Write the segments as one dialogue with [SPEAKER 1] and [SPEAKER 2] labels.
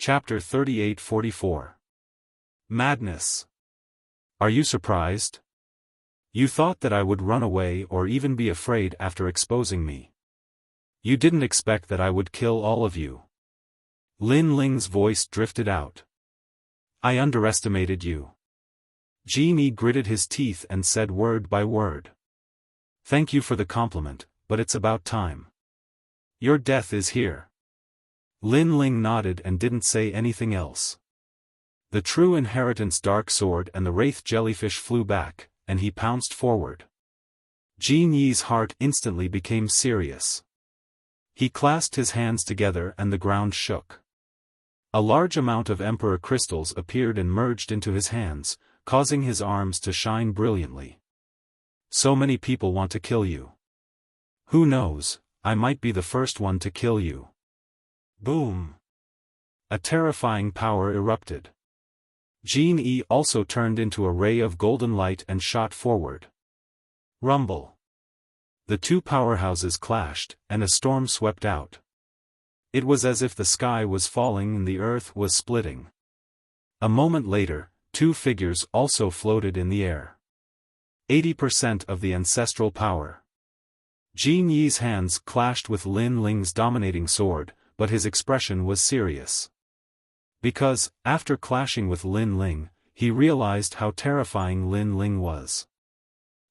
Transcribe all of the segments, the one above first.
[SPEAKER 1] Chapter 38-44. Madness. Are you surprised? You thought that I would run away or even be afraid after exposing me. You didn't expect that I would kill all of you. Lin Ling's voice drifted out. I underestimated you. Genie gritted his teeth and said word by word. Thank you for the compliment, but it's about time. Your death is here. Lin Ling nodded and didn't say anything else. The true inheritance dark sword and the wraith jellyfish flew back, and he pounced forward. Jin Yi's heart instantly became serious. He clasped his hands together and the ground shook. A large amount of emperor crystals appeared and merged into his hands, causing his arms to shine brilliantly. So many people want to kill you. Who knows, I might be the first one to kill you. Boom! A terrifying power erupted. Jin Yi also turned into a ray of golden light and shot forward. Rumble! The two powerhouses clashed, and a storm swept out. It was as if the sky was falling and the earth was splitting. A moment later, two figures also floated in the air. 80% of the ancestral power. Jin Yi's hands clashed with Lin Ling's dominating sword, but his expression was serious. Because, after clashing with Lin Ling, he realized how terrifying Lin Ling was.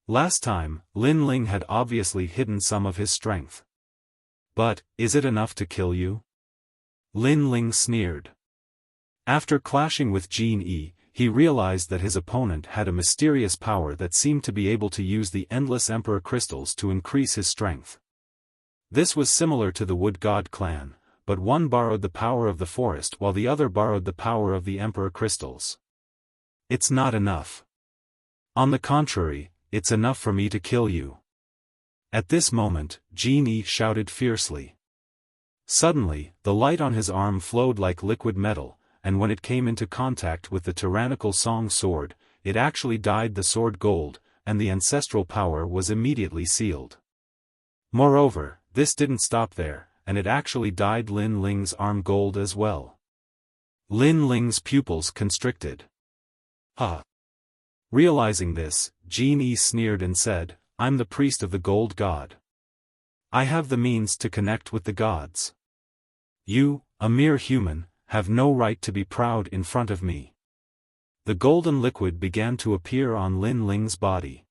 [SPEAKER 1] Last time, Lin Ling had obviously hidden some of his strength. But, is it enough to kill you? Lin Ling sneered. After clashing with Jin Yi, he realized that his opponent had a mysterious power that seemed to be able to use the endless emperor crystals to increase his strength. This was similar to the Wood God clan, but one borrowed the power of the forest while the other borrowed the power of the emperor crystals. It's not enough. On the contrary, it's enough for me to kill you. At this moment, Jin Yi shouted fiercely. Suddenly, the light on his arm flowed like liquid metal, and when it came into contact with the tyrannical Song sword, it actually dyed the sword gold, and the ancestral power was immediately sealed. Moreover, this didn't stop there, and it actually dyed Lin Ling's arm gold as well. Lin Ling's pupils constricted. Huh. Realizing this, Jin Yi sneered and said, I'm the priest of the gold god. I have the means to connect with the gods. You, a mere human, have no right to be proud in front of me. The golden liquid began to appear on Lin Ling's body.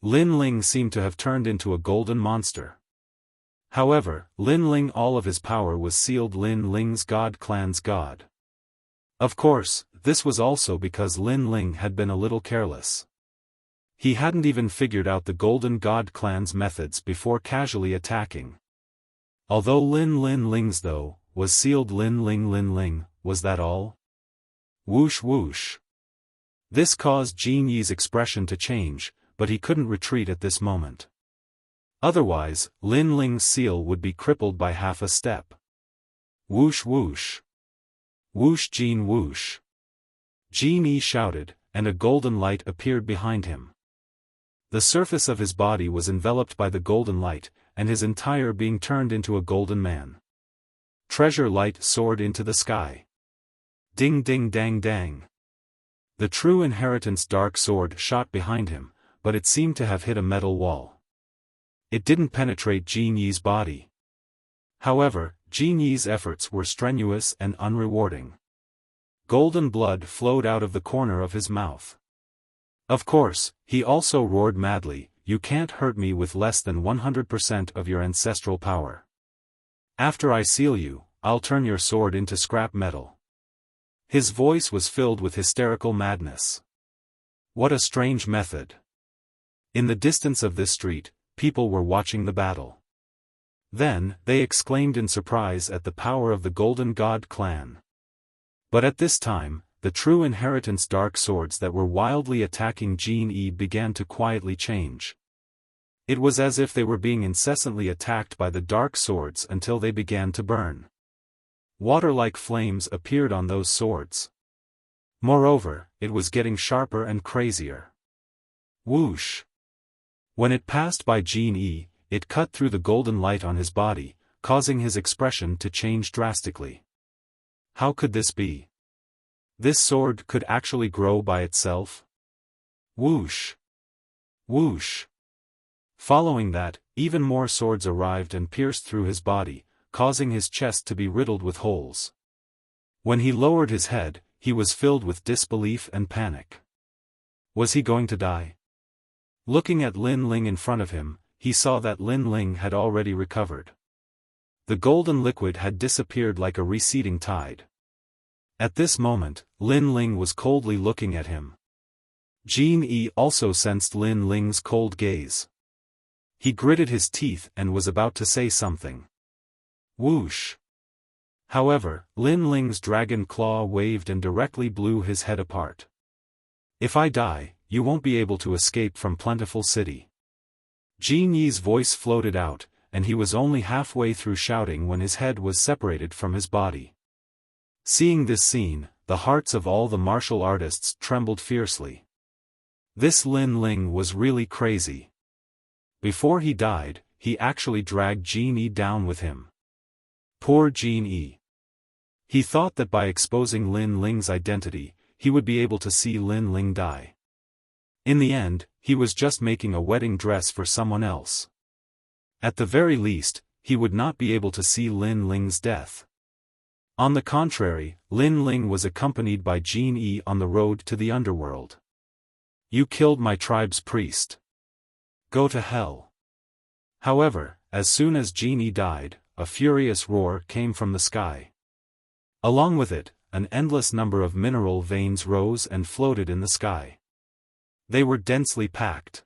[SPEAKER 1] Lin Ling seemed to have turned into a golden monster. However, Lin Ling all of his power was sealed Lin Ling's God clan's god. Of course, this was also because Lin Ling had been a little careless. He hadn't even figured out the Golden God clan's methods before casually attacking. Although Lin Ling's though, was sealed Lin Ling, was that all? Whoosh whoosh. This caused Jin Yi's expression to change, but he couldn't retreat at this moment. Otherwise, Lin Ling's seal would be crippled by half a step. Whoosh whoosh. Whoosh Jin whoosh. Jin Yi shouted, and a golden light appeared behind him. The surface of his body was enveloped by the golden light, and his entire being turned into a golden man. Treasure light soared into the sky. Ding ding dang dang. The true inheritance dark sword shot behind him, but it seemed to have hit a metal wall. It didn't penetrate Jin Yi's body. However, Jin Yi's efforts were strenuous and unrewarding. Golden blood flowed out of the corner of his mouth. Of course, he also roared madly, you can't hurt me with less than 100% of your ancestral power. After I seal you, I'll turn your sword into scrap metal. His voice was filled with hysterical madness. What a strange method. In the distance of this street, people were watching the battle. Then, they exclaimed in surprise at the power of the Golden God clan. But at this time, the true inheritance dark swords that were wildly attacking Jin Yi began to quietly change. It was as if they were being incessantly attacked by the dark swords until they began to burn. Water-like flames appeared on those swords. Moreover, it was getting sharper and crazier. Whoosh! When it passed by Jin Yi, it cut through the golden light on his body, causing his expression to change drastically. How could this be? This sword could actually grow by itself? Whoosh! Whoosh! Following that, even more swords arrived and pierced through his body, causing his chest to be riddled with holes. When he lowered his head, he was filled with disbelief and panic. Was he going to die? Looking at Lin Ling in front of him, he saw that Lin Ling had already recovered. The golden liquid had disappeared like a receding tide. At this moment, Lin Ling was coldly looking at him. Jin Yi also sensed Lin Ling's cold gaze. He gritted his teeth and was about to say something. Whoosh! However, Lin Ling's dragon claw waved and directly blew his head apart. If I die, you won't be able to escape from Plentiful City. Jin Yi's voice floated out, and he was only halfway through shouting when his head was separated from his body. Seeing this scene, the hearts of all the martial artists trembled fiercely. This Lin Ling was really crazy. Before he died, he actually dragged Jin Yi down with him. Poor Jin Yi. He thought that by exposing Lin Ling's identity, he would be able to see Lin Ling die. In the end, he was just making a wedding dress for someone else. At the very least, he would not be able to see Lin Ling's death. On the contrary, Lin Ling was accompanied by Jin Yi on the road to the underworld. You killed my tribe's priest. Go to hell. However, as soon as Jin Yi died, a furious roar came from the sky. Along with it, an endless number of mineral veins rose and floated in the sky. They were densely packed.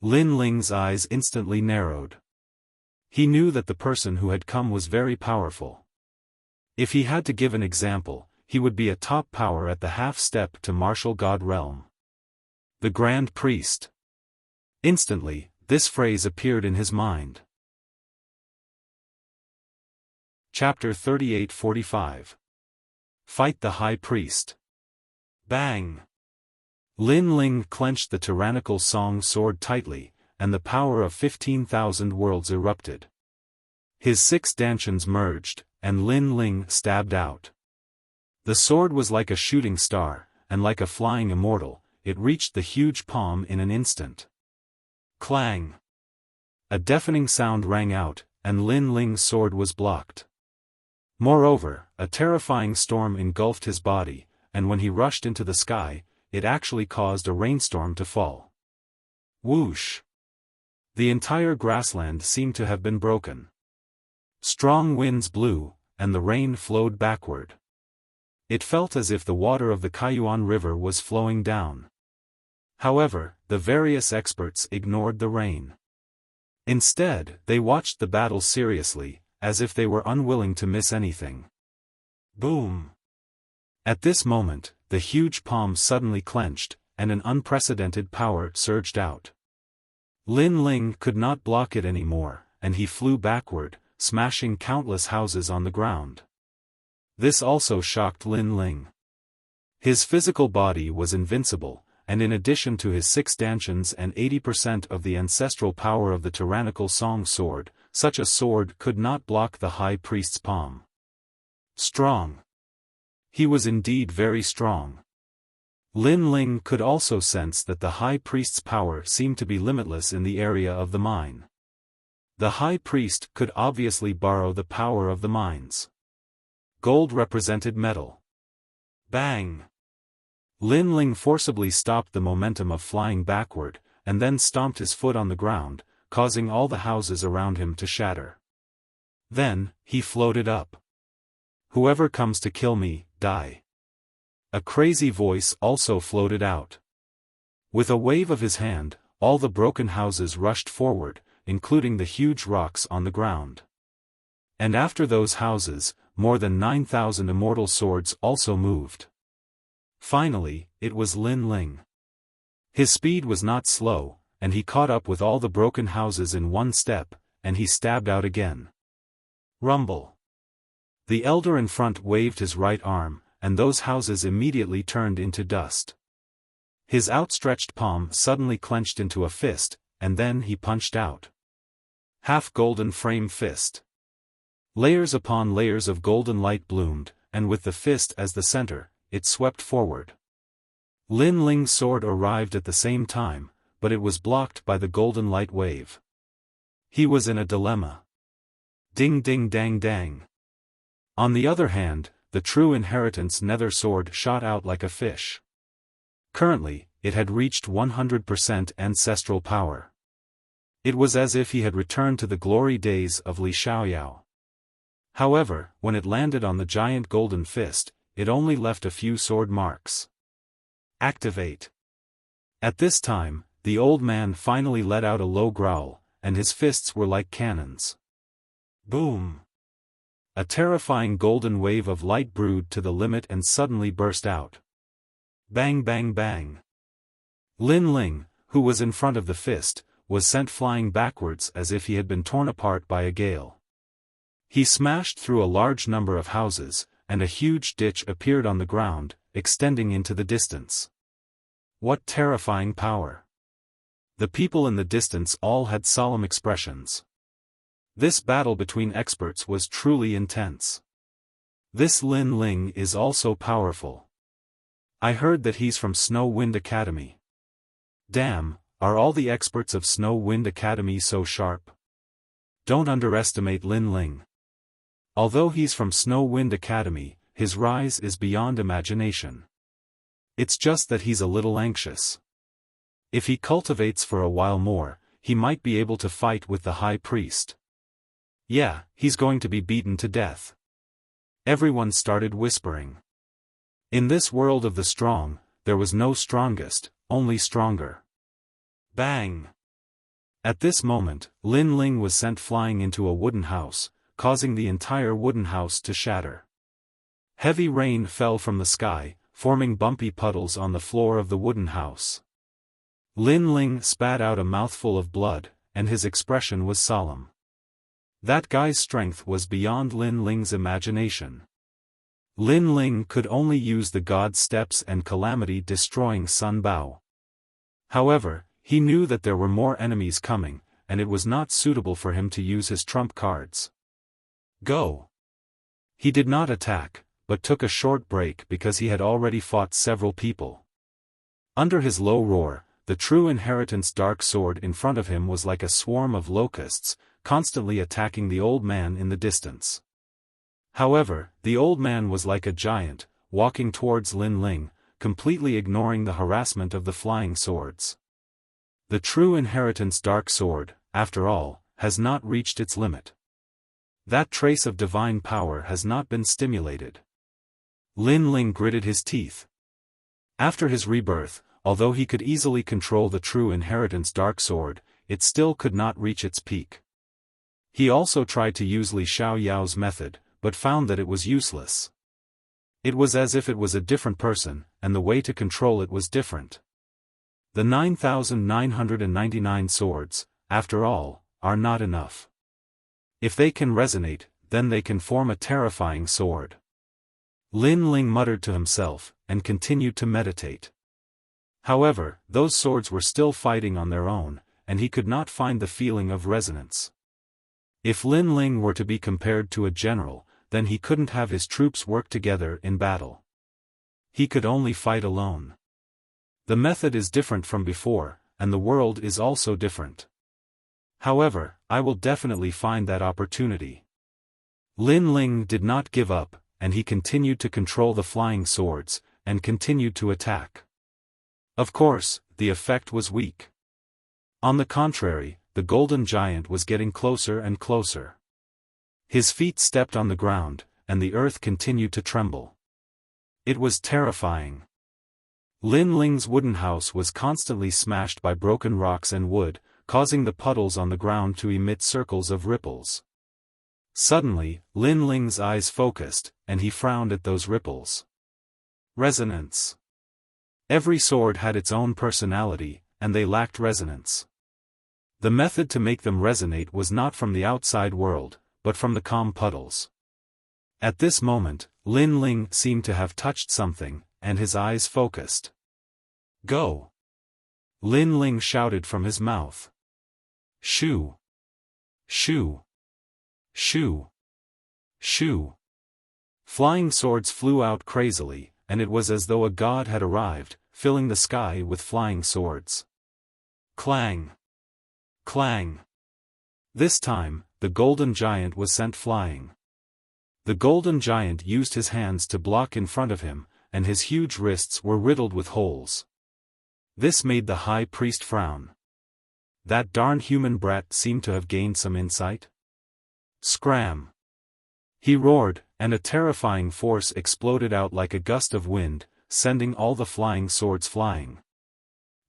[SPEAKER 1] Lin Ling's eyes instantly narrowed. He knew that the person who had come was very powerful. If he had to give an example, he would be a top power at the half-step to martial god realm. The Grand Priest. Instantly, this phrase appeared in his mind. Chapter 38-45. Fight the High Priest. Bang! Lin Ling clenched the tyrannical song sword tightly, and the power of 15,000 worlds erupted. His 6 dantians merged, and Lin Ling stabbed out. The sword was like a shooting star, and like a flying immortal, it reached the huge palm in an instant. Clang! A deafening sound rang out, and Lin Ling's sword was blocked. Moreover, a terrifying storm engulfed his body, and when he rushed into the sky, it actually caused a rainstorm to fall. Whoosh! The entire grassland seemed to have been broken. Strong winds blew, and the rain flowed backward. It felt as if the water of the Kaiyuan River was flowing down. However, the various experts ignored the rain. Instead, they watched the battle seriously, as if they were unwilling to miss anything. Boom! At this moment, the huge palm suddenly clenched, and an unprecedented power surged out. Lin Ling could not block it anymore, and he flew backward, smashing countless houses on the ground. This also shocked Lin Ling. His physical body was invincible, and in addition to his 6 dantians and 80% of the ancestral power of the tyrannical song sword, such a sword could not block the high priest's palm. Strong. He was indeed very strong. Lin Ling could also sense that the high priest's power seemed to be limitless in the area of the mine. The high priest could obviously borrow the power of the mines. Gold represented metal. Bang! Lin Ling forcibly stopped the momentum of flying backward, and then stomped his foot on the ground, causing all the houses around him to shatter. Then, he floated up. Whoever comes to kill me, die. A crazy voice also floated out. With a wave of his hand, all the broken houses rushed forward, including the huge rocks on the ground. And after those houses, more than 9,000 immortal swords also moved. Finally, it was Lin Ling. His speed was not slow, and he caught up with all the broken houses in one step, and he stabbed out again. Rumble. The elder in front waved his right arm, and those houses immediately turned into dust. His outstretched palm suddenly clenched into a fist, and then he punched out. Half-golden frame fist. Layers upon layers of golden light bloomed, and with the fist as the center, it swept forward. Lin Ling's sword arrived at the same time, but it was blocked by the golden light wave. He was in a dilemma. Ding ding dang dang. On the other hand, the true inheritance nether sword shot out like a fish. Currently, it had reached 100% ancestral power. It was as if he had returned to the glory days of Li Xiaoyao. However, when it landed on the giant golden fist, it only left a few sword marks. Activate. At this time, the old man finally let out a low growl, and his fists were like cannons. Boom! A terrifying golden wave of light brewed to the limit and suddenly burst out. Bang bang bang. Lin Ling, who was in front of the fist, was sent flying backwards as if he had been torn apart by a gale. He smashed through a large number of houses, and a huge ditch appeared on the ground, extending into the distance. What terrifying power! The people in the distance all had solemn expressions. This battle between experts was truly intense. This Lin Ling is also powerful. I heard that he's from Snow Wind Academy. Damn, are all the experts of Snow Wind Academy so sharp? Don't underestimate Lin Ling. Although he's from Snow Wind Academy, his rise is beyond imagination. It's just that he's a little anxious. If he cultivates for a while more, he might be able to fight with the High Priest. Yeah, he's going to be beaten to death. Everyone started whispering. In this world of the strong, there was no strongest, only stronger. Bang! At this moment, Lin Ling was sent flying into a wooden house, causing the entire wooden house to shatter. Heavy rain fell from the sky, forming bumpy puddles on the floor of the wooden house. Lin Ling spat out a mouthful of blood, and his expression was solemn. That guy's strength was beyond Lin Ling's imagination. Lin Ling could only use the God Steps and calamity-destroying Sun Bao. However, he knew that there were more enemies coming, and it was not suitable for him to use his trump cards. Go! He did not attack, but took a short break because he had already fought several people. Under his low roar, the true inheritance dark sword in front of him was like a swarm of locusts, constantly attacking the old man in the distance. However, the old man was like a giant, walking towards Lin Ling, completely ignoring the harassment of the flying swords. The true inheritance dark sword, after all, has not reached its limit. That trace of divine power has not been stimulated. Lin Ling gritted his teeth. After his rebirth, although he could easily control the true inheritance dark sword, it still could not reach its peak. He also tried to use Li Xiaoyao's method, but found that it was useless. It was as if it was a different person, and the way to control it was different. The 9,999 swords, after all, are not enough. If they can resonate, then they can form a terrifying sword. Lin Ling muttered to himself, and continued to meditate. However, those swords were still fighting on their own, and he could not find the feeling of resonance. If Lin Ling were to be compared to a general, then he couldn't have his troops work together in battle. He could only fight alone. The method is different from before, and the world is also different. However, I will definitely find that opportunity. Lin Ling did not give up, and he continued to control the flying swords, and continued to attack. Of course, the effect was weak. On the contrary, the golden giant was getting closer and closer. His feet stepped on the ground, and the earth continued to tremble. It was terrifying. Lin Ling's wooden house was constantly smashed by broken rocks and wood, causing the puddles on the ground to emit circles of ripples. Suddenly, Lin Ling's eyes focused, and he frowned at those ripples. Resonance. Every sword had its own personality, and they lacked resonance. The method to make them resonate was not from the outside world, but from the calm puddles. At this moment, Lin Ling seemed to have touched something, and his eyes focused. Go! Lin Ling shouted from his mouth. Shoo! Shoo! Shoo! Shoo! Flying swords flew out crazily, and it was as though a god had arrived, filling the sky with flying swords. Clang! Clang! This time, the golden giant was sent flying. The golden giant used his hands to block in front of him, and his huge wrists were riddled with holes. This made the high priest frown. That darn human brat seemed to have gained some insight. Scram! He roared, and a terrifying force exploded out like a gust of wind, sending all the flying swords flying.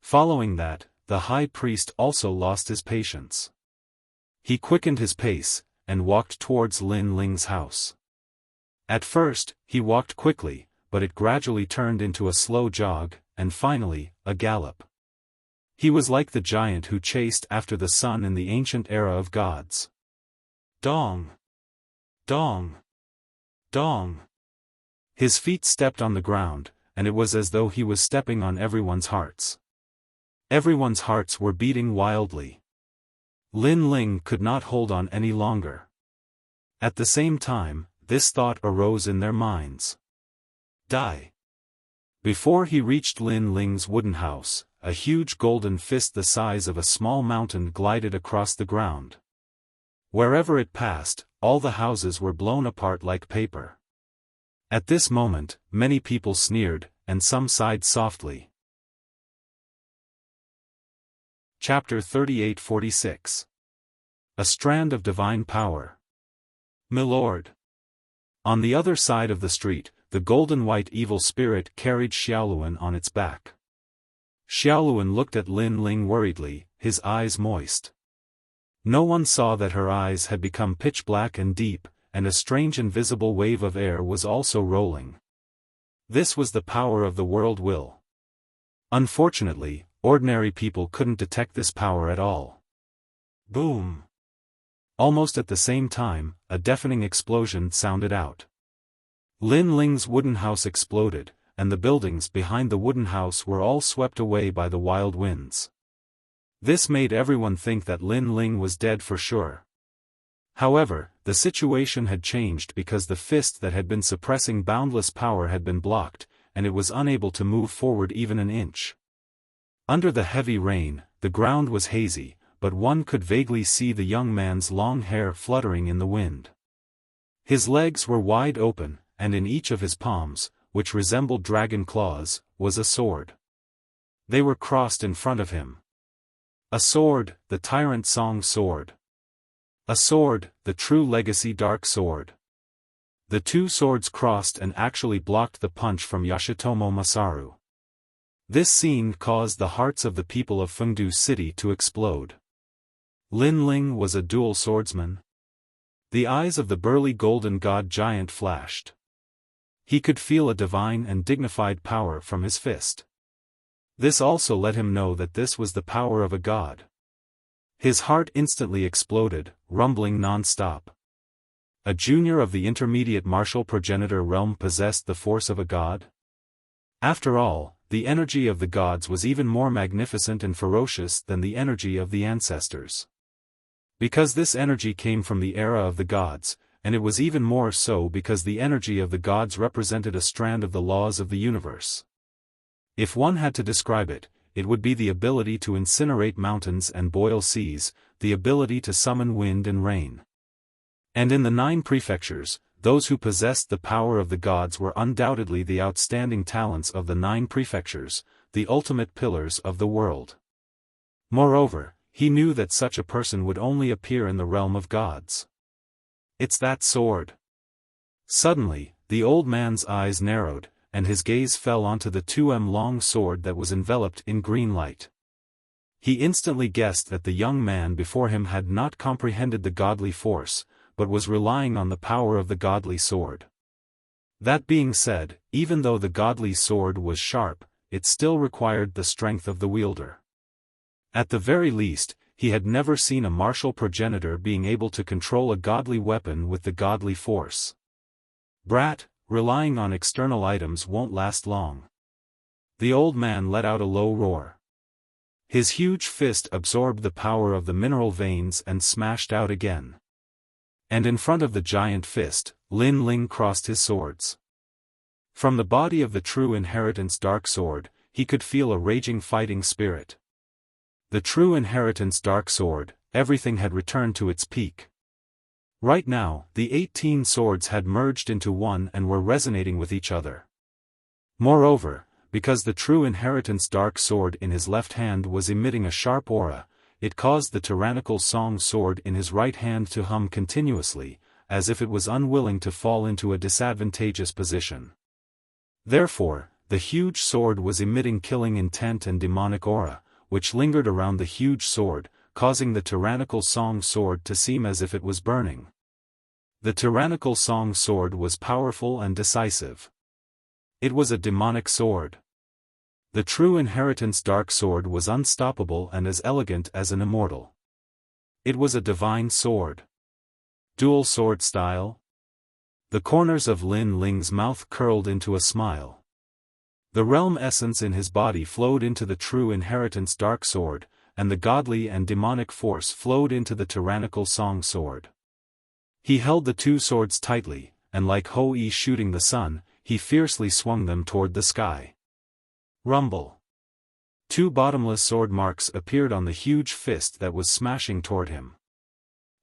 [SPEAKER 1] Following that, the high priest also lost his patience. He quickened his pace, and walked towards Lin Ling's house. At first, he walked quickly, but it gradually turned into a slow jog, and finally, a gallop. He was like the giant who chased after the sun in the ancient era of gods. Dong! Dong! Dong! His feet stepped on the ground, and it was as though he was stepping on everyone's hearts. Everyone's hearts were beating wildly. Lin Ling could not hold on any longer. At the same time, this thought arose in their minds. Die! Before he reached Lin Ling's wooden house, a huge golden fist the size of a small mountain glided across the ground. Wherever it passed, all the houses were blown apart like paper. At this moment, many people sneered, and some sighed softly. Chapter 38-46. A Strand of Divine Power. Milord. On the other side of the street, the golden-white evil spirit carried Xiaoluan on its back. Xiaoluan looked at Lin Ling worriedly, his eyes moist. No one saw that her eyes had become pitch black and deep, and a strange invisible wave of air was also rolling. This was the power of the world will. Unfortunately, ordinary people couldn't detect this power at all. Boom! Almost at the same time, a deafening explosion sounded out. Lin Ling's wooden house exploded, and the buildings behind the wooden house were all swept away by the wild winds. This made everyone think that Lin Ling was dead for sure. However, the situation had changed because the fist that had been suppressing boundless power had been blocked, and it was unable to move forward even an inch. Under the heavy rain, the ground was hazy, but one could vaguely see the young man's long hair fluttering in the wind. His legs were wide open, and in each of his palms, which resembled dragon claws, was a sword. They were crossed in front of him. A sword, the Tyrant Song sword. A sword, the True Legacy Dark sword. The two swords crossed and actually blocked the punch from Yoshitomo Masaru. This scene caused the hearts of the people of Fengdu City to explode. Lin Ling was a dual swordsman. The eyes of the burly golden god giant flashed. He could feel a divine and dignified power from his fist. This also let him know that this was the power of a god. His heart instantly exploded, rumbling non-stop. A junior of the intermediate martial progenitor realm possessed the force of a god? After all, the energy of the gods was even more magnificent and ferocious than the energy of the ancestors. Because this energy came from the era of the gods, and it was even more so because the energy of the gods represented a strand of the laws of the universe. If one had to describe it, it would be the ability to incinerate mountains and boil seas, the ability to summon wind and rain. And in the 9 prefectures, those who possessed the power of the gods were undoubtedly the outstanding talents of the 9 prefectures, the ultimate pillars of the world. Moreover, he knew that such a person would only appear in the realm of gods. It's that sword. Suddenly, the old man's eyes narrowed, and his gaze fell onto the 2 long sword that was enveloped in green light. He instantly guessed that the young man before him had not comprehended the godly force, but was relying on the power of the godly sword. That being said, even though the godly sword was sharp, it still required the strength of the wielder. At the very least, he had never seen a martial progenitor being able to control a godly weapon with the godly force. Brat, relying on external items won't last long. The old man let out a low roar. His huge fist absorbed the power of the mineral veins and smashed out again. And in front of the giant fist, Lin Ling crossed his swords. From the body of the true inheritance dark sword, he could feel a raging fighting spirit. The true inheritance dark sword, everything had returned to its peak. Right now, the 18 swords had merged into one and were resonating with each other. Moreover, because the true inheritance dark sword in his left hand was emitting a sharp aura, it caused the tyrannical song sword in his right hand to hum continuously, as if it was unwilling to fall into a disadvantageous position. Therefore, the huge sword was emitting killing intent and demonic aura, which lingered around the huge sword, causing the tyrannical song sword to seem as if it was burning. The tyrannical song sword was powerful and decisive. It was a demonic sword. The true inheritance dark sword was unstoppable and as elegant as an immortal. It was a divine sword. Dual sword style? The corners of Lin Ling's mouth curled into a smile. The realm essence in his body flowed into the true inheritance dark sword, and the godly and demonic force flowed into the tyrannical song sword. He held the two swords tightly, and like Ho-E shooting the sun, he fiercely swung them toward the sky. Rumble. Two bottomless sword marks appeared on the huge fist that was smashing toward him.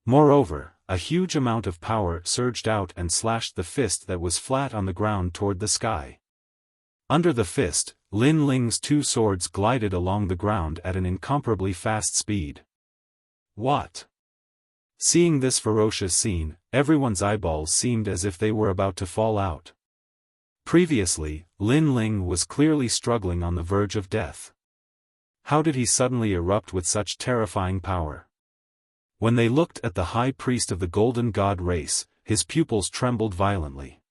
[SPEAKER 1] Moreover, a huge amount of power surged out and slashed the fist that was flat on the ground toward the sky. Under the fist, Lin Ling's two swords glided along the ground at an incomparably fast speed. What? Seeing this ferocious scene, everyone's eyeballs seemed as if they were about to fall out. Previously, Lin Ling was clearly struggling on the verge of death. How did he suddenly erupt with such terrifying power? When they looked at the high priest of the Golden God race, his pupils trembled violently.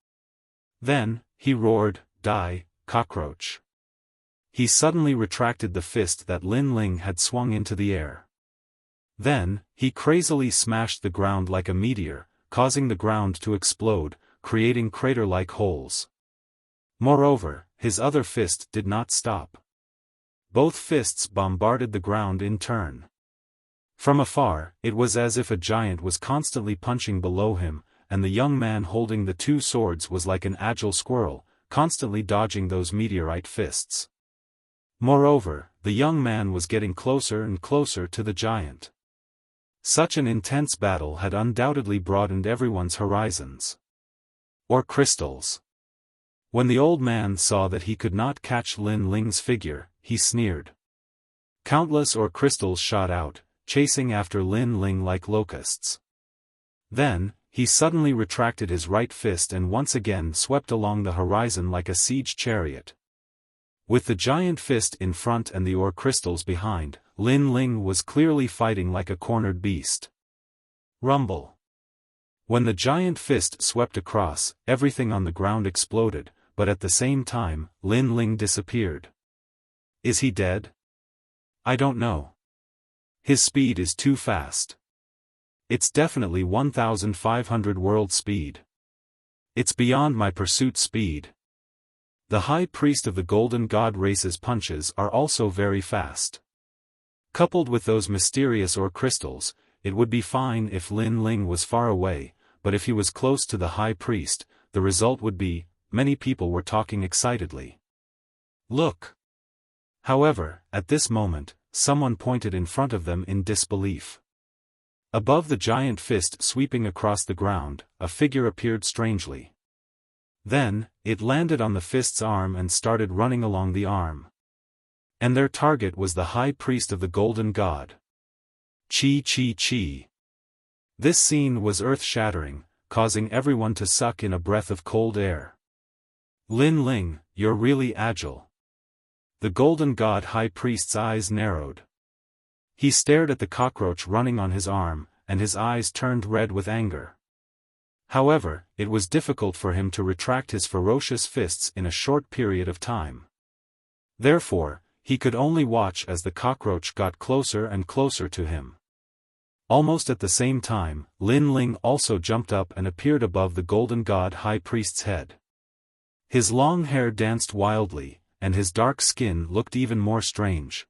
[SPEAKER 1] Then, he roared, "Die, cockroach!" He suddenly retracted the fist that Lin Ling had swung into the air. Then, he crazily smashed the ground like a meteor, causing the ground to explode, creating crater-like holes. Moreover, his other fist did not stop. Both fists bombarded the ground in turn. From afar, it was as if a giant was constantly punching below him, and the young man holding the two swords was like an agile squirrel, constantly dodging those meteorite fists. Moreover, the young man was getting closer and closer to the giant. Such an intense battle had undoubtedly broadened everyone's horizons. Or crystals. When the old man saw that he could not catch Lin Ling's figure, he sneered. Countless ore crystals shot out, chasing after Lin Ling like locusts. Then, he suddenly retracted his right fist and once again swept along the horizon like a siege chariot. With the giant fist in front and the ore crystals behind, Lin Ling was clearly fighting like a cornered beast. Rumble. When the giant fist swept across, everything on the ground exploded, but at the same time, Lin Ling disappeared. Is he dead? I don't know. His speed is too fast. It's definitely 1,500 world speed. It's beyond my pursuit speed. The high priest of the Golden God race's punches are also very fast. Coupled with those mysterious ore crystals, it would be fine if Lin Ling was far away, but if he was close to the high priest, the result would be, many people were talking excitedly. Look! However, at this moment, someone pointed in front of them in disbelief. Above the giant fist sweeping across the ground, a figure appeared strangely. Then, it landed on the fist's arm and started running along the arm. And their target was the high priest of the Golden God. Chi chi chi. This scene was earth-shattering, causing everyone to suck in a breath of cold air. Lin Ling, you're really agile. The Golden God high priest's eyes narrowed. He stared at the cockroach running on his arm, and his eyes turned red with anger. However, it was difficult for him to retract his ferocious fists in a short period of time. Therefore, he could only watch as the cockroach got closer and closer to him. Almost at the same time, Lin Ling also jumped up and appeared above the Golden God high priest's head. His long hair danced wildly, and his dark skin looked even more strange.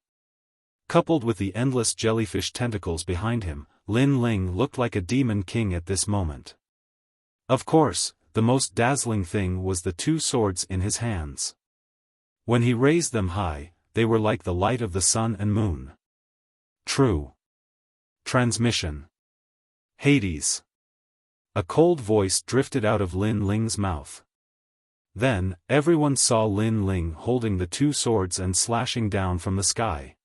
[SPEAKER 1] Coupled with the endless jellyfish tentacles behind him, Lin Ling looked like a demon king at this moment. Of course, the most dazzling thing was the two swords in his hands. When he raised them high, they were like the light of the sun and moon. True. Transmission. Hades. A cold voice drifted out of Lin Ling's mouth. Then, everyone saw Lin Ling holding the two swords and slashing down from the sky.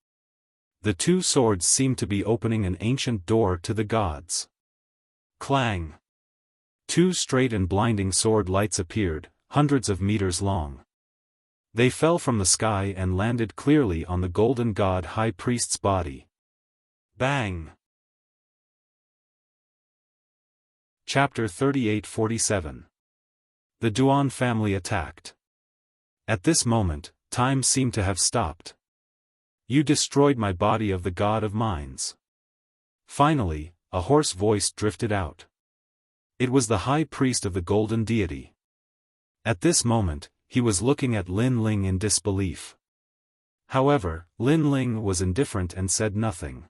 [SPEAKER 1] The two swords seemed to be opening an ancient door to the gods. Clang! Two straight and blinding sword lights appeared, hundreds of meters long. They fell from the sky and landed clearly on the golden god high priest's body. Bang! Chapter 38-47. The Duan family attacked. At this moment, time seemed to have stopped. You destroyed my body of the god of mines. Finally, a hoarse voice drifted out. It was the high priest of the golden deity. At this moment, he was looking at Lin Ling in disbelief. However, Lin Ling was indifferent and said nothing.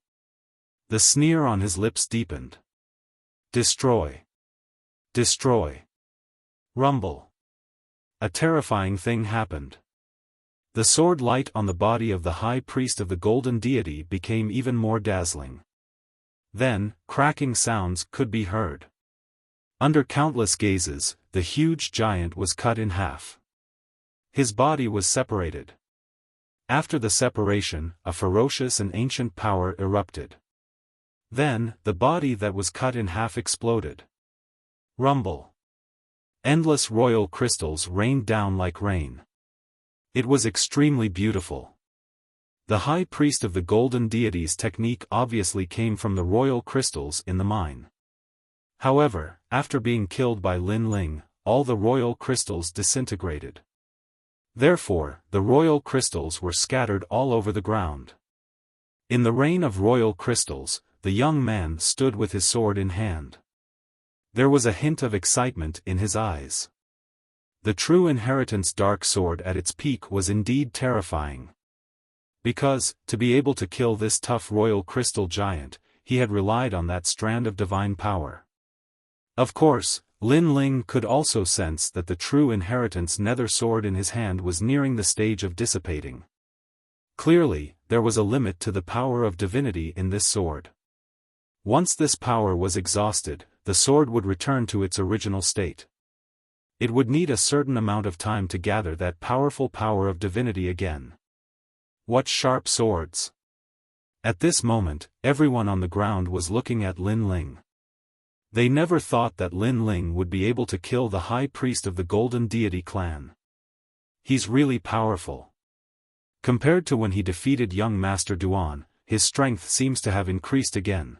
[SPEAKER 1] The sneer on his lips deepened. Destroy. Destroy. Rumble. A terrifying thing happened. The sword light on the body of the high priest of the golden deity became even more dazzling. Then, cracking sounds could be heard. Under countless gazes, the huge giant was cut in half. His body was separated. After the separation, a ferocious and ancient power erupted. Then, the body that was cut in half exploded. Rumble. Endless royal crystals rained down like rain. It was extremely beautiful. The high priest of the golden deity's technique obviously came from the royal crystals in the mine. However, after being killed by Lin Ling, all the royal crystals disintegrated. Therefore, the royal crystals were scattered all over the ground. In the rain of royal crystals, the young man stood with his sword in hand. There was a hint of excitement in his eyes. The true inheritance dark sword at its peak was indeed terrifying. Because, to be able to kill this tough royal crystal giant, he had relied on that strand of divine power. Of course, Lin Ling could also sense that the true inheritance nether sword in his hand was nearing the stage of dissipating. Clearly, there was a limit to the power of divinity in this sword. Once this power was exhausted, the sword would return to its original state. It would need a certain amount of time to gather that powerful power of divinity again. What sharp swords! At this moment, everyone on the ground was looking at Lin Ling. They never thought that Lin Ling would be able to kill the high priest of the golden deity clan. He's really powerful. Compared to when he defeated young Master Duan, his strength seems to have increased again.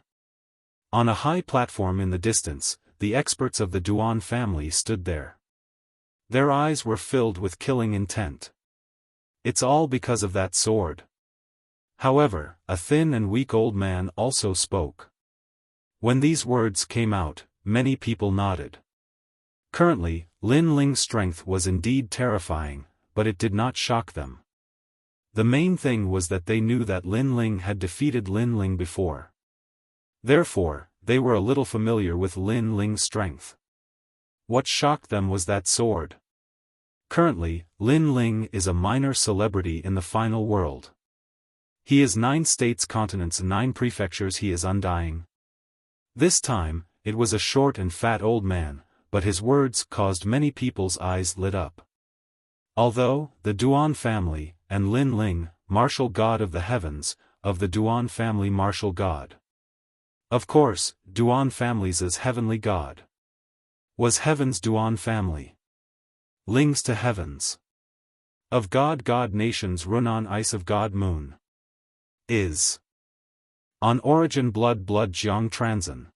[SPEAKER 1] On a high platform in the distance, the experts of the Duan family stood there. Their eyes were filled with killing intent. It's all because of that sword. However, a thin and weak old man also spoke. When these words came out, many people nodded. Currently, Lin Ling's strength was indeed terrifying, but it did not shock them. The main thing was that they knew that Lin Ling had defeated Lin Ling before. Therefore, they were a little familiar with Lin Ling's strength. What shocked them was that sword. Currently, Lin Ling is a minor celebrity in the final world. He is 9 states, continents and 9 prefectures. He is undying. This time, it was a short and fat old man, but his words caused many people's eyes lit up. Although, the Duan family, and Lin Ling, martial god of the heavens, of the Duan family martial god. Of course, Duan family's as heavenly god. Was heaven's Duan family. Ling's to heavens. Of god nations Runan ice of god moon. Is. On origin blood Jiang Transen.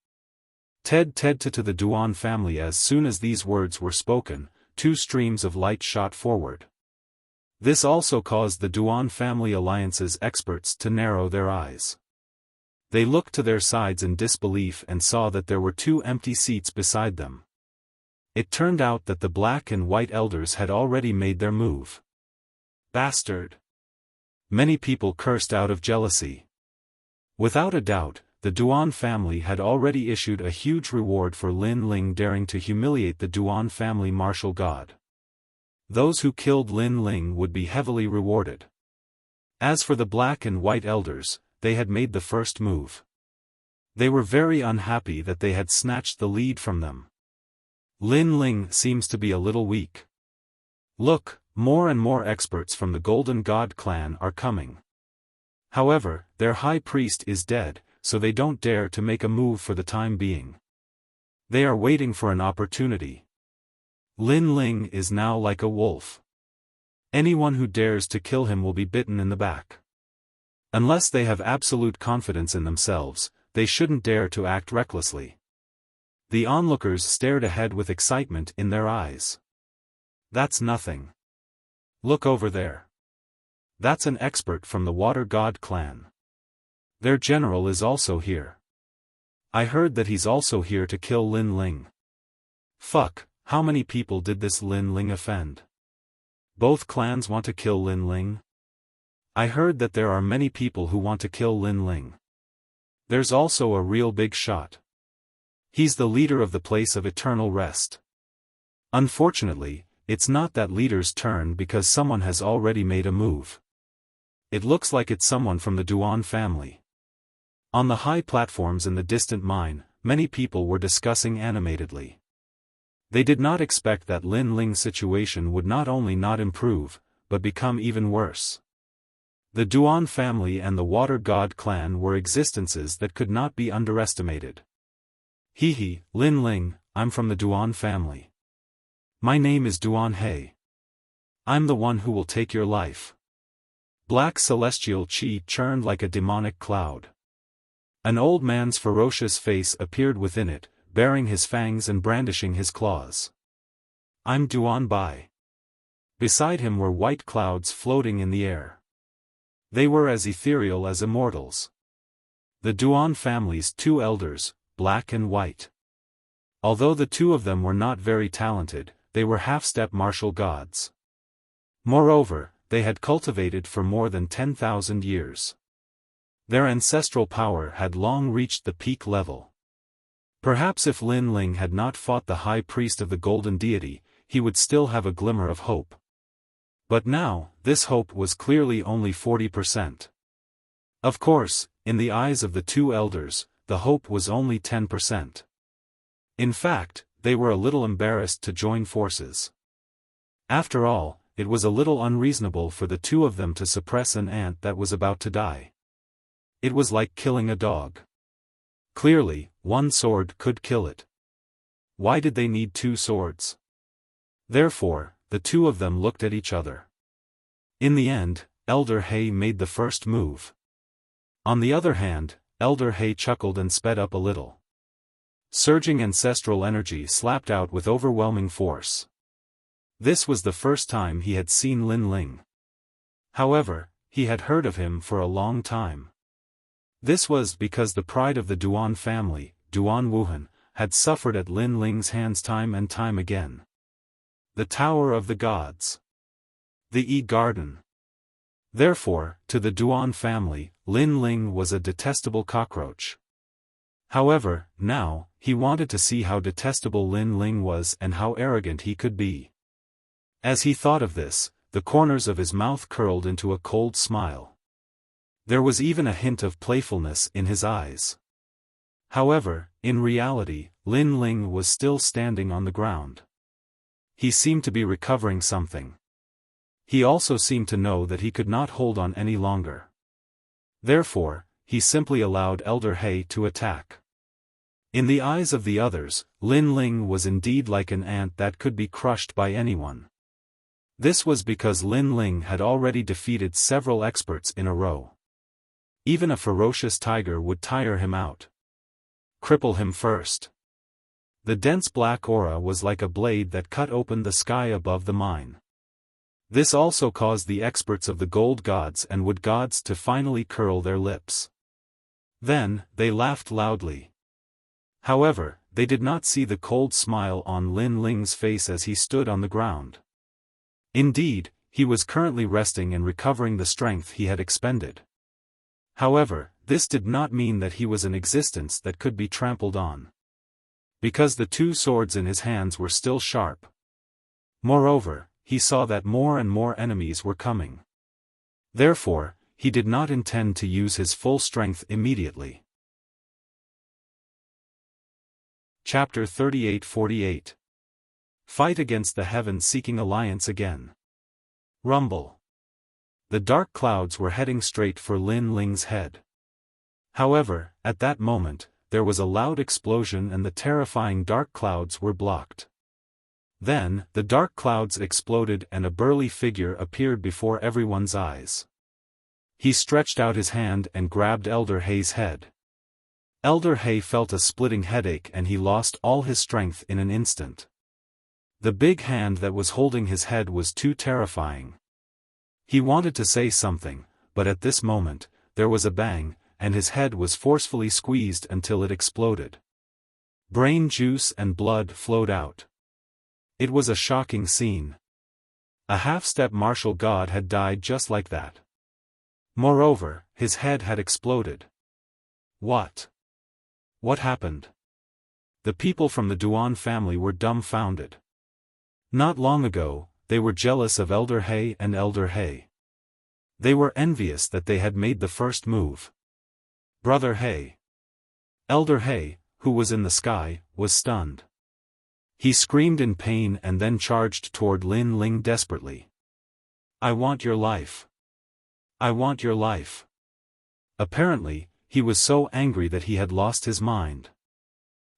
[SPEAKER 1] Ted to the Duan family. As soon as these words were spoken, 2 streams of light shot forward. This also caused the Duan family alliance's experts to narrow their eyes. They looked to their sides in disbelief and saw that there were 2 empty seats beside them. It turned out that the black and white elders had already made their move. Bastard! Many people cursed out of jealousy. Without a doubt, the Duan family had already issued a huge reward for Lin Ling daring to humiliate the Duan family martial god. Those who killed Lin Ling would be heavily rewarded. As for the black and white elders, they had made the first move. They were very unhappy that they had snatched the lead from them. Lin Ling seems to be a little weak. Look, more and more experts from the Golden God clan are coming. However, their high priest is dead, so they don't dare to make a move for the time being. They are waiting for an opportunity. Lin Ling is now like a wolf. Anyone who dares to kill him will be bitten in the back. Unless they have absolute confidence in themselves, they shouldn't dare to act recklessly. The onlookers stared ahead with excitement in their eyes. That's nothing. Look over there. That's an expert from the Water God clan. Their general is also here. I heard that he's also here to kill Lin Ling. Fuck, how many people did this Lin Ling offend? Both clans want to kill Lin Ling? I heard that there are many people who want to kill Lin Ling. There's also a real big shot. He's the leader of the place of eternal rest. Unfortunately, it's not that leader's turn because someone has already made a move. It looks like it's someone from the Duan family. On the high platforms in the distant mine, many people were discussing animatedly. They did not expect that Lin Ling's situation would not only not improve, but become even worse. The Duan family and the Water God clan were existences that could not be underestimated. Hee, Lin Ling, I'm from the Duan family. My name is Duan He. I'm the one who will take your life. Black celestial chi churned like a demonic cloud. An old man's ferocious face appeared within it, baring his fangs and brandishing his claws. I'm Duan Bai. Beside him were white clouds floating in the air. They were as ethereal as immortals. The Duan family's two elders, black and white. Although the two of them were not very talented, they were half-step martial gods. Moreover, they had cultivated for more than 10,000 years. Their ancestral power had long reached the peak level. Perhaps if Lin Ling had not fought the high priest of the golden deity, he would still have a glimmer of hope. But now, this hope was clearly only 40%. Of course, in the eyes of the two elders, the hope was only 10%. In fact, they were a little embarrassed to join forces. After all, it was a little unreasonable for the two of them to suppress an ant that was about to die. It was like killing a dog. Clearly, one sword could kill it. Why did they need two swords? Therefore, the two of them looked at each other. In the end, Elder He made the first move. On the other hand, Elder He chuckled and sped up a little. Surging ancestral energy slapped out with overwhelming force. This was the first time he had seen Lin Ling. However, he had heard of him for a long time. This was because the pride of the Duan family, Duan Wuhan, had suffered at Lin Ling's hands time and time again. The Tower of the Gods. The E-Garden. Therefore, to the Duan family, Lin Ling was a detestable cockroach. However, now, he wanted to see how detestable Lin Ling was and how arrogant he could be. As he thought of this, the corners of his mouth curled into a cold smile. There was even a hint of playfulness in his eyes. However, in reality, Lin Ling was still standing on the ground. He seemed to be recovering something. He also seemed to know that he could not hold on any longer. Therefore, he simply allowed Elder He to attack. In the eyes of the others, Lin Ling was indeed like an ant that could be crushed by anyone. This was because Lin Ling had already defeated several experts in a row. Even a ferocious tiger would tire him out. Cripple him first. The dense black aura was like a blade that cut open the sky above the mine. This also caused the experts of the gold gods and wood gods to finally curl their lips. Then, they laughed loudly. However, they did not see the cold smile on Lin Ling's face as he stood on the ground. Indeed, he was currently resting and recovering the strength he had expended. However, this did not mean that he was an existence that could be trampled on. Because the two swords in his hands were still sharp. Moreover, he saw that more and more enemies were coming. Therefore, he did not intend to use his full strength immediately. Chapter 38-48. Fight against the heaven-seeking alliance again. Rumble. The dark clouds were heading straight for Lin Ling's head. However, at that moment, there was a loud explosion and the terrifying dark clouds were blocked. Then, the dark clouds exploded and a burly figure appeared before everyone's eyes. He stretched out his hand and grabbed Elder Hei's head. Elder Hei felt a splitting headache and he lost all his strength in an instant. The big hand that was holding his head was too terrifying. He wanted to say something, but at this moment, there was a bang, and his head was forcefully squeezed until it exploded. Brain juice and blood flowed out. It was a shocking scene. A half-step martial god had died just like that. Moreover, his head had exploded. What? What happened? The people from the Duan family were dumbfounded. Not long ago, they were jealous of Elder Hei and Elder Hei. They were envious that they had made the first move. Brother Hei. Elder Hei, who was in the sky, was stunned. He screamed in pain and then charged toward Lin Ling desperately. I want your life. I want your life. Apparently, he was so angry that he had lost his mind.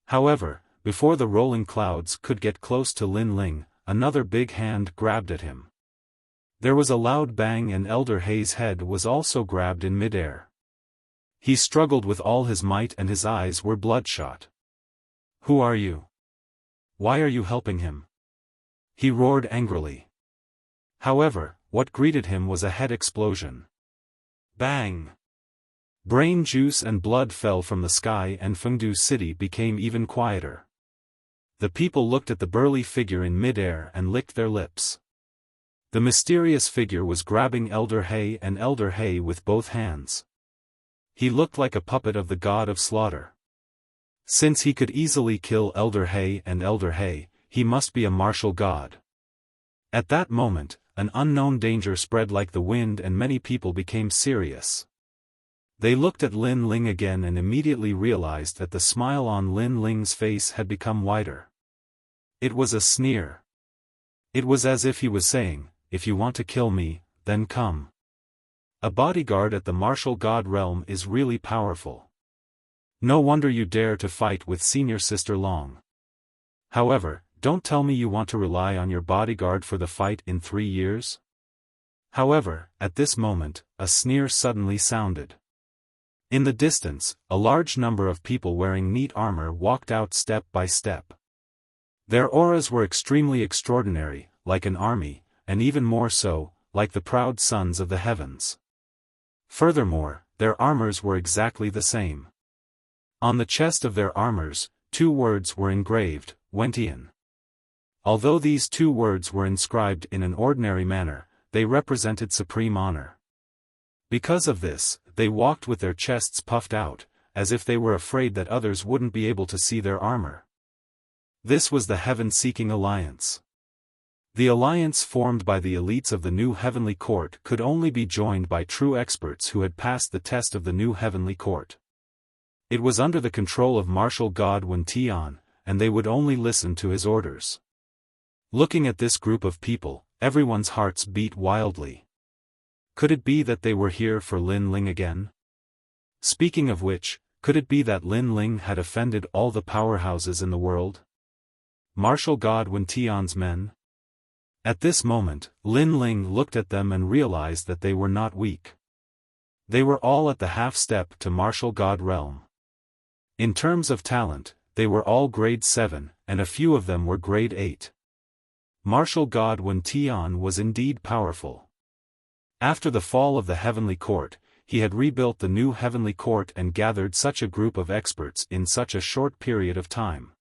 [SPEAKER 1] However, before the rolling clouds could get close to Lin Ling, another big hand grabbed at him. There was a loud bang and Elder Hei's head was also grabbed in midair. He struggled with all his might and his eyes were bloodshot. Who are you? Why are you helping him? He roared angrily. However, what greeted him was a head explosion. Bang! Brain juice and blood fell from the sky and Fengdu City became even quieter. The people looked at the burly figure in midair and licked their lips. The mysterious figure was grabbing Elder Hei and Elder Hei with both hands. He looked like a puppet of the god of slaughter. Since he could easily kill Elder Hei and Elder Hei, he must be a martial god. At that moment, an unknown danger spread like the wind and many people became serious. They looked at Lin Ling again and immediately realized that the smile on Lin Ling's face had become wider. It was a sneer. It was as if he was saying, if you want to kill me, then come. A bodyguard at the martial god realm is really powerful. No wonder you dare to fight with Senior Sister Long. However, don't tell me you want to rely on your bodyguard for the fight in 3 years? However, at this moment, a sneer suddenly sounded. In the distance, a large number of people wearing neat armor walked out step by step. Their auras were extremely extraordinary, like an army, and even more so, like the proud sons of the heavens. Furthermore, their armors were exactly the same. On the chest of their armors, 2 words were engraved, Wentian. Although these 2 words were inscribed in an ordinary manner, they represented supreme honor. Because of this, they walked with their chests puffed out, as if they were afraid that others wouldn't be able to see their armor. This was the Heaven-Seeking Alliance. The alliance formed by the elites of the new Heavenly Court could only be joined by true experts who had passed the test of the new Heavenly Court. It was under the control of martial god Wen Tian, and they would only listen to his orders. Looking at this group of people, everyone's hearts beat wildly. Could it be that they were here for Lin Ling again? Speaking of which, could it be that Lin Ling had offended all the powerhouses in the world? Martial god Wen Tian's men? At this moment, Lin Ling looked at them and realized that they were not weak. They were all at the half-step to martial god realm. In terms of talent, they were all grade 7, and a few of them were grade 8. Martial god Wen Tian was indeed powerful. After the fall of the Heavenly Court, he had rebuilt the new Heavenly Court and gathered such a group of experts in such a short period of time.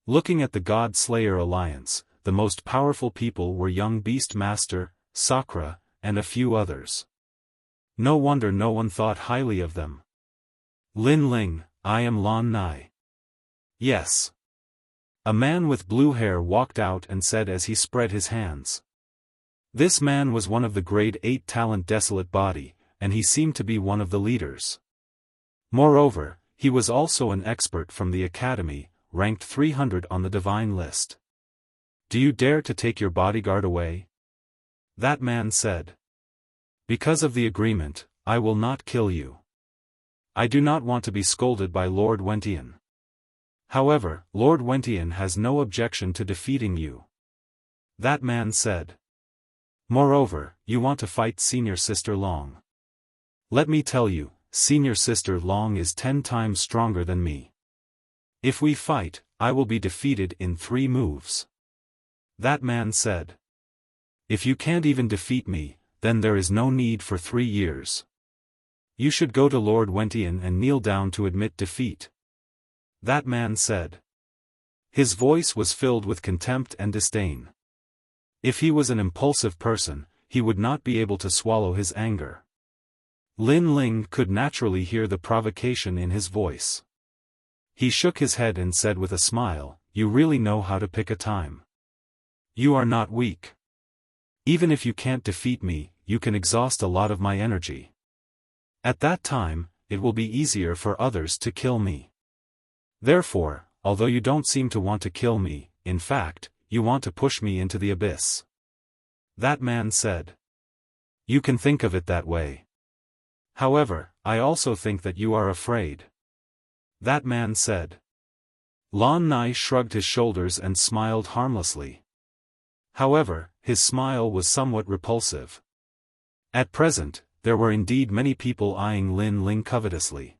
[SPEAKER 1] Looking at the God Slayer Alliance, the most powerful people were young Beast Master, Sakura, and a few others. No wonder no one thought highly of them. Lin Ling, I am Lan Nai. Yes. A man with blue hair walked out and said as he spread his hands. This man was one of the grade 8 talent desolate body, and he seemed to be one of the leaders. Moreover, he was also an expert from the academy, ranked 300 on the divine list. Do you dare to take your bodyguard away? That man said. Because of the agreement, I will not kill you. I do not want to be scolded by Lord Wentian. However, Lord Wentian has no objection to defeating you. That man said. Moreover, you want to fight Senior Sister Long. Let me tell you, Senior Sister Long is 10 times stronger than me. If we fight, I will be defeated in 3 moves. That man said. If you can't even defeat me, then there is no need for 3 years. You should go to Lord Wentian and kneel down to admit defeat. That man said. His voice was filled with contempt and disdain. If he was an impulsive person, he would not be able to swallow his anger. Lin Ling could naturally hear the provocation in his voice. He shook his head and said with a smile, "You really know how to pick a time. You are not weak. Even if you can't defeat me, you can exhaust a lot of my energy. At that time, it will be easier for others to kill me. Therefore, although you don't seem to want to kill me, in fact, you want to push me into the abyss." That man said. You can think of it that way. However, I also think that you are afraid. That man said. Lan Nai shrugged his shoulders and smiled harmlessly. However, his smile was somewhat repulsive. At present, there were indeed many people eyeing Lin Ling covetously.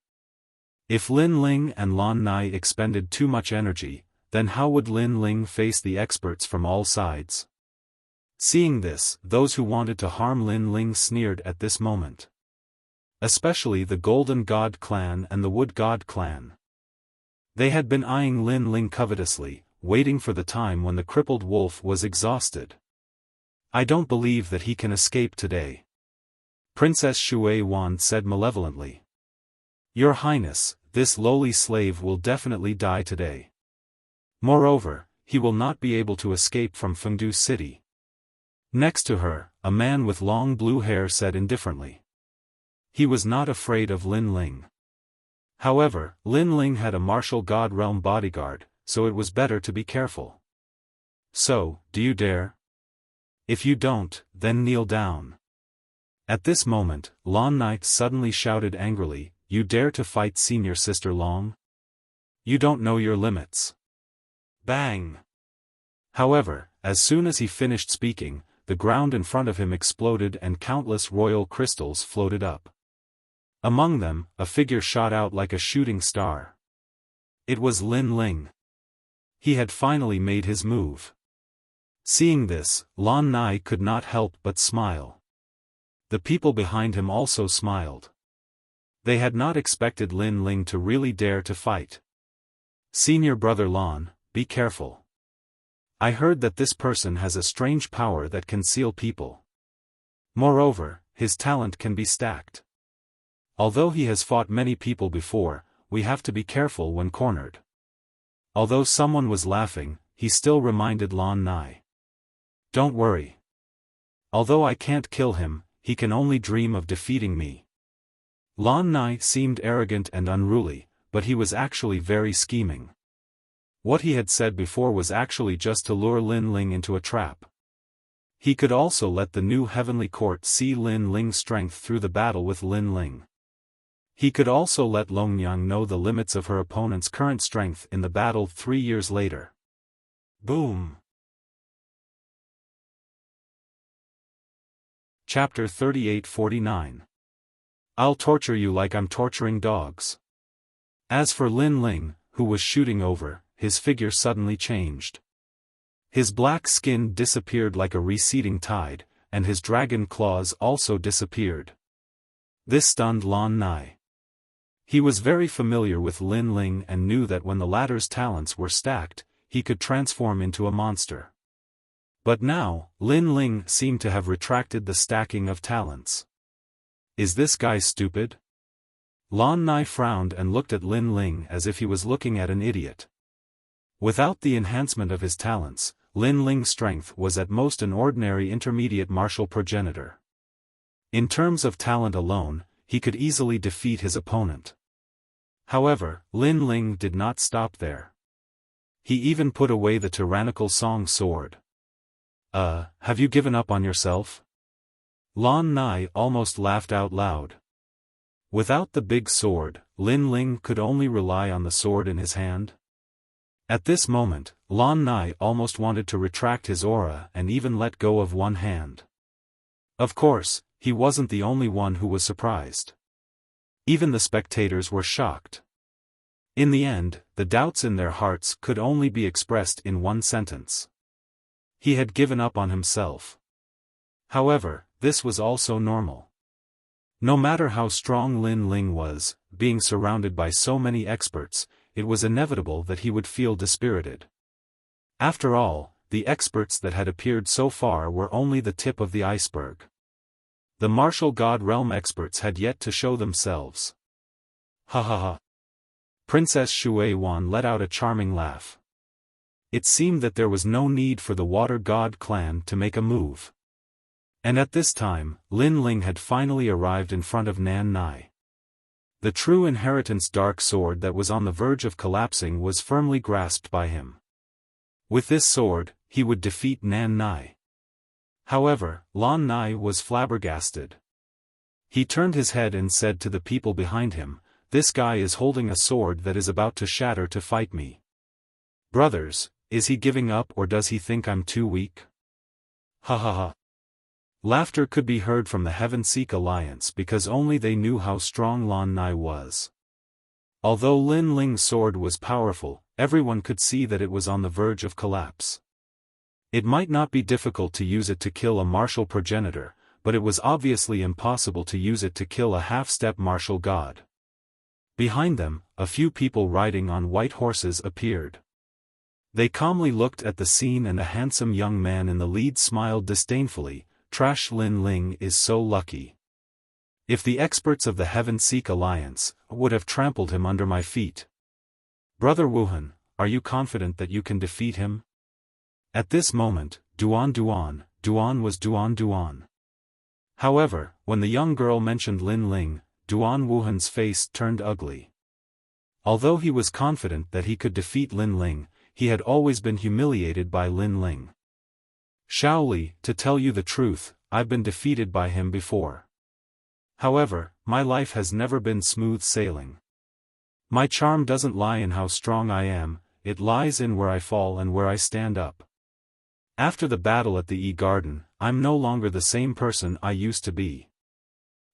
[SPEAKER 1] If Lin Ling and Lan Nai expended too much energy, then how would Lin Ling face the experts from all sides? Seeing this, those who wanted to harm Lin Ling sneered at this moment. Especially the Golden God clan and the Wood God clan. They had been eyeing Lin Ling covetously, waiting for the time when the crippled wolf was exhausted. I don't believe that he can escape today. Princess Shui Wan said malevolently. Your Highness, this lowly slave will definitely die today. Moreover, he will not be able to escape from Fengdu City. Next to her, a man with long blue hair said indifferently. He was not afraid of Lin Ling. However, Lin Ling had a martial god realm bodyguard, so it was better to be careful. So, do you dare? If you don't, then kneel down. At this moment, Lan Nai suddenly shouted angrily, You dare to fight Senior Sister Long? You don't know your limits. Bang! However, as soon as he finished speaking, the ground in front of him exploded and countless royal crystals floated up. Among them, a figure shot out like a shooting star. It was Lin Ling. He had finally made his move. Seeing this, Lan Nai could not help but smile. The people behind him also smiled. They had not expected Lin Ling to really dare to fight. Senior brother Lan, be careful. I heard that this person has a strange power that can seal people. Moreover, his talent can be stacked. Although he has fought many people before, we have to be careful when cornered. Although someone was laughing, he still reminded Lan Nai. Don't worry. Although I can't kill him, he can only dream of defeating me. Lan Nai seemed arrogant and unruly, but he was actually very scheming. What he had said before was actually just to lure Lin Ling into a trap. He could also let the new heavenly court see Lin Ling's strength through the battle with Lin Ling. He could also let Longyang know the limits of her opponent's current strength in the battle 3 years later. Boom! Chapter 38-49. I'll torture you like I'm torturing dogs. As for Lin Ling, who was shooting over, his figure suddenly changed. His black skin disappeared like a receding tide, and his dragon claws also disappeared. This stunned Lan Nai. He was very familiar with Lin Ling and knew that when the latter's talents were stacked, he could transform into a monster. But now, Lin Ling seemed to have retracted the stacking of talents. Is this guy stupid? Lan Nai frowned and looked at Lin Ling as if he was looking at an idiot. Without the enhancement of his talents, Lin Ling's strength was at most an ordinary intermediate martial progenitor. In terms of talent alone, he could easily defeat his opponent. However, Lin Ling did not stop there. He even put away the tyrannical Song sword. Have you given up on yourself? Lan Nai almost laughed out loud. Without the big sword, Lin Ling could only rely on the sword in his hand. At this moment, Lan Nai almost wanted to retract his aura and even let go of one hand. Of course, he wasn't the only one who was surprised. Even the spectators were shocked. In the end, the doubts in their hearts could only be expressed in one sentence. He had given up on himself. However, this was also normal. No matter how strong Lin Ling was, being surrounded by so many experts, it was inevitable that he would feel dispirited. After all, the experts that had appeared so far were only the tip of the iceberg. The martial god realm experts had yet to show themselves. Ha ha ha. Princess Shuai-wan let out a charming laugh. It seemed that there was no need for the Water God clan to make a move. And at this time, Lin Ling had finally arrived in front of Nan Nai. The true inheritance dark sword that was on the verge of collapsing was firmly grasped by him. With this sword, he would defeat Nan Nai. However, Lan Nai was flabbergasted. He turned his head and said to the people behind him, "This guy is holding a sword that is about to shatter to fight me. Brothers, is he giving up or does he think I'm too weak?" Ha ha ha. Laughter could be heard from the Heaven-Seek Alliance because only they knew how strong Lan Nai was. Although Lin Ling's sword was powerful, everyone could see that it was on the verge of collapse. It might not be difficult to use it to kill a martial progenitor, but it was obviously impossible to use it to kill a half-step martial god. Behind them, a few people riding on white horses appeared. They calmly looked at the scene and a handsome young man in the lead smiled disdainfully. Trash Lin Ling is so lucky. If the experts of the Heaven-Seek Alliance would have trampled him under my feet. Brother Wuhan, are you confident that you can defeat him? At this moment, Duan was Duan. However, when the young girl mentioned Lin Ling, Duan Wuhan's face turned ugly. Although he was confident that he could defeat Lin Ling, he had always been humiliated by Lin Ling. Shaoli, to tell you the truth, I've been defeated by him before. However, my life has never been smooth sailing. My charm doesn't lie in how strong I am, it lies in where I fall and where I stand up. After the battle at the E-Garden, I'm no longer the same person I used to be.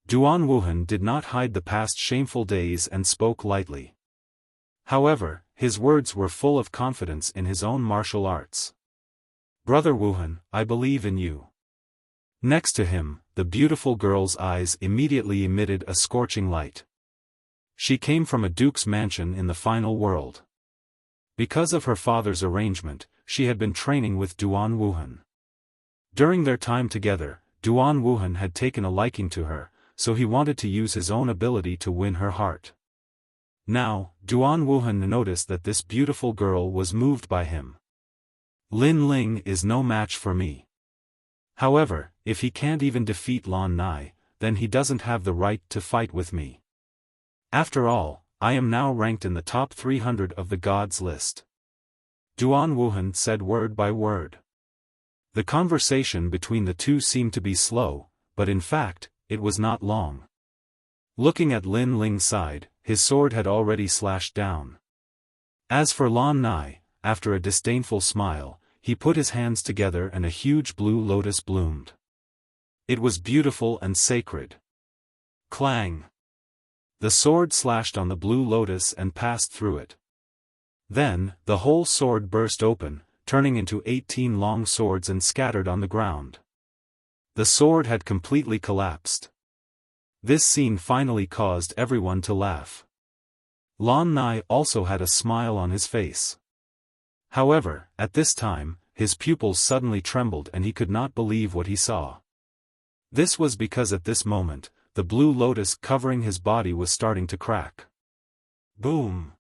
[SPEAKER 1] Duan Wuhan did not hide the past shameful days and spoke lightly. However, his words were full of confidence in his own martial arts. Brother Wuhan, I believe in you. Next to him, the beautiful girl's eyes immediately emitted a scorching light. She came from a duke's mansion in the final world. Because of her father's arrangement, she had been training with Duan Wuhan. During their time together, Duan Wuhan had taken a liking to her, so he wanted to use his own ability to win her heart. Now, Duan Wuhan noticed that this beautiful girl was moved by him. Lin Ling is no match for me. However, if he can't even defeat Lan Nai, then he doesn't have the right to fight with me. After all, I am now ranked in the top 300 of the gods list. Duan Wuhan said word by word. The conversation between the two seemed to be slow, but in fact, it was not long. Looking at Lin Ling's side, his sword had already slashed down. As for Lan Nai, after a disdainful smile, he put his hands together and a huge blue lotus bloomed. It was beautiful and sacred. Clang! The sword slashed on the blue lotus and passed through it. Then, the whole sword burst open, turning into 18 long swords and scattered on the ground. The sword had completely collapsed. This scene finally caused everyone to laugh. Lan Nai also had a smile on his face. However, at this time, his pupils suddenly trembled and he could not believe what he saw. This was because at this moment, the blue lotus covering his body was starting to crack. Boom!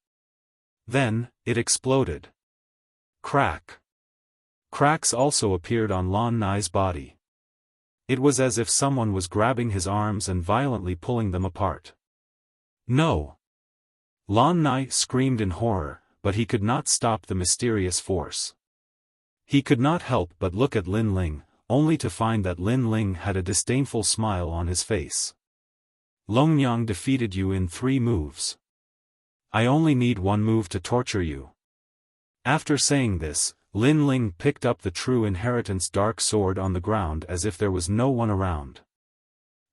[SPEAKER 1] Then, it exploded. Crack! Cracks also appeared on Lan Nai's body. It was as if someone was grabbing his arms and violently pulling them apart. No! Lan Nai screamed in horror, but he could not stop the mysterious force. He could not help but look at Lin Ling, only to find that Lin Ling had a disdainful smile on his face. Longnyang defeated you in 3 moves. I only need 1 move to torture you. After saying this, Lin Ling picked up the True Inheritance dark sword on the ground as if there was no one around.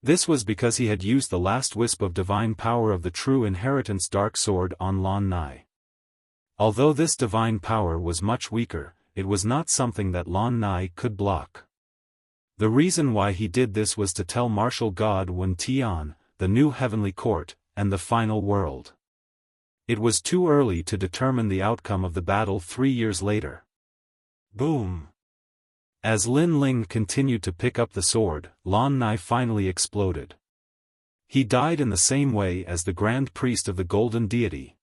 [SPEAKER 1] This was because he had used the last wisp of divine power of the True Inheritance dark sword on Lan Nai. Although this divine power was much weaker, it was not something that Lan Nai could block. The reason why he did this was to tell Martial God Wen Tian, the new heavenly court, and the final world. It was too early to determine the outcome of the battle 3 years later. Boom! As Lin Ling continued to pick up the sword, Lan Nai finally exploded. He died in the same way as the Grand Priest of the Golden Deity.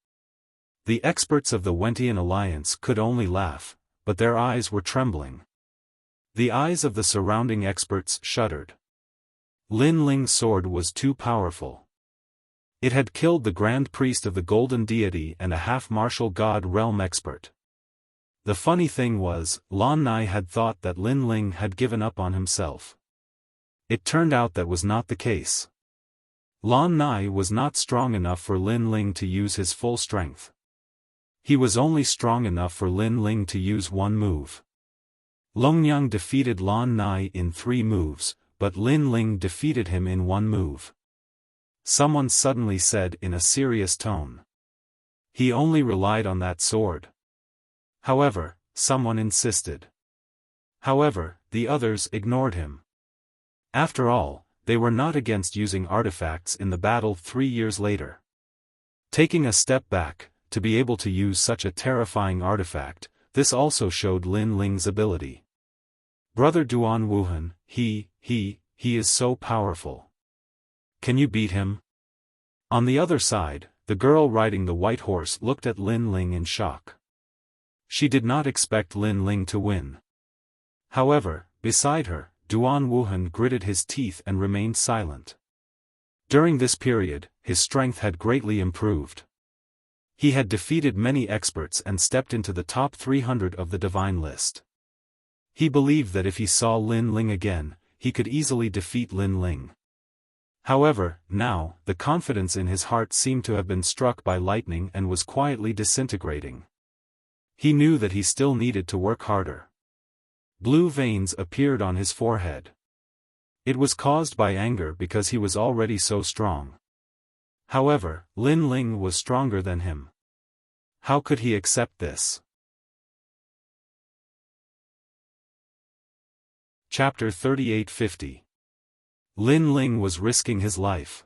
[SPEAKER 1] The experts of the Wentian Alliance could only laugh, but their eyes were trembling. The eyes of the surrounding experts shuddered. Lin Ling's sword was too powerful. It had killed the Grand Priest of the Golden Deity and a half-martial god realm expert. The funny thing was, Lan Nai had thought that Lin Ling had given up on himself. It turned out that was not the case. Lan Nai was not strong enough for Lin Ling to use his full strength. He was only strong enough for Lin Ling to use 1 move. Longnyang defeated Lan Nai in 3 moves, but Lin Ling defeated him in 1 move. Someone suddenly said in a serious tone. He only relied on that sword. However, someone insisted. However, the others ignored him. After all, they were not against using artifacts in the battle 3 years later. Taking a step back, to be able to use such a terrifying artifact, this also showed Lin Ling's ability. Brother Duan Wuhan, he is so powerful. Can you beat him? On the other side, the girl riding the white horse looked at Lin Ling in shock. She did not expect Lin Ling to win. However, beside her, Duan Wuhan gritted his teeth and remained silent. During this period, his strength had greatly improved. He had defeated many experts and stepped into the top 300 of the divine list. He believed that if he saw Lin Ling again, he could easily defeat Lin Ling. However, now, the confidence in his heart seemed to have been struck by lightning and was quietly disintegrating. He knew that he still needed to work harder. Blue veins appeared on his forehead. It was caused by anger because he was already so strong. However, Lin Ling was stronger than him. How could he accept this? Chapter 3850. Lin Ling was risking his life.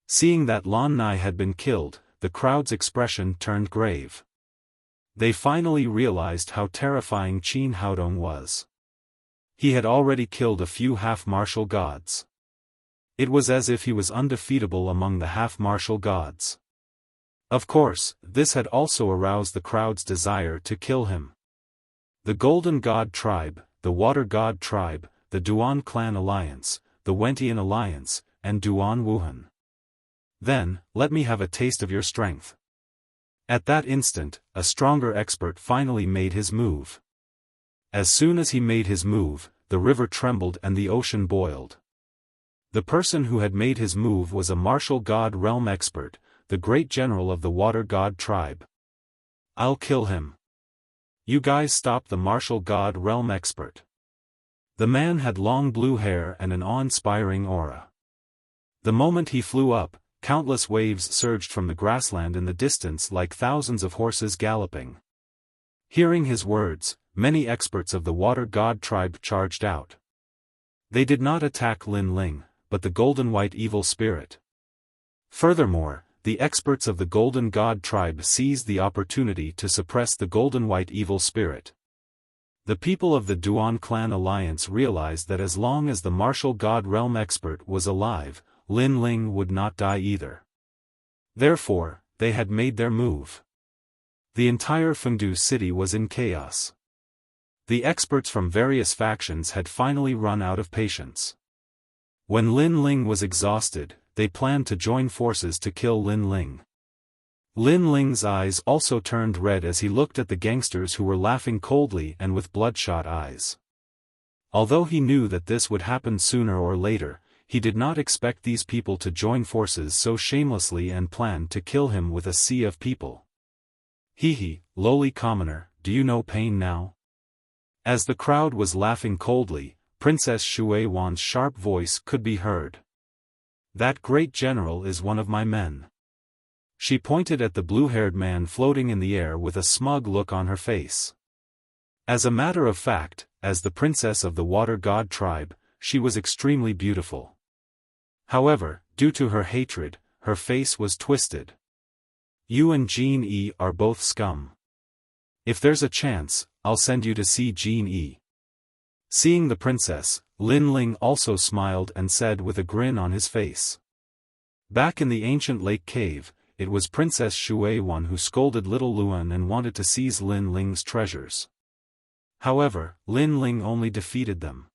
[SPEAKER 1] Seeing that Lan Nai had been killed, the crowd's expression turned grave. They finally realized how terrifying Qin Haodong was. He had already killed a few half-martial gods. It was as if he was undefeatable among the half-martial gods. Of course, this had also aroused the crowd's desire to kill him. The Golden God Tribe, the Water God Tribe, the Duan Clan Alliance, the Wentian Alliance, and Duan Wuhan. Then, let me have a taste of your strength. At that instant, a stronger expert finally made his move. As soon as he made his move, the river trembled and the ocean boiled. The person who had made his move was a martial god realm expert, the great general of the Water God Tribe. I'll kill him. You guys stop the martial god realm expert. The man had long blue hair and an awe-inspiring aura. The moment he flew up, countless waves surged from the grassland in the distance like thousands of horses galloping. Hearing his words, many experts of the Water God Tribe charged out. They did not attack Lin Ling, but the Golden White Evil Spirit. Furthermore, the experts of the Golden God Tribe seized the opportunity to suppress the Golden White Evil Spirit. The people of the Duan Clan Alliance realized that as long as the martial god realm expert was alive, Lin Ling would not die either. Therefore, they had made their move. The entire Fengdu city was in chaos. The experts from various factions had finally run out of patience. When Lin Ling was exhausted, they planned to join forces to kill Lin Ling. Lin Ling's eyes also turned red as he looked at the gangsters who were laughing coldly and with bloodshot eyes. Although he knew that this would happen sooner or later, he did not expect these people to join forces so shamelessly and planned to kill him with a sea of people. Hee, lowly commoner, do you know pain now? As the crowd was laughing coldly, Princess Xiaofan's sharp voice could be heard. That great general is one of my men. She pointed at the blue-haired man floating in the air with a smug look on her face. As a matter of fact, as the princess of the water god tribe, she was extremely beautiful. However, due to her hatred, her face was twisted. You and Jean E are both scum. If there's a chance, I'll send you to see Jean E. Seeing the princess, Lin Ling also smiled and said with a grin on his face. Back in the ancient lake cave, it was Princess Xiaofan who scolded little Luan and wanted to seize Lin Ling's treasures. However, Lin Ling only defeated them.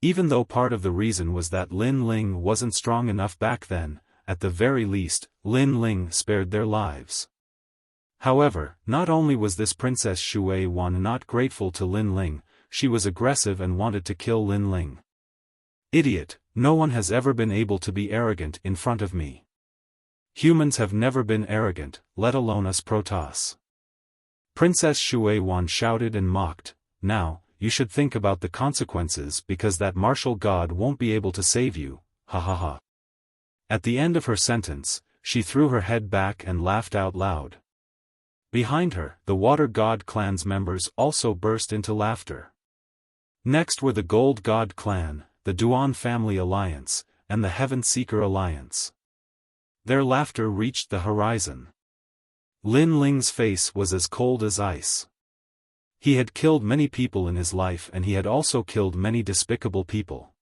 [SPEAKER 1] Even though part of the reason was that Lin Ling wasn't strong enough back then, at the very least, Lin Ling spared their lives. However, not only was this Princess Xiaofan not grateful to Lin Ling, she was aggressive and wanted to kill Lin Ling. Idiot, no one has ever been able to be arrogant in front of me. Humans have never been arrogant, let alone us Protoss. Princess Xiaofan shouted and mocked, now, you should think about the consequences because that martial god won't be able to save you, ha ha ha. At the end of her sentence, she threw her head back and laughed out loud. Behind her, the Water God clan's members also burst into laughter. Next were the Gold God clan, the Duan Family Alliance, and the Heaven Seeker Alliance. Their laughter reached the horizon. Lin Ling's face was as cold as ice. He had killed many people in his life and he had also killed many despicable people.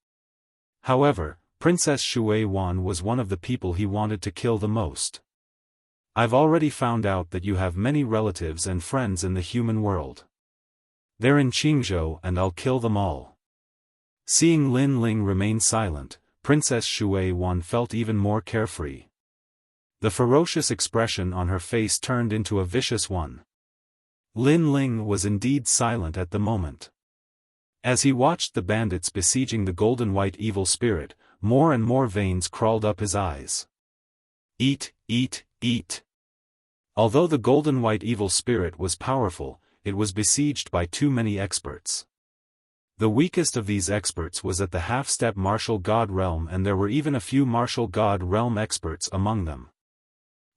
[SPEAKER 1] However, Princess Xiaofan was one of the people he wanted to kill the most. I've already found out that you have many relatives and friends in the human world. They're in Qingzhou and I'll kill them all. Seeing Lin Ling remain silent, Princess Xiaofan felt even more carefree. The ferocious expression on her face turned into a vicious one. Lin Ling was indeed silent at the moment. As he watched the bandits besieging the golden white evil spirit, more and more veins crawled up his eyes. Eat, eat, eat. Although the golden white evil spirit was powerful, it was besieged by too many experts. The weakest of these experts was at the half-step martial god realm and there were even a few martial god realm experts among them.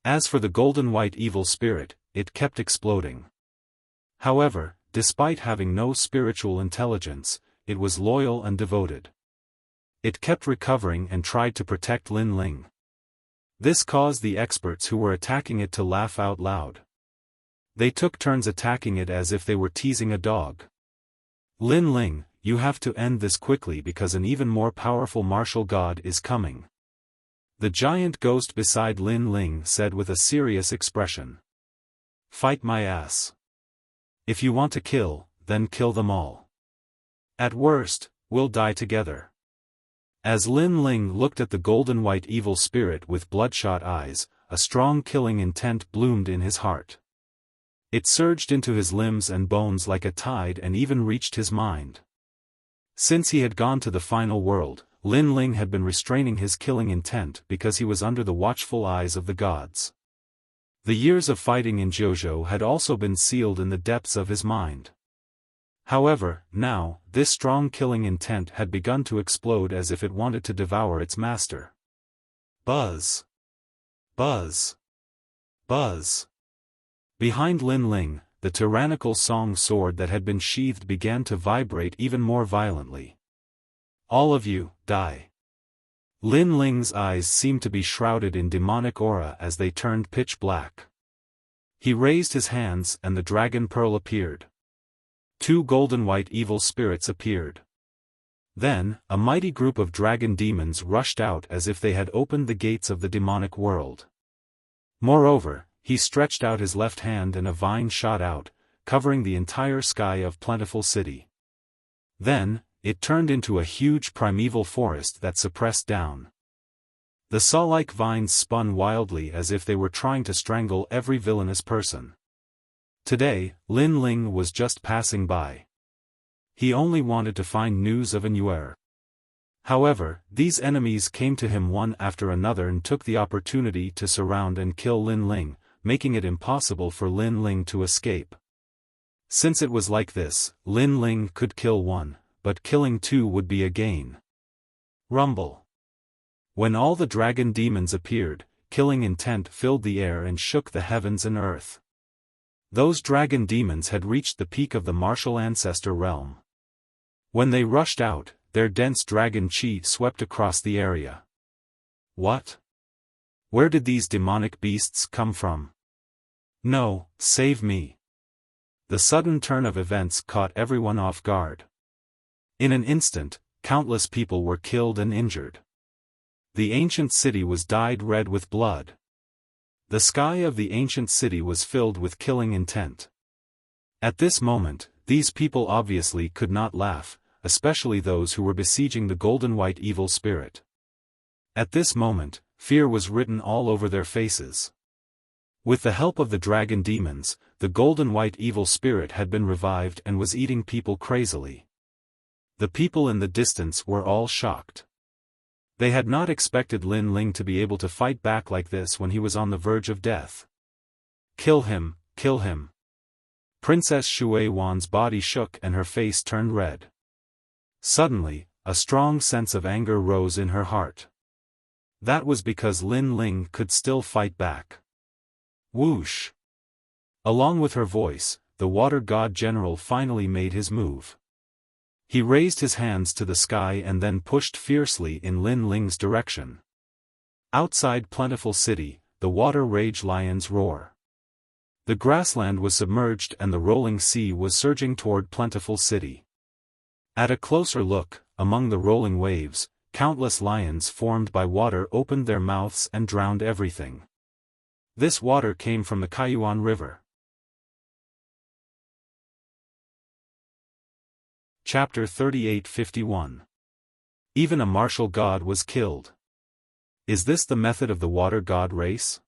[SPEAKER 1] As for the golden white evil spirit, it kept exploding. However, despite having no spiritual intelligence, it was loyal and devoted. It kept recovering and tried to protect Lin Ling. This caused the experts who were attacking it to laugh out loud. They took turns attacking it as if they were teasing a dog. Lin Ling, you have to end this quickly because an even more powerful martial god is coming. The giant ghost beside Lin Ling said with a serious expression. Fight my ass. If you want to kill, then kill them all. At worst, we'll die together. As Lin Ling looked at the golden white evil spirit with bloodshot eyes, a strong killing intent bloomed in his heart. It surged into his limbs and bones like a tide and even reached his mind. Since he had gone to the final world, Lin Ling had been restraining his killing intent because he was under the watchful eyes of the gods. The years of fighting in Jiuzhou had also been sealed in the depths of his mind. However, now, this strong killing intent had begun to explode as if it wanted to devour its master. Buzz! Buzz! Buzz! Behind Lin Ling, the tyrannical song sword that had been sheathed began to vibrate even more violently. All of you, die. Lin Ling's eyes seemed to be shrouded in demonic aura as they turned pitch black. He raised his hands and the dragon pearl appeared. Two golden white evil spirits appeared. Then, a mighty group of dragon demons rushed out as if they had opened the gates of the demonic world. Moreover, he stretched out his left hand and a vine shot out, covering the entire sky of Plentiful City. Then, it turned into a huge primeval forest that suppressed down. The saw-like vines spun wildly as if they were trying to strangle every villainous person. Today, Lin Ling was just passing by. He only wanted to find news of Anuer. However, these enemies came to him one after another and took the opportunity to surround and kill Lin Ling, making it impossible for Lin Ling to escape. Since it was like this, Lin Ling could kill one, but killing two would be a gain. Rumble. When all the dragon demons appeared, killing intent filled the air and shook the heavens and earth. Those dragon demons had reached the peak of the martial ancestor realm. When they rushed out, their dense dragon chi swept across the area. What? Where did these demonic beasts come from? No, save me. The sudden turn of events caught everyone off guard. In an instant, countless people were killed and injured. The ancient city was dyed red with blood. The sky of the ancient city was filled with killing intent. At this moment, these people obviously could not laugh, especially those who were besieging the golden white evil spirit. At this moment, fear was written all over their faces. With the help of the dragon demons, the golden white evil spirit had been revived and was eating people crazily. The people in the distance were all shocked. They had not expected Lin Ling to be able to fight back like this when he was on the verge of death. Kill him, kill him. Princess Shui Wan's body shook and her face turned red. Suddenly, a strong sense of anger rose in her heart. That was because Lin Ling could still fight back. Whoosh! Along with her voice, the water god general finally made his move. He raised his hands to the sky and then pushed fiercely in Lin Ling's direction. Outside Plentiful City, the water rage lions roar. The grassland was submerged and the rolling sea was surging toward Plentiful City. At a closer look, among the rolling waves, countless lions formed by water opened their mouths and drowned everything. This water came from the Kaiyuan River. Chapter 38-51. Even a martial god was killed. Is this the method of the water god race?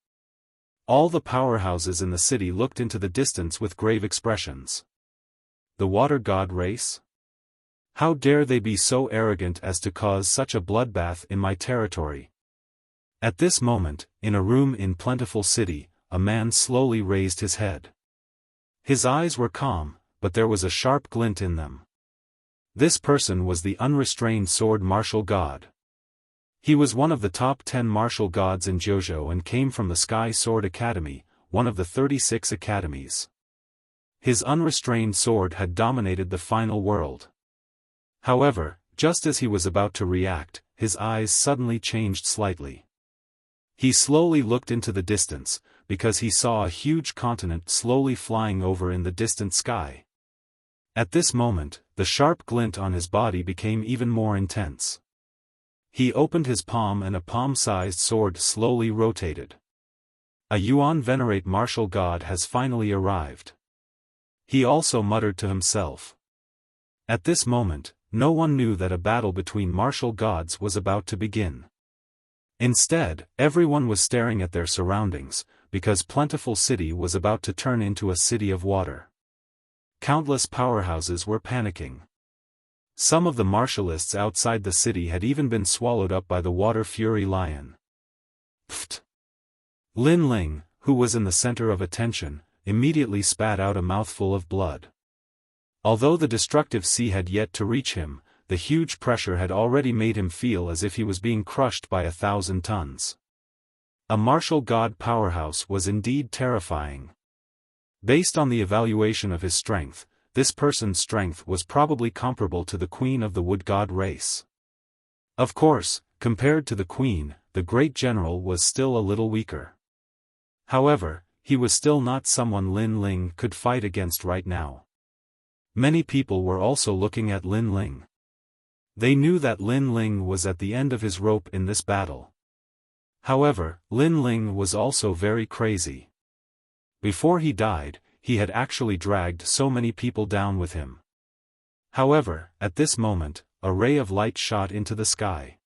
[SPEAKER 1] All the powerhouses in the city looked into the distance with grave expressions. The water god race? How dare they be so arrogant as to cause such a bloodbath in my territory? At this moment, in a room in Plentiful City, a man slowly raised his head. His eyes were calm, but there was a sharp glint in them. This person was the unrestrained sword martial god. He was one of the top 10 martial gods in Jojo and came from the Sky Sword Academy, one of the 36 academies. His unrestrained sword had dominated the final world. However, just as he was about to react, his eyes suddenly changed slightly. He slowly looked into the distance, because he saw a huge continent slowly flying over in the distant sky. At this moment, the sharp glint on his body became even more intense. He opened his palm and a palm-sized sword slowly rotated. A Yuan venerate martial god has finally arrived. He also muttered to himself. At this moment, no one knew that a battle between martial gods was about to begin. Instead, everyone was staring at their surroundings, because Plentiful City was about to turn into a city of water. Countless powerhouses were panicking. Some of the martialists outside the city had even been swallowed up by the water fury lion. Pfft! Lin Ling, who was in the center of attention, immediately spat out a mouthful of blood. Although the destructive sea had yet to reach him, the huge pressure had already made him feel as if he was being crushed by 1,000 tons. A martial god powerhouse was indeed terrifying. Based on the evaluation of his strength, this person's strength was probably comparable to the queen of the wood god race. Of course, compared to the queen, the great general was still a little weaker. However, he was still not someone Lin Ling could fight against right now. Many people were also looking at Lin Ling. They knew that Lin Ling was at the end of his rope in this battle. However, Lin Ling was also very crazy. Before he died, he had actually dragged so many people down with him. However, at this moment, a ray of light shot into the sky.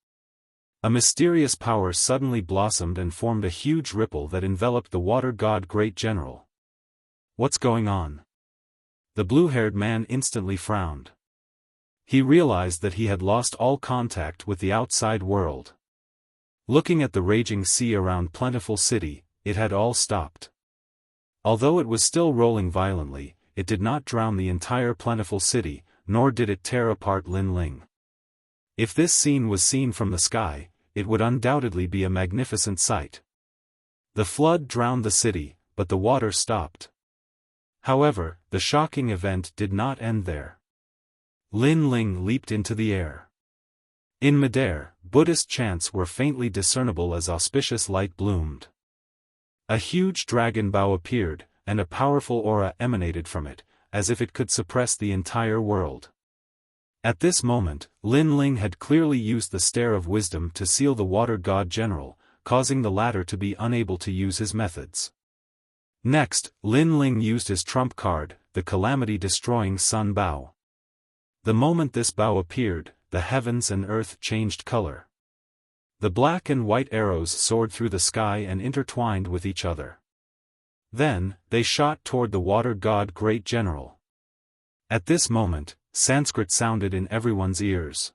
[SPEAKER 1] A mysterious power suddenly blossomed and formed a huge ripple that enveloped the water god Great General. What's going on? The blue-haired man instantly frowned. He realized that he had lost all contact with the outside world. Looking at the raging sea around Plentiful City, it had all stopped. Although it was still rolling violently, it did not drown the entire Plentiful City, nor did it tear apart Lin Ling. If this scene was seen from the sky, it would undoubtedly be a magnificent sight. The flood drowned the city, but the water stopped. However, the shocking event did not end there. Lin Ling leaped into the air. In midair, Buddhist chants were faintly discernible as auspicious light bloomed. A huge dragon bow appeared, and a powerful aura emanated from it, as if it could suppress the entire world. At this moment, Lin Ling had clearly used the Stare of Wisdom to seal the Water God General, causing the latter to be unable to use his methods. Next, Lin Ling used his trump card, the calamity-destroying Sun Bow. The moment this bow appeared, the heavens and earth changed color. The black and white arrows soared through the sky and intertwined with each other. Then, they shot toward the Water God Great General. At this moment, Sanskrit sounded in everyone's ears.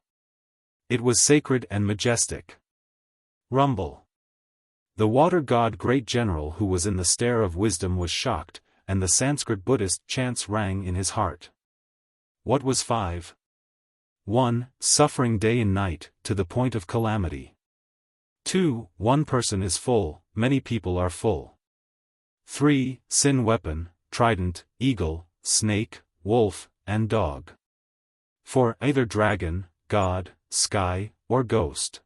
[SPEAKER 1] It was sacred and majestic. Rumble. The Water God Great General who was in the Stare of Wisdom was shocked, and the Sanskrit Buddhist chants rang in his heart. What was 5? 1. Suffering day and night, to the point of calamity. 2. One person is full, many people are full. 3. Sin weapon, trident, eagle, snake, wolf, and dog. 4. Either dragon, god, sky, or ghost.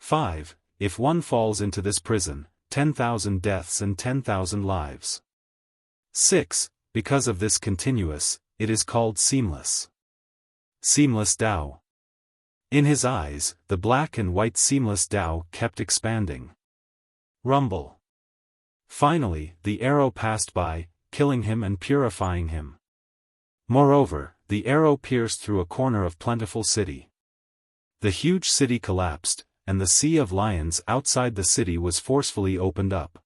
[SPEAKER 1] 5. If one falls into this prison, 10,000 deaths and 10,000 lives. 6. Because of this continuous, it is called seamless. Seamless Tao. In his eyes, the black and white seamless Tao kept expanding. Rumble. Finally, the arrow passed by, killing him and purifying him. Moreover, the arrow pierced through a corner of Plentiful City. The huge city collapsed, and the Sea of Lions outside the city was forcefully opened up.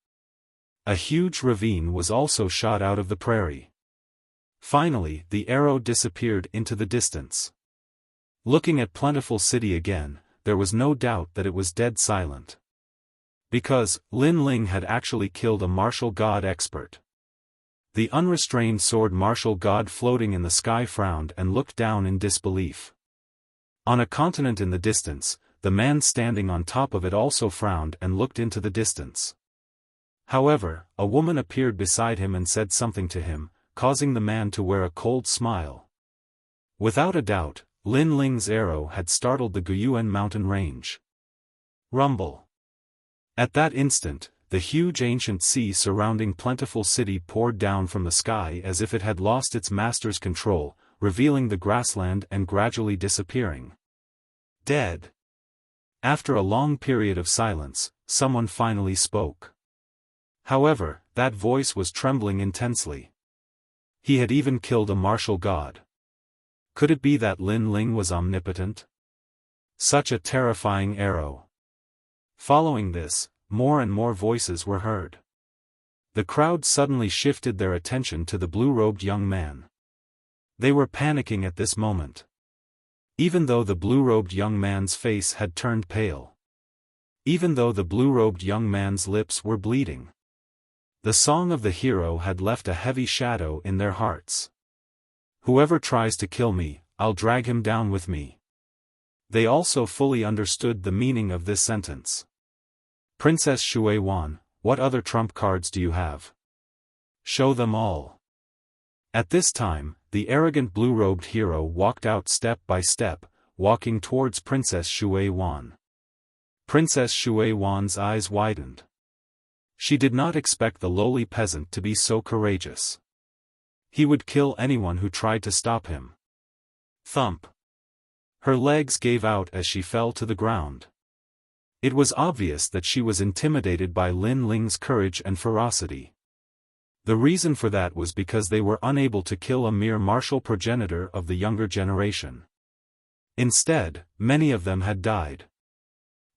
[SPEAKER 1] A huge ravine was also shot out of the prairie. Finally, the arrow disappeared into the distance. Looking at Plentiful City again, there was no doubt that it was dead silent. Because, Lin Ling had actually killed a martial god expert. The unrestrained sword martial god floating in the sky frowned and looked down in disbelief. On a continent in the distance, the man standing on top of it also frowned and looked into the distance. However, a woman appeared beside him and said something to him, causing the man to wear a cold smile. Without a doubt, Lin Ling's arrow had startled the Guyuan mountain range. Rumble. At that instant, the huge ancient sea surrounding Plentiful City poured down from the sky as if it had lost its master's control, revealing the grassland and gradually disappearing. Dead. After a long period of silence, someone finally spoke. However, that voice was trembling intensely. He had even killed a martial god. Could it be that Lin Ling was omnipotent? Such a terrifying arrow. Following this, more and more voices were heard. The crowd suddenly shifted their attention to the blue-robed young man. They were panicking at this moment. Even though the blue-robed young man's face had turned pale. Even though the blue-robed young man's lips were bleeding. The song of the hero had left a heavy shadow in their hearts. Whoever tries to kill me, I'll drag him down with me. They also fully understood the meaning of this sentence. Princess Xiaofan, what other trump cards do you have? Show them all. At this time, the arrogant blue-robed hero walked out step by step, walking towards Princess Xiaofan. Princess Xiaofan's eyes widened. She did not expect the lowly peasant to be so courageous. He would kill anyone who tried to stop him. Thump. Her legs gave out as she fell to the ground. It was obvious that she was intimidated by Lin Ling's courage and ferocity. The reason for that was because they were unable to kill a mere martial progenitor of the younger generation. Instead, many of them had died.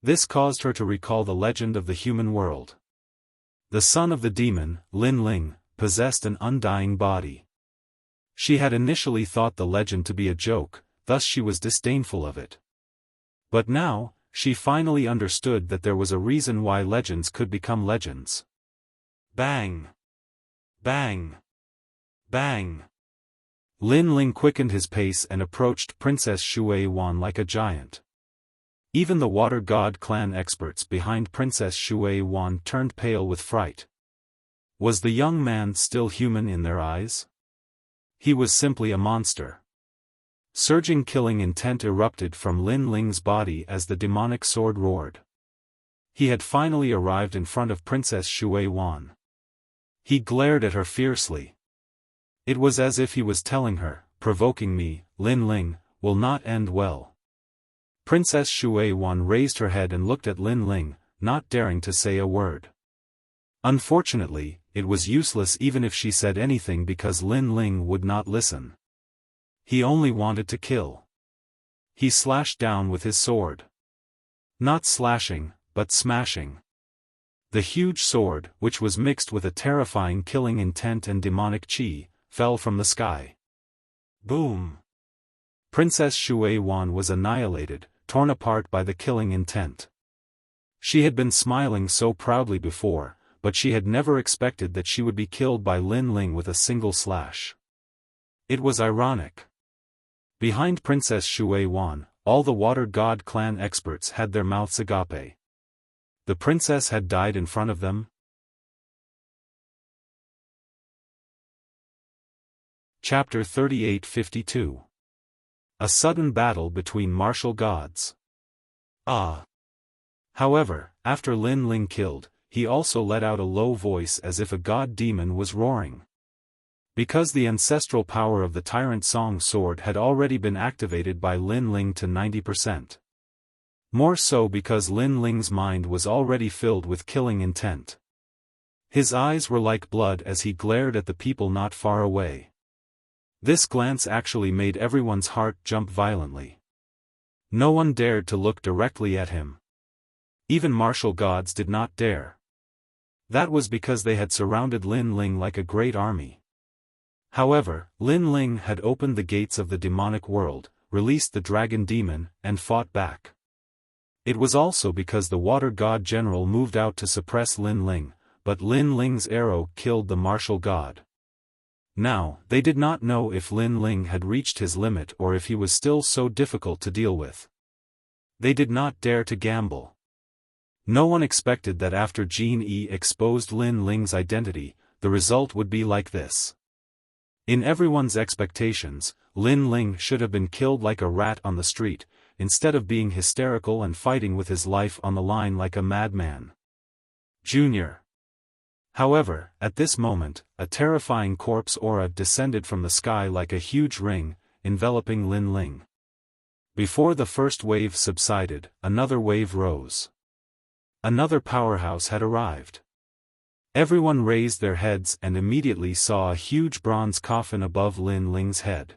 [SPEAKER 1] This caused her to recall the legend of the human world. The son of the demon, Lin Ling, possessed an undying body. She had initially thought the legend to be a joke, thus she was disdainful of it. But now, she finally understood that there was a reason why legends could become legends. Bang! Bang! Bang! Lin Ling quickened his pace and approached Princess Xiaofan like a giant. Even the Water God clan experts behind Princess Xiaofan turned pale with fright. Was the young man still human in their eyes? He was simply a monster. Surging killing intent erupted from Lin Ling's body as the demonic sword roared. He had finally arrived in front of Princess Xiaofan. He glared at her fiercely. It was as if he was telling her, "Provoking me, Lin Ling, will not end well." Princess Xiaofan raised her head and looked at Lin Ling, not daring to say a word. Unfortunately, it was useless even if she said anything because Lin Ling would not listen. He only wanted to kill. He slashed down with his sword. Not slashing, but smashing. The huge sword, which was mixed with a terrifying killing intent and demonic chi, fell from the sky. Boom! Princess Xiaofan was annihilated, torn apart by the killing intent. She had been smiling so proudly before, but she had never expected that she would be killed by Lin Ling with a single slash. It was ironic. Behind Princess Xiaofan, all the Water God clan experts had their mouths agape. The princess had died in front of them? Chapter 3852. A sudden battle between martial gods. However, after Lin Ling killed, he also let out a low voice as if a god demon was roaring. Because the ancestral power of the Tyrant Song sword had already been activated by Lin Ling to 90%. More so because Lin Ling's mind was already filled with killing intent. His eyes were like blood as he glared at the people not far away. This glance actually made everyone's heart jump violently. No one dared to look directly at him. Even martial gods did not dare. That was because they had surrounded Lin Ling like a great army. However, Lin Ling had opened the gates of the demonic world, released the dragon demon, and fought back. It was also because the Water God General moved out to suppress Lin Ling, but Lin Ling's arrow killed the martial god. Now, they did not know if Lin Ling had reached his limit or if he was still so difficult to deal with. They did not dare to gamble. No one expected that after Jin Yi exposed Lin Ling's identity, the result would be like this. In everyone's expectations, Lin Ling should have been killed like a rat on the street, instead of being hysterical and fighting with his life on the line like a madman. Junior. However, at this moment, a terrifying corpse aura descended from the sky like a huge ring, enveloping Lin Ling. Before the first wave subsided, another wave rose. Another powerhouse had arrived. Everyone raised their heads and immediately saw a huge bronze coffin above Lin Ling's head.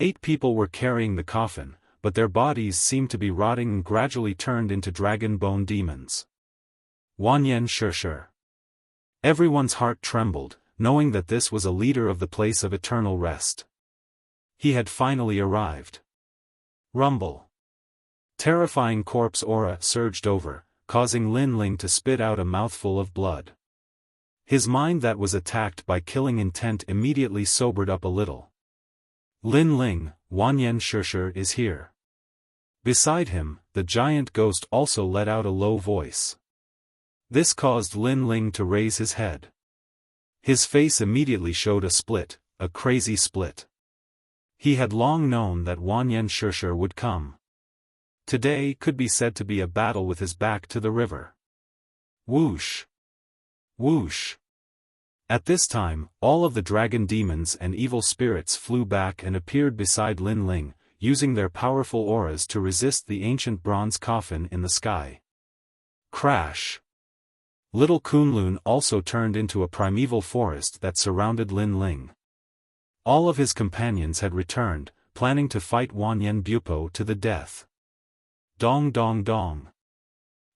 [SPEAKER 1] 8 people were carrying the coffin, but their bodies seemed to be rotting and gradually turned into dragon bone demons. Wanyan Shishir. Everyone's heart trembled, knowing that this was a leader of the place of eternal rest. He had finally arrived. Rumble. Terrifying corpse aura surged over, causing Lin Ling to spit out a mouthful of blood. His mind that was attacked by killing intent immediately sobered up a little. Lin Ling, Wanyan Shishir is here. Beside him, the giant ghost also let out a low voice. This caused Lin Ling to raise his head. His face immediately showed a split, a crazy split. He had long known that Wanyan Shishir would come. Today could be said to be a battle with his back to the river. Whoosh! Whoosh! At this time, all of the dragon demons and evil spirits flew back and appeared beside Lin Ling, using their powerful auras to resist the ancient bronze coffin in the sky. Crash! Little Kunlun also turned into a primeval forest that surrounded Lin Ling. All of his companions had returned, planning to fight Wanyan Bupo to the death. Dong dong dong.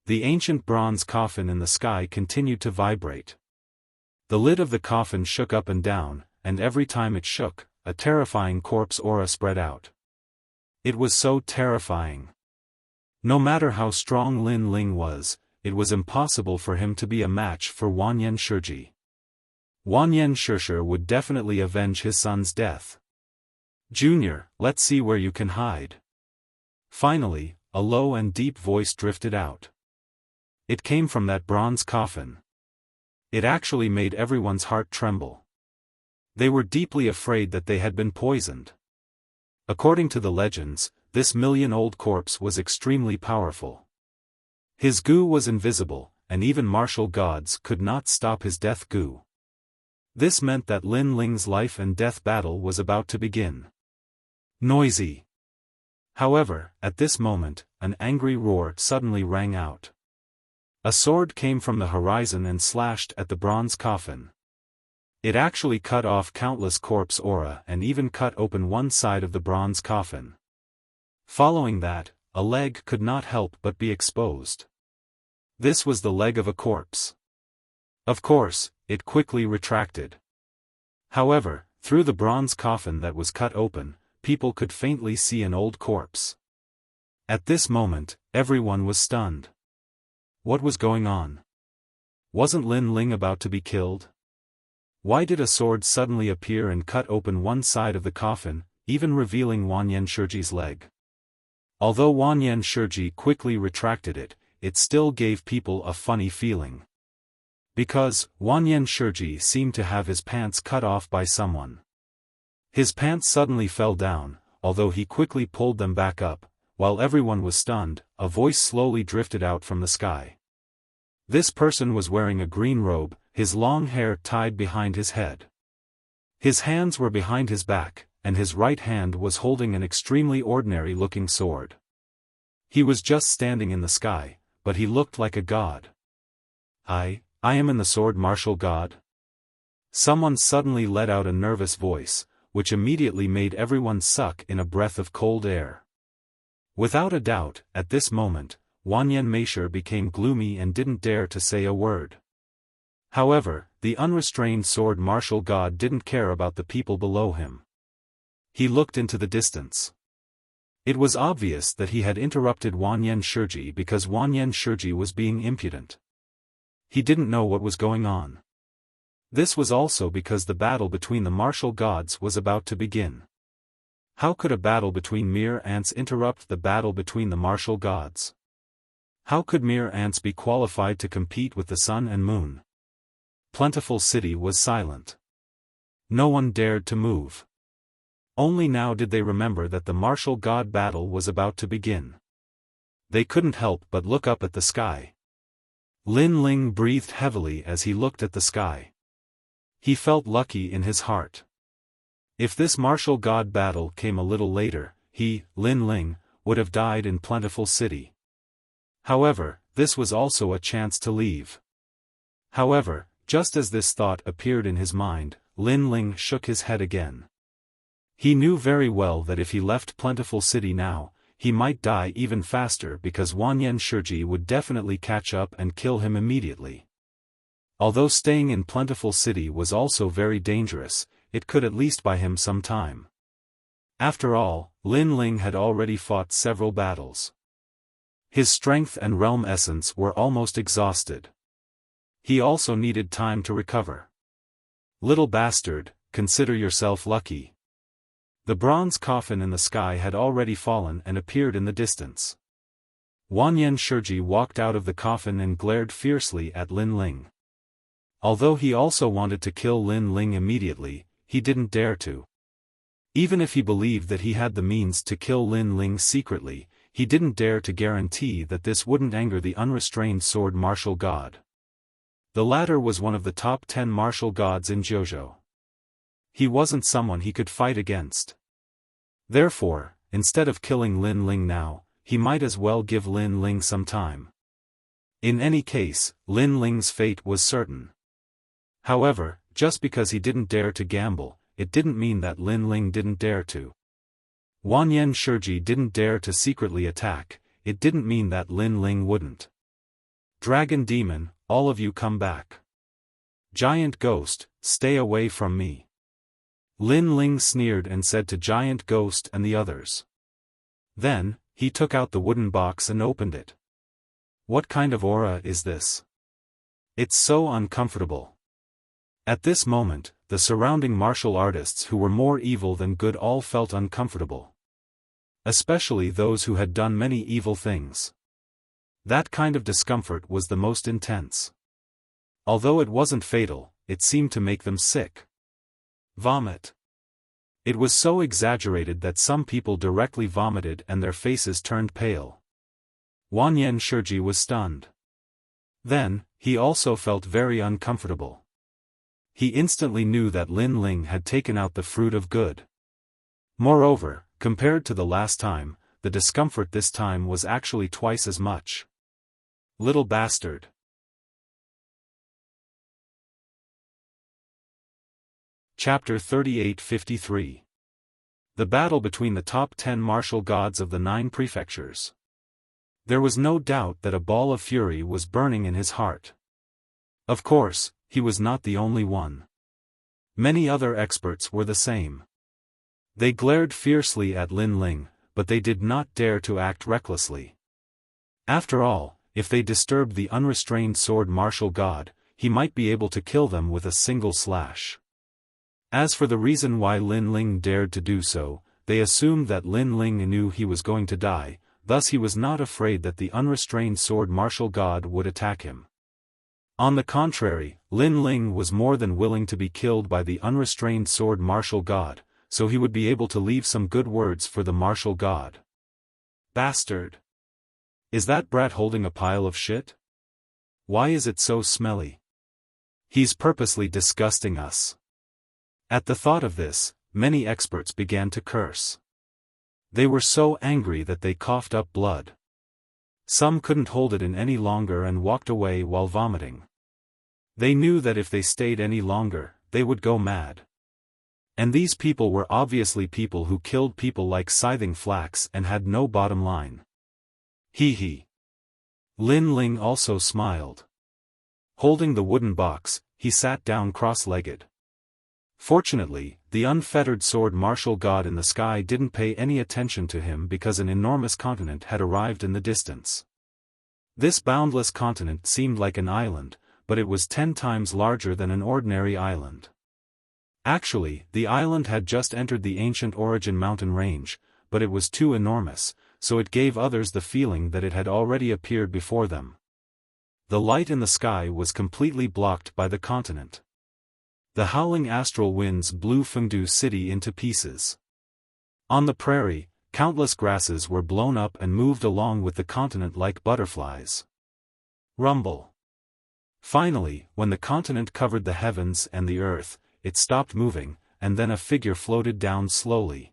[SPEAKER 1] The ancient bronze coffin in the sky continued to vibrate. The lid of the coffin shook up and down, and every time it shook, a terrifying corpse aura spread out. It was so terrifying. No matter how strong Lin Ling was, it was impossible for him to be a match for Wanyan Shiji. Wanyan Shishir would definitely avenge his son's death. "Junior, let's see where you can hide." Finally, a low and deep voice drifted out. It came from that bronze coffin. It actually made everyone's heart tremble. They were deeply afraid that they had been poisoned. According to the legends, this million-old corpse was extremely powerful. His goo was invisible, and even martial gods could not stop his death goo. This meant that Lin Ling's life and death battle was about to begin. Noisy. However, at this moment, an angry roar suddenly rang out. A sword came from the horizon and slashed at the bronze coffin. It actually cut off countless corpse aura and even cut open one side of the bronze coffin. Following that, a leg could not help but be exposed. This was the leg of a corpse. Of course, it quickly retracted. However, through the bronze coffin that was cut open, people could faintly see an old corpse. At this moment, everyone was stunned. What was going on? Wasn't Lin Ling about to be killed? Why did a sword suddenly appear and cut open one side of the coffin, even revealing Wanyan Shiji's leg? Although Wanyan Shiji quickly retracted it, it still gave people a funny feeling. Because, Wanyan Shiji seemed to have his pants cut off by someone. His pants suddenly fell down, although he quickly pulled them back up. While everyone was stunned, a voice slowly drifted out from the sky. This person was wearing a green robe, his long hair tied behind his head. His hands were behind his back, and his right hand was holding an extremely ordinary-looking sword. He was just standing in the sky, but he looked like a god. I am in the sword martial god? Someone suddenly let out a nervous voice, which immediately made everyone suck in a breath of cold air. Without a doubt, at this moment, Wanyan Meishir became gloomy and didn't dare to say a word. However, the unrestrained sword martial god didn't care about the people below him. He looked into the distance. It was obvious that he had interrupted Wanyan Shiji because Wanyan Shiji was being impudent. He didn't know what was going on. This was also because the battle between the martial gods was about to begin. How could a battle between mere ants interrupt the battle between the martial gods? How could mere ants be qualified to compete with the sun and moon? Plentiful City was silent. No one dared to move. Only now did they remember that the martial god battle was about to begin. They couldn't help but look up at the sky. Lin Ling breathed heavily as he looked at the sky. He felt lucky in his heart. If this martial god battle came a little later, he, Lin Ling, would have died in Plentiful City. However, this was also a chance to leave. However, just as this thought appeared in his mind, Lin Ling shook his head again. He knew very well that if he left Plentiful City now, he might die even faster because Wanyan Shiji would definitely catch up and kill him immediately. Although staying in Plentiful City was also very dangerous, it could at least buy him some time. After all, Lin Ling had already fought several battles. His strength and realm essence were almost exhausted. He also needed time to recover. Little bastard, consider yourself lucky. The bronze coffin in the sky had already fallen and appeared in the distance. Wanyan Shiji walked out of the coffin and glared fiercely at Lin Ling. Although he also wanted to kill Lin Ling immediately, he didn't dare to. Even if he believed that he had the means to kill Lin Ling secretly, he didn't dare to guarantee that this wouldn't anger the unrestrained sword martial god. The latter was one of the top 10 martial gods in JoJo. He wasn't someone he could fight against. Therefore, instead of killing Lin Ling now, he might as well give Lin Ling some time. In any case, Lin Ling's fate was certain. However, just because he didn't dare to gamble, it didn't mean that Lin Ling didn't dare to. Wanyan Shiji didn't dare to secretly attack, it didn't mean that Lin Ling wouldn't. Dragon Demon, all of you come back. Giant Ghost, stay away from me. Lin Ling sneered and said to Giant Ghost and the others. Then, he took out the wooden box and opened it. What kind of aura is this? It's so uncomfortable. At this moment, the surrounding martial artists who were more evil than good all felt uncomfortable. Especially those who had done many evil things. That kind of discomfort was the most intense. Although it wasn't fatal, it seemed to make them sick. Vomit. It was so exaggerated that some people directly vomited and their faces turned pale. Wanyan Shiji was stunned. Then, he also felt very uncomfortable. He instantly knew that Lin Ling had taken out the fruit of good. Moreover, compared to the last time, the discomfort this time was actually twice as much. Little bastard. Chapter 38-53. The battle between the top 10 martial gods of the 9 prefectures. There was no doubt that a ball of fury was burning in his heart. Of course, he was not the only one. Many other experts were the same. They glared fiercely at Lin Ling, but they did not dare to act recklessly. After all, if they disturbed the unrestrained sword martial god, he might be able to kill them with a single slash. As for the reason why Lin Ling dared to do so, they assumed that Lin Ling knew he was going to die, thus he was not afraid that the unrestrained sword martial god would attack him. On the contrary, Lin Ling was more than willing to be killed by the unrestrained sword martial god, so he would be able to leave some good words for the martial god. Bastard! Is that brat holding a pile of shit? Why is it so smelly? He's purposely disgusting us. At the thought of this, many experts began to curse. They were so angry that they coughed up blood. Some couldn't hold it in any longer and walked away while vomiting. They knew that if they stayed any longer, they would go mad. And these people were obviously people who killed people like Scything Flax and had no bottom line. Hee hee. Lin Ling also smiled. Holding the wooden box, he sat down cross-legged. Fortunately, the unfettered sword martial god in the sky didn't pay any attention to him because an enormous continent had arrived in the distance. This boundless continent seemed like an island, but it was 10 times larger than an ordinary island. Actually, the island had just entered the ancient Origin mountain range, but it was too enormous, so it gave others the feeling that it had already appeared before them. The light in the sky was completely blocked by the continent. The howling astral winds blew Fengdu City into pieces. On the prairie, countless grasses were blown up and moved along with the continent like butterflies. Rumble. Finally, when the continent covered the heavens and the earth, it stopped moving, and then a figure floated down slowly.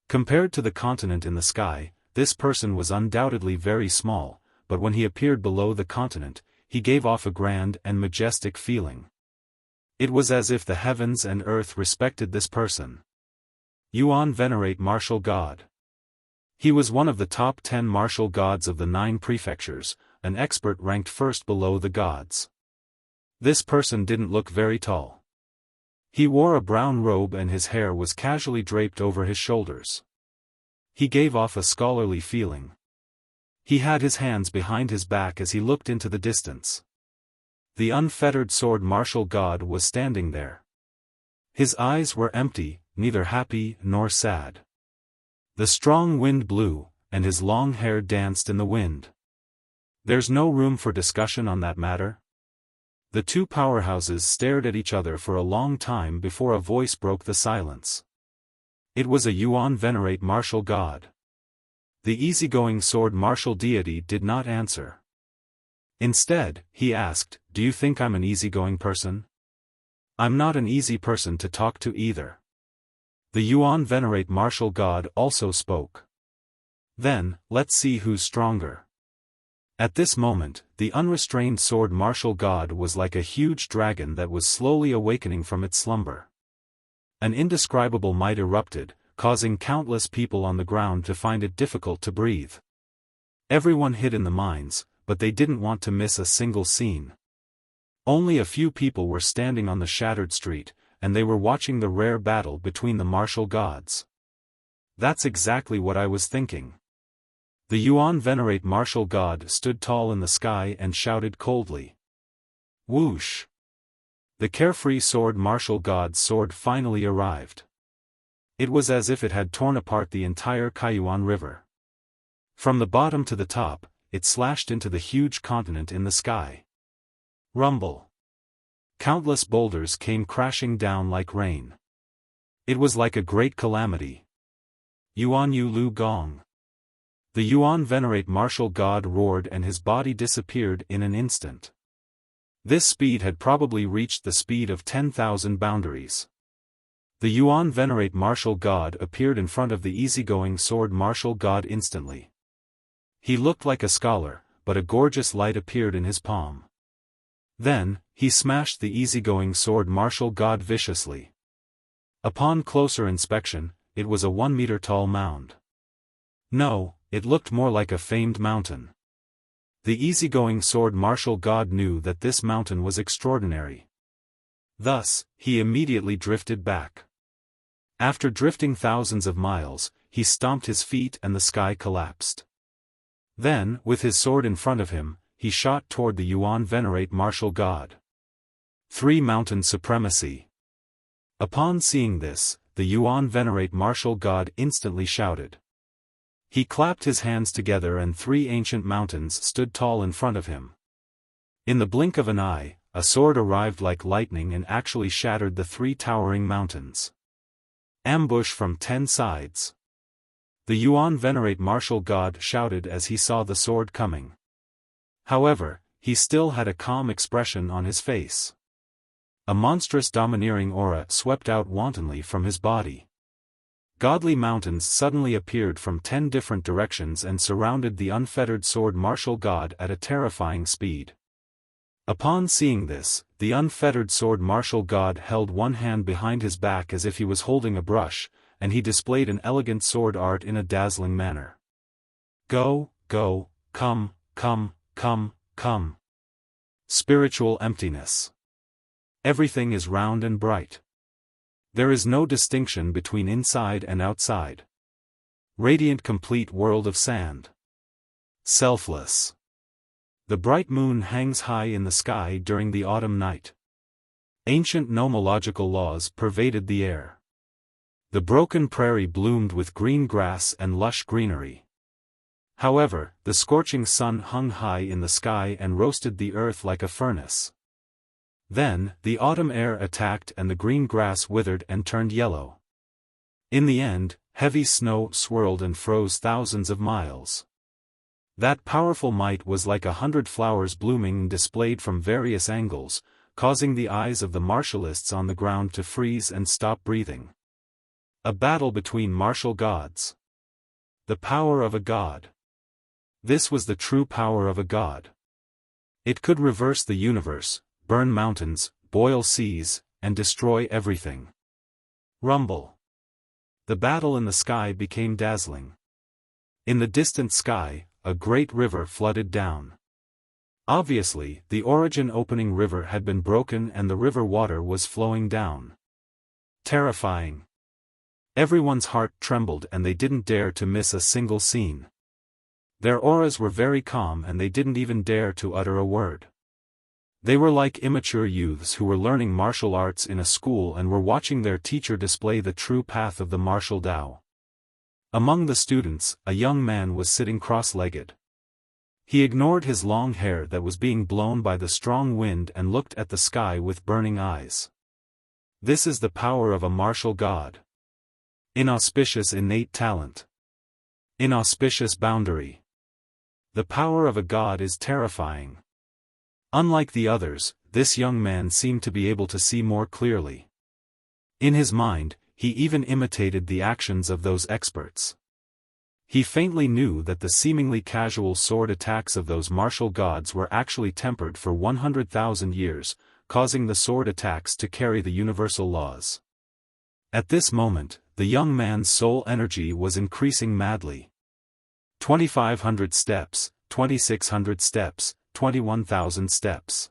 [SPEAKER 1] Compared to the continent in the sky, this person was undoubtedly very small, but when he appeared below the continent, he gave off a grand and majestic feeling. It was as if the heavens and earth respected this person. Yuan Venerate Martial God. He was one of the top 10 martial gods of the 9 prefectures, an expert ranked first below the gods. This person didn't look very tall. He wore a brown robe and his hair was casually draped over his shoulders. He gave off a scholarly feeling. He had his hands behind his back as he looked into the distance. The unfettered sword martial god was standing there. His eyes were empty, neither happy nor sad. The strong wind blew, and his long hair danced in the wind. There's no room for discussion on that matter? The two powerhouses stared at each other for a long time before a voice broke the silence. It was a Yuan Venerate martial god. The easygoing sword martial deity did not answer. Instead, he asked, "Do you think I'm an easygoing person? I'm not an easy person to talk to either." The Yuan venerate martial god also spoke. Then, let's see who's stronger. At this moment, the unrestrained sword martial god was like a huge dragon that was slowly awakening from its slumber. An indescribable might erupted, causing countless people on the ground to find it difficult to breathe. Everyone hid in the mines, but they didn't want to miss a single scene. Only a few people were standing on the shattered street, and they were watching the rare battle between the martial gods. That's exactly what I was thinking. The Yuan venerate martial god stood tall in the sky and shouted coldly. Whoosh! The carefree sword martial god's sword finally arrived. It was as if it had torn apart the entire Kaiyuan River. From the bottom to the top, it slashed into the huge continent in the sky. Rumble! Countless boulders came crashing down like rain. It was like a great calamity. Yuan Yu Lu Gong. The Yuan venerate martial god roared and his body disappeared in an instant. This speed had probably reached the speed of 10,000 boundaries. The Yuan venerate martial god appeared in front of the easygoing sword martial god instantly. He looked like a scholar, but a gorgeous light appeared in his palm. Then, he smashed the easygoing sword martial god viciously. Upon closer inspection, it was a 1-meter-tall mound. No, it looked more like a famed mountain. The easygoing sword martial god knew that this mountain was extraordinary. Thus, he immediately drifted back. After drifting thousands of miles, he stomped his feet and the sky collapsed. Then, with his sword in front of him, he shot toward the Yuan venerate martial god. 3 Mountain Supremacy. Upon seeing this, the Yuan venerate martial god instantly shouted. He clapped his hands together and 3 ancient mountains stood tall in front of him. In the blink of an eye, a sword arrived like lightning and actually shattered the 3 towering mountains. Ambush from 10 sides. The Yuan venerate martial god shouted as he saw the sword coming. However, he still had a calm expression on his face. A monstrous domineering aura swept out wantonly from his body. Godly mountains suddenly appeared from 10 different directions and surrounded the unfettered sword martial god at a terrifying speed. Upon seeing this, the unfettered sword martial god held one hand behind his back as if he was holding a brush, and he displayed an elegant sword art in a dazzling manner. Go, go, come, come, come, come. Spiritual emptiness. Everything is round and bright. There is no distinction between inside and outside. Radiant complete world of sand. Selfless. The bright moon hangs high in the sky during the autumn night. Ancient nomological laws pervaded the air. The broken prairie bloomed with green grass and lush greenery. However, the scorching sun hung high in the sky and roasted the earth like a furnace. Then, the autumn air attacked and the green grass withered and turned yellow. In the end, heavy snow swirled and froze thousands of miles. That powerful might was like 100 flowers blooming and displayed from various angles, causing the eyes of the martialists on the ground to freeze and stop breathing. A battle between martial gods. The power of a god. This was the true power of a god. It could reverse the universe, burn mountains, boil seas, and destroy everything. Rumble. The battle in the sky became dazzling. In the distant sky, a great river flooded down. Obviously, the origin opening river had been broken and the river water was flowing down. Terrifying. Everyone's heart trembled and they didn't dare to miss a single scene. Their auras were very calm and they didn't even dare to utter a word. They were like immature youths who were learning martial arts in a school and were watching their teacher display the true path of the martial Tao. Among the students, a young man was sitting cross-legged. He ignored his long hair that was being blown by the strong wind and looked at the sky with burning eyes. This is the power of a martial god. Inauspicious innate talent. Inauspicious boundary. The power of a god is terrifying. Unlike the others, this young man seemed to be able to see more clearly. In his mind, he even imitated the actions of those experts. He faintly knew that the seemingly casual sword attacks of those martial gods were actually tempered for 100,000 years, causing the sword attacks to carry the universal laws. At this moment, the young man's soul energy was increasing madly. 2,500 steps, 2,600 steps, 21,000 steps.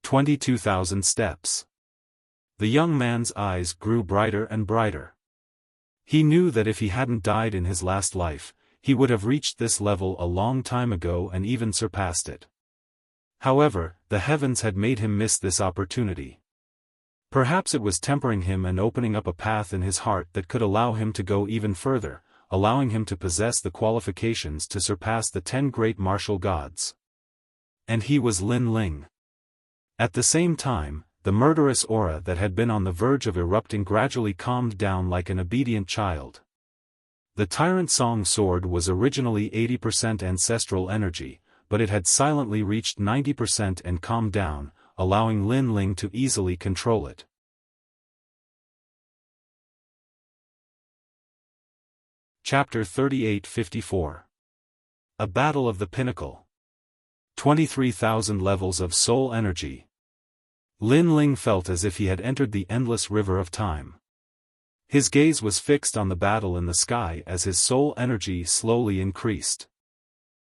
[SPEAKER 1] 22,000 steps. The young man's eyes grew brighter and brighter. He knew that if he hadn't died in his last life, he would have reached this level a long time ago and even surpassed it. However, the heavens had made him miss this opportunity. Perhaps it was tempering him and opening up a path in his heart that could allow him to go even further, allowing him to possess the qualifications to surpass the 10 great martial gods. And he was Lin Ling. At the same time, the murderous aura that had been on the verge of erupting gradually calmed down like an obedient child. The Tyrant Song sword was originally 80% ancestral energy, but it had silently reached 90% and calmed down, allowing Lin Ling to easily control it. Chapter 38-54. A Battle of the Pinnacle. 23,000 levels of soul energy. Lin Ling felt as if he had entered the endless river of time. His gaze was fixed on the battle in the sky as his soul energy slowly increased.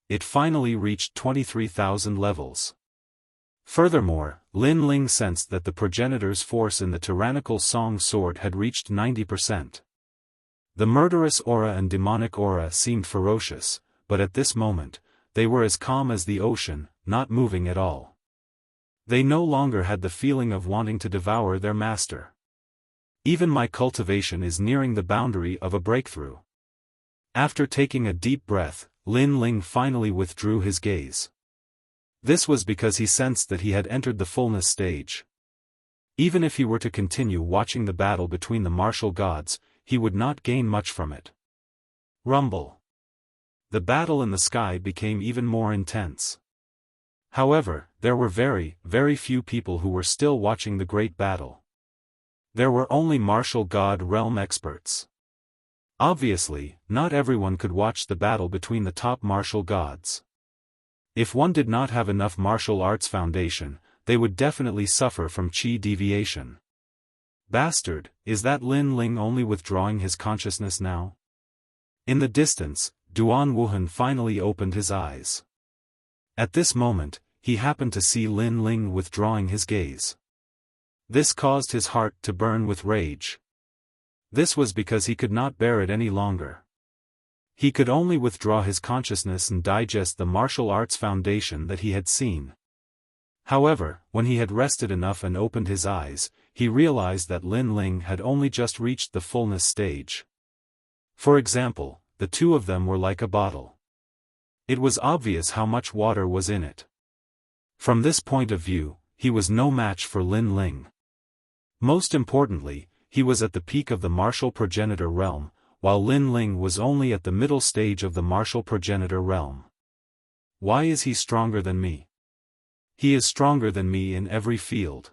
[SPEAKER 1] It finally reached 23,000 levels. Furthermore, Lin Ling sensed that the progenitor's force in the tyrannical Song sword had reached 90%. The murderous aura and demonic aura seemed ferocious, but at this moment, they were as calm as the ocean, not moving at all. They no longer had the feeling of wanting to devour their master. Even my cultivation is nearing the boundary of a breakthrough. After taking a deep breath, Lin Ling finally withdrew his gaze. This was because he sensed that he had entered the fullness stage. Even if he were to continue watching the battle between the martial gods, he would not gain much from it. Rumble. The battle in the sky became even more intense. However, there were very, very few people who were still watching the great battle. There were only martial god realm experts. Obviously, not everyone could watch the battle between the top martial gods. If one did not have enough martial arts foundation, they would definitely suffer from chi deviation. Bastard, is that Lin Ling only withdrawing his consciousness now? In the distance, Duan Wuhan finally opened his eyes. At this moment, he happened to see Lin Ling withdrawing his gaze. This caused his heart to burn with rage. This was because he could not bear it any longer. He could only withdraw his consciousness and digest the martial arts foundation that he had seen. However, when he had rested enough and opened his eyes, he realized that Lin Ling had only just reached the fullness stage. For example, the two of them were like a bottle. It was obvious how much water was in it. From this point of view, he was no match for Lin Ling. Most importantly, he was at the peak of the martial progenitor realm, while Lin Ling was only at the middle stage of the martial progenitor realm. Why is he stronger than me? He is stronger than me in every field.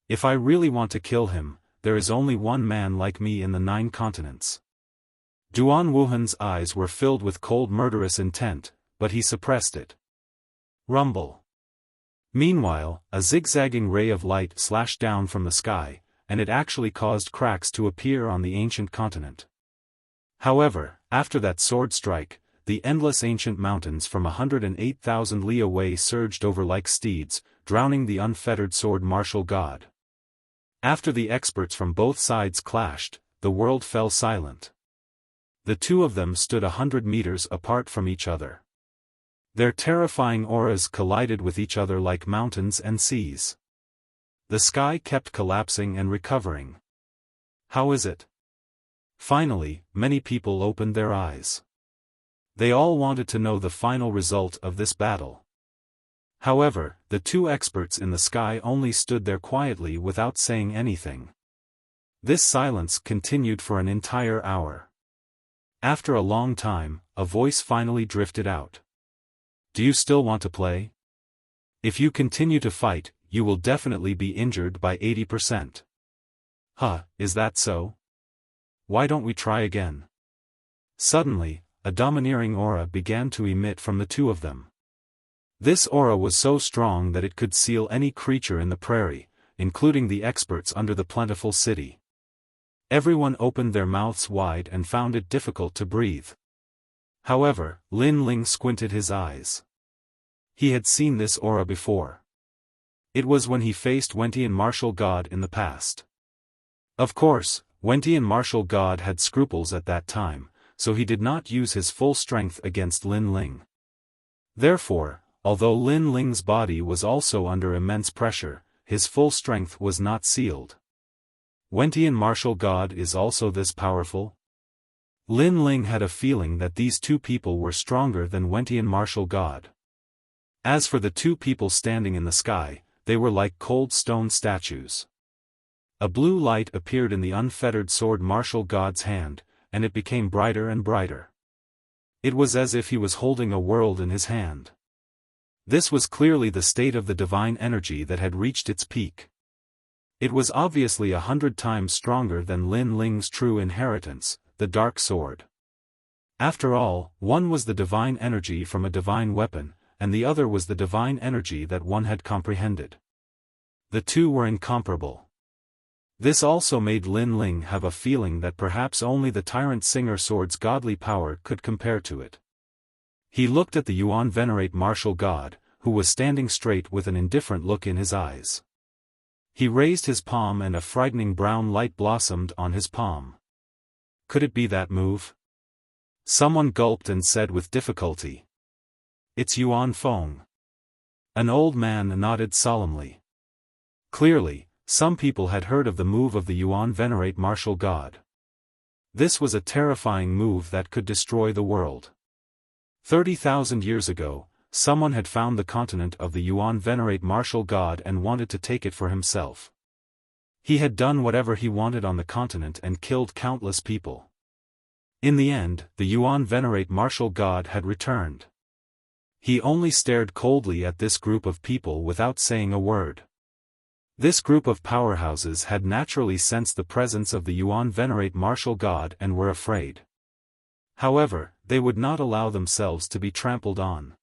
[SPEAKER 1] If I really want to kill him, there is only one man like me in the 9 continents. Duan Wuhan's eyes were filled with cold murderous intent, but he suppressed it. Rumble. Meanwhile, a zigzagging ray of light slashed down from the sky, and it actually caused cracks to appear on the ancient continent. However, after that sword strike, the endless ancient mountains from 108,000 li away surged over like steeds, drowning the unfettered sword martial god. After the experts from both sides clashed, the world fell silent. The two of them stood 100 meters apart from each other. Their terrifying auras collided with each other like mountains and seas. The sky kept collapsing and recovering. How is it? Finally, many people opened their eyes. They all wanted to know the final result of this battle. However, the two experts in the sky only stood there quietly without saying anything. This silence continued for an entire hour. After a long time, a voice finally drifted out. Do you still want to play? If you continue to fight, you will definitely be injured by 80%. Huh, is that so? why don't we try again? Suddenly, a domineering aura began to emit from the two of them. This aura was so strong that it could seal any creature in the prairie, including the experts under the plentiful city. Everyone opened their mouths wide and found it difficult to breathe. However, Lin Ling squinted his eyes. He had seen this aura before. It was when he faced Wentian Martial God in the past. Of course, Wentian Martial God had scruples at that time, so he did not use his full strength against Lin Ling. Therefore, although Lin Ling's body was also under immense pressure, his full strength was not sealed. Wentian Martial God is also this powerful? Lin Ling had a feeling that these two people were stronger than Wentian Martial God. As for the two people standing in the sky, they were like cold stone statues. A blue light appeared in the unfettered sword Martial God's hand, and it became brighter and brighter. It was as if he was holding a world in his hand. This was clearly the state of the divine energy that had reached its peak. It was obviously 100 times stronger than Lin Ling's true inheritance, the dark sword. After all, one was the divine energy from a divine weapon, and the other was the divine energy that one had comprehended. The two were incomparable. This also made Lin Ling have a feeling that perhaps only the Tyrant Singer sword's godly power could compare to it. He looked at the Yuan Venerate Martial God, who was standing straight with an indifferent look in his eyes. He raised his palm and a frightening brown light blossomed on his palm. Could it be that move? Someone gulped and said with difficulty. It's Yuan Feng. An old man nodded solemnly. Clearly, some people had heard of the move of the Yuan Venerate Martial God. This was a terrifying move that could destroy the world. 30,000 years ago, someone had found the continent of the Yuan Venerate Martial God and wanted to take it for himself. He had done whatever he wanted on the continent and killed countless people. In the end, the Yuan Venerate Martial God had returned. He only stared coldly at this group of people without saying a word. This group of powerhouses had naturally sensed the presence of the Yuan Venerate Martial God and were afraid. However, they would not allow themselves to be trampled on.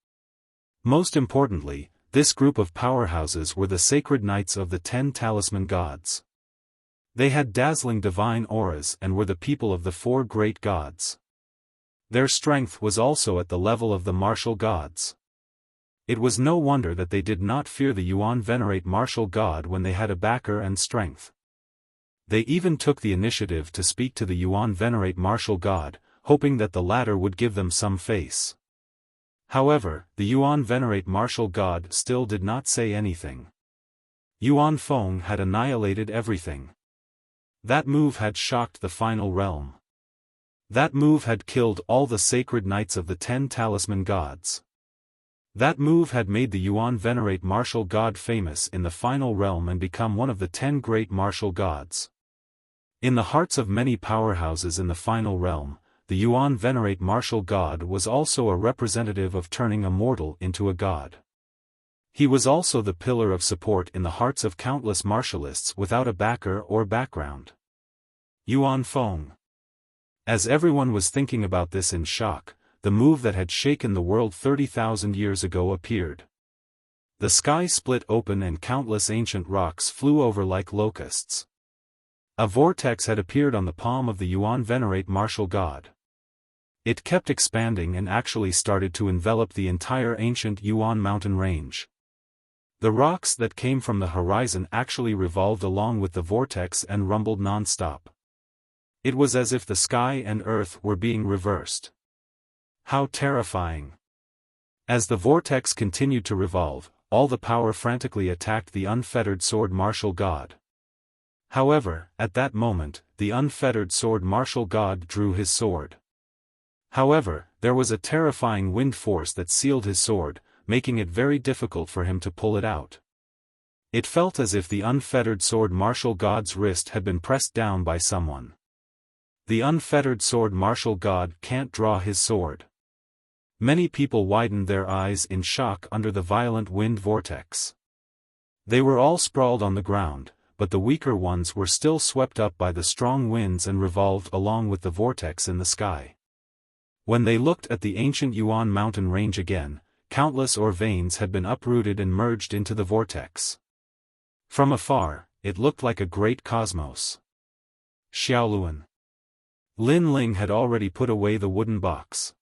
[SPEAKER 1] Most importantly, this group of powerhouses were the sacred knights of the 10 talisman gods. They had dazzling divine auras and were the people of the 4 great gods. Their strength was also at the level of the martial gods. It was no wonder that they did not fear the Yuan Venerate Martial God when they had a backer and strength. They even took the initiative to speak to the Yuan Venerate Martial God, hoping that the latter would give them some face. However, the Yuan Venerate Martial God still did not say anything. Yuan Feng had annihilated everything. That move had shocked the final realm. That move had killed all the sacred knights of the 10 talisman gods. That move had made the Yuan Venerate Martial God famous in the final realm and become one of the 10 great martial gods. In the hearts of many powerhouses in the final realm, the Yuan Venerate Martial God was also a representative of turning a mortal into a god. He was also the pillar of support in the hearts of countless martialists without a backer or background. Yuan Feng. As everyone was thinking about this in shock, the move that had shaken the world 30,000 years ago appeared. The sky split open and countless ancient rocks flew over like locusts. A vortex had appeared on the palm of the Yuan Venerate Martial God. It kept expanding and actually started to envelop the entire ancient Yuan mountain range. The rocks that came from the horizon actually revolved along with the vortex and rumbled non-stop. It was as if the sky and earth were being reversed. How terrifying! As the vortex continued to revolve, all the power frantically attacked the unfettered sword martial god. However, at that moment, the unfettered sword martial god drew his sword. However, there was a terrifying wind force that sealed his sword, making it very difficult for him to pull it out. It felt as if the unfettered sword martial god's wrist had been pressed down by someone. The unfettered sword martial god can't draw his sword. Many people widened their eyes in shock under the violent wind vortex. They were all sprawled on the ground, but the weaker ones were still swept up by the strong winds and revolved along with the vortex in the sky. When they looked at the ancient Yuan mountain range again, countless ore veins had been uprooted and merged into the vortex. From afar, it looked like a great cosmos. Xiaoluan. Lin Ling had already put away the wooden box.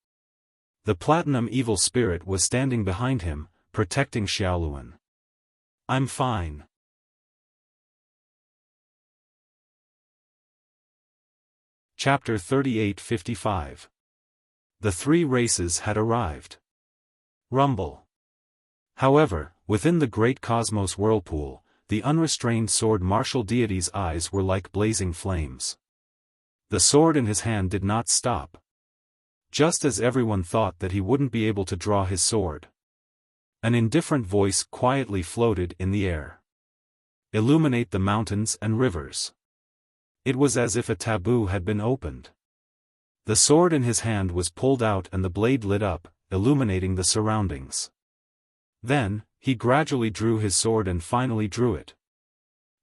[SPEAKER 1] The platinum evil spirit was standing behind him, protecting Xiaoluan. "I'm fine." Chapter 38-55. The three races had arrived. Rumble. However, within the great cosmos whirlpool, the unrestrained sword martial deity's eyes were like blazing flames. The sword in his hand did not stop. Just as everyone thought that he wouldn't be able to draw his sword, an indifferent voice quietly floated in the air. "Illuminate the mountains and rivers." It was as if a taboo had been opened. The sword in his hand was pulled out and the blade lit up, illuminating the surroundings. Then, he gradually drew his sword and finally drew it.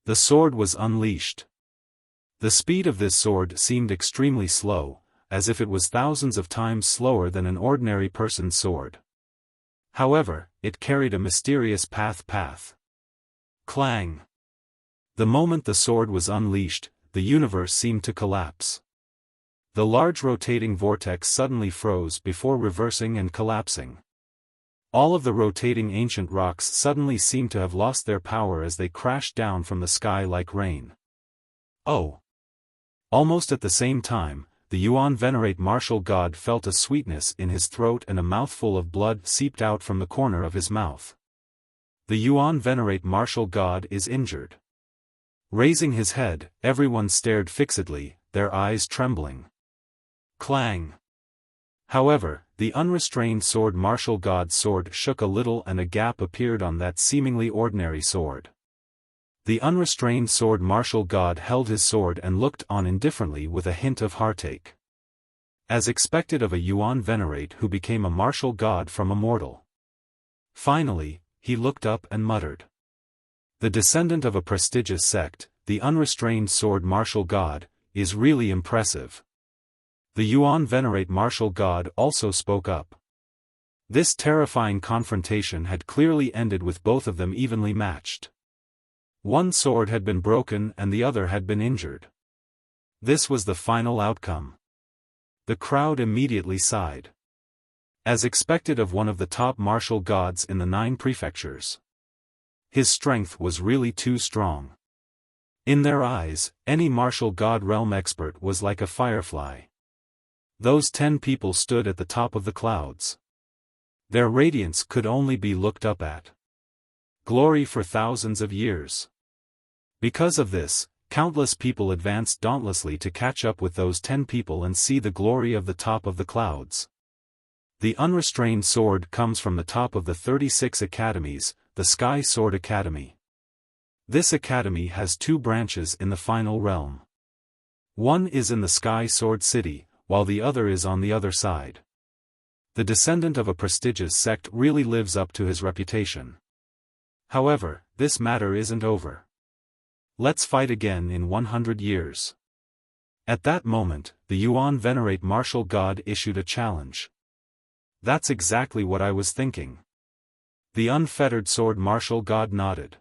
[SPEAKER 1] The sword was unleashed. The speed of this sword seemed extremely slow, as if it was thousands of times slower than an ordinary person's sword. However, it carried a mysterious path. Clang! The moment the sword was unleashed, the universe seemed to collapse. The large rotating vortex suddenly froze before reversing and collapsing. All of the rotating ancient rocks suddenly seemed to have lost their power as they crashed down from the sky like rain. Oh! Almost at the same time, the Yuan venerate martial god felt a sweetness in his throat and a mouthful of blood seeped out from the corner of his mouth. The Yuan venerate martial god is injured. Raising his head, everyone stared fixedly, their eyes trembling. Clang! However, the unrestrained sword martial god's sword shook a little and a gap appeared on that seemingly ordinary sword. The unrestrained sword martial god held his sword and looked on indifferently with a hint of heartache. As expected of a Yuan venerate who became a martial god from a mortal. Finally, he looked up and muttered. The descendant of a prestigious sect, the unrestrained sword martial god, is really impressive. The Yuan venerate martial god also spoke up. This terrifying confrontation had clearly ended with both of them evenly matched. One sword had been broken and the other had been injured. This was the final outcome. The crowd immediately sighed. As expected of one of the top martial gods in the 9 prefectures. His strength was really too strong. In their eyes, any martial god realm expert was like a firefly. Those 10 people stood at the top of the clouds. Their radiance could only be looked up at. Glory for thousands of years. Because of this, countless people advanced dauntlessly to catch up with those 10 people and see the glory of the top of the clouds. The unrestrained sword comes from the top of the 36 academies, the Sky Sword Academy. This academy has 2 branches in the final realm. One is in the Sky Sword City, while the other is on the other side. The descendant of a prestigious sect really lives up to his reputation. However, this matter isn't over. Let's fight again in 100 years. At that moment, the Yuan venerate martial god issued a challenge. That's exactly what I was thinking. The unfettered sword martial god nodded.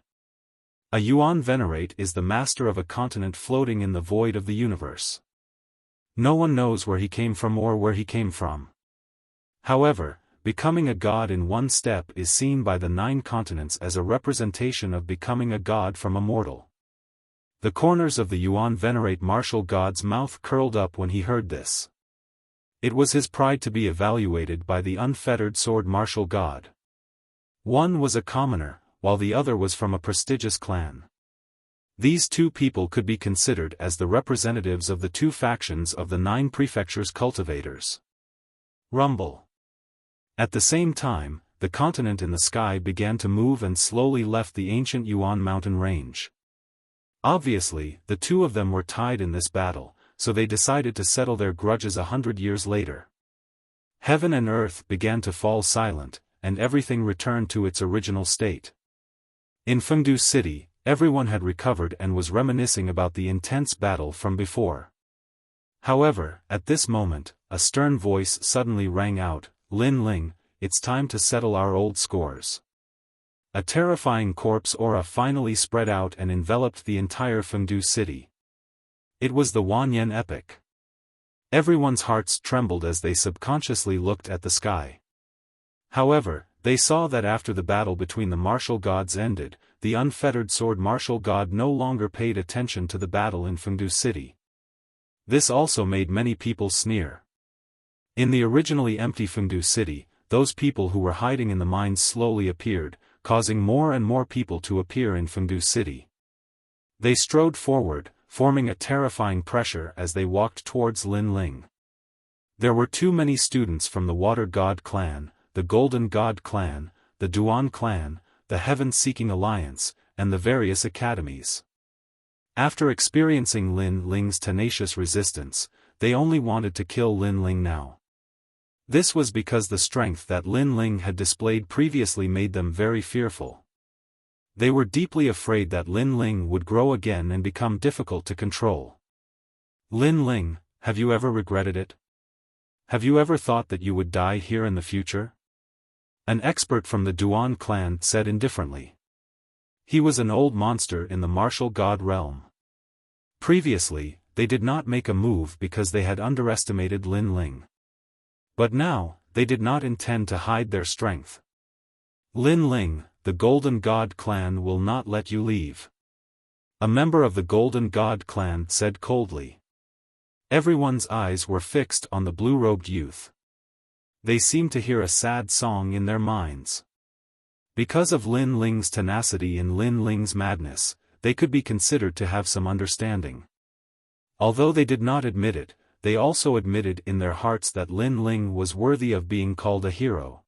[SPEAKER 1] A Yuan venerate is the master of a continent floating in the void of the universe. No one knows where he came from or where he came from. However, becoming a god in one step is seen by the 9 continents as a representation of becoming a god from a mortal. The corners of the Yuan venerate martial god's mouth curled up when he heard this. It was his pride to be evaluated by the unfettered sword martial god. One was a commoner, while the other was from a prestigious clan. These 2 people could be considered as the representatives of the 2 factions of the 9 prefectures' cultivators. Rumble. At the same time, the continent in the sky began to move and slowly left the ancient Yuan mountain range. Obviously, the 2 of them were tied in this battle, so they decided to settle their grudges 100 years later. Heaven and earth began to fall silent, and everything returned to its original state. In Fengdu City, everyone had recovered and was reminiscing about the intense battle from before. However, at this moment, a stern voice suddenly rang out, "Lin Ling, it's time to settle our old scores." A terrifying corpse aura finally spread out and enveloped the entire Fengdu city. It was the Wanyan epic. Everyone's hearts trembled as they subconsciously looked at the sky. However, they saw that after the battle between the martial gods ended, the unfettered sword martial god no longer paid attention to the battle in Fengdu city. This also made many people sneer. In the originally empty Fengdu city, those people who were hiding in the mines slowly appeared, causing more and more people to appear in Fengdu city. They strode forward, forming a terrifying pressure as they walked towards Lin Ling. There were too many students from the Water God clan, the Golden God clan, the Duan clan, the Heaven-Seeking Alliance, and the various academies. After experiencing Lin Ling's tenacious resistance, they only wanted to kill Lin Ling now. This was because the strength that Lin Ling had displayed previously made them very fearful. They were deeply afraid that Lin Ling would grow again and become difficult to control. "Lin Ling, have you ever regretted it? Have you ever thought that you would die here in the future?" An expert from the Duan clan said indifferently. He was an old monster in the martial god realm. Previously, they did not make a move because they had underestimated Lin Ling. But now, they did not intend to hide their strength. "Lin Ling, the Golden God clan will not let you leave," a member of the Golden God clan said coldly. Everyone's eyes were fixed on the blue-robed youth. They seemed to hear a sad song in their minds. Because of Lin Ling's tenacity and Lin Ling's madness, they could be considered to have some understanding. Although they did not admit it, they also admitted in their hearts that Lin Ling was worthy of being called a hero.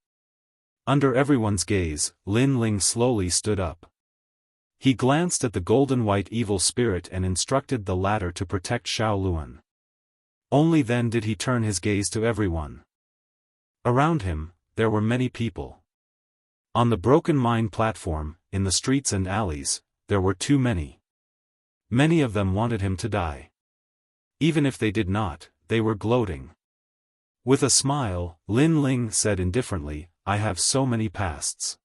[SPEAKER 1] Under everyone's gaze, Lin Ling slowly stood up. He glanced at the golden white evil spirit and instructed the latter to protect Xiaoluan. Only then did he turn his gaze to everyone. Around him, there were many people. On the broken mine platform, in the streets and alleys, there were too many. Many of them wanted him to die. Even if they did not, they were gloating. With a smile, Lin Ling said indifferently, "I have so many pasts.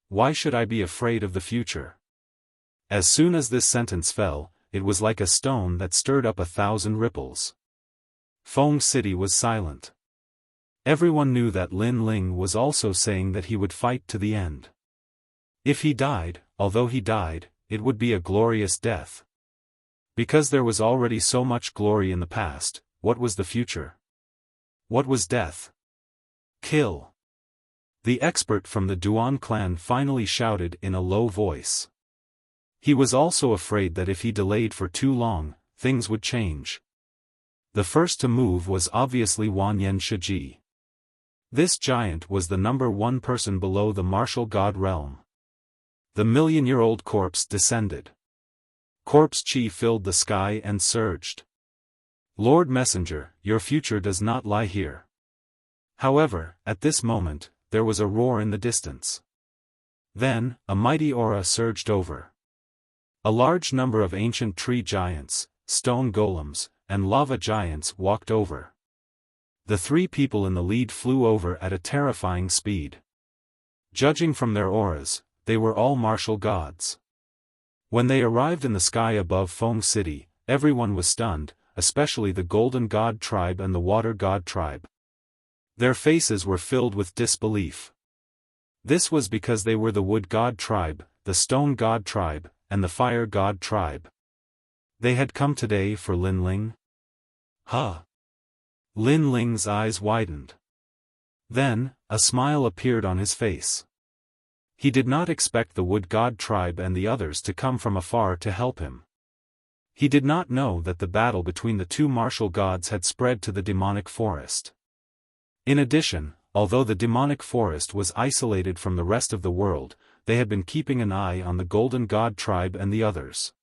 [SPEAKER 1] Why should I be afraid of the future?" As soon as this sentence fell, it was like a stone that stirred up 1,000 ripples. Feng City was silent. Everyone knew that Lin Ling was also saying that he would fight to the end. If he died, although he died, it would be a glorious death. Because there was already so much glory in the past, what was the future? What was death? Kill. The expert from the Duan clan finally shouted in a low voice. He was also afraid that if he delayed for too long, things would change. The first to move was obviously Wanyan Shiji. This giant was the #1 person below the martial god realm. The million-year-old corpse descended. Corpse chi filled the sky and surged. "Lord Messenger, your future does not lie here." However, at this moment, there was a roar in the distance. Then, a mighty aura surged over. A large number of ancient tree giants, stone golems, and lava giants walked over. The 3 people in the lead flew over at a terrifying speed. Judging from their auras, they were all martial gods. When they arrived in the sky above Feng City, everyone was stunned, especially the Golden God tribe and the Water God tribe. Their faces were filled with disbelief. This was because they were the Wood God tribe, the Stone God tribe, and the Fire God tribe. They had come today for Lin Ling? Huh? Lin Ling's eyes widened. Then, a smile appeared on his face. He did not expect the Wood God tribe and the others to come from afar to help him. He did not know that the battle between the 2 martial gods had spread to the demonic forest. In addition, although the demonic forest was isolated from the rest of the world, they had been keeping an eye on the Golden God tribe and the others.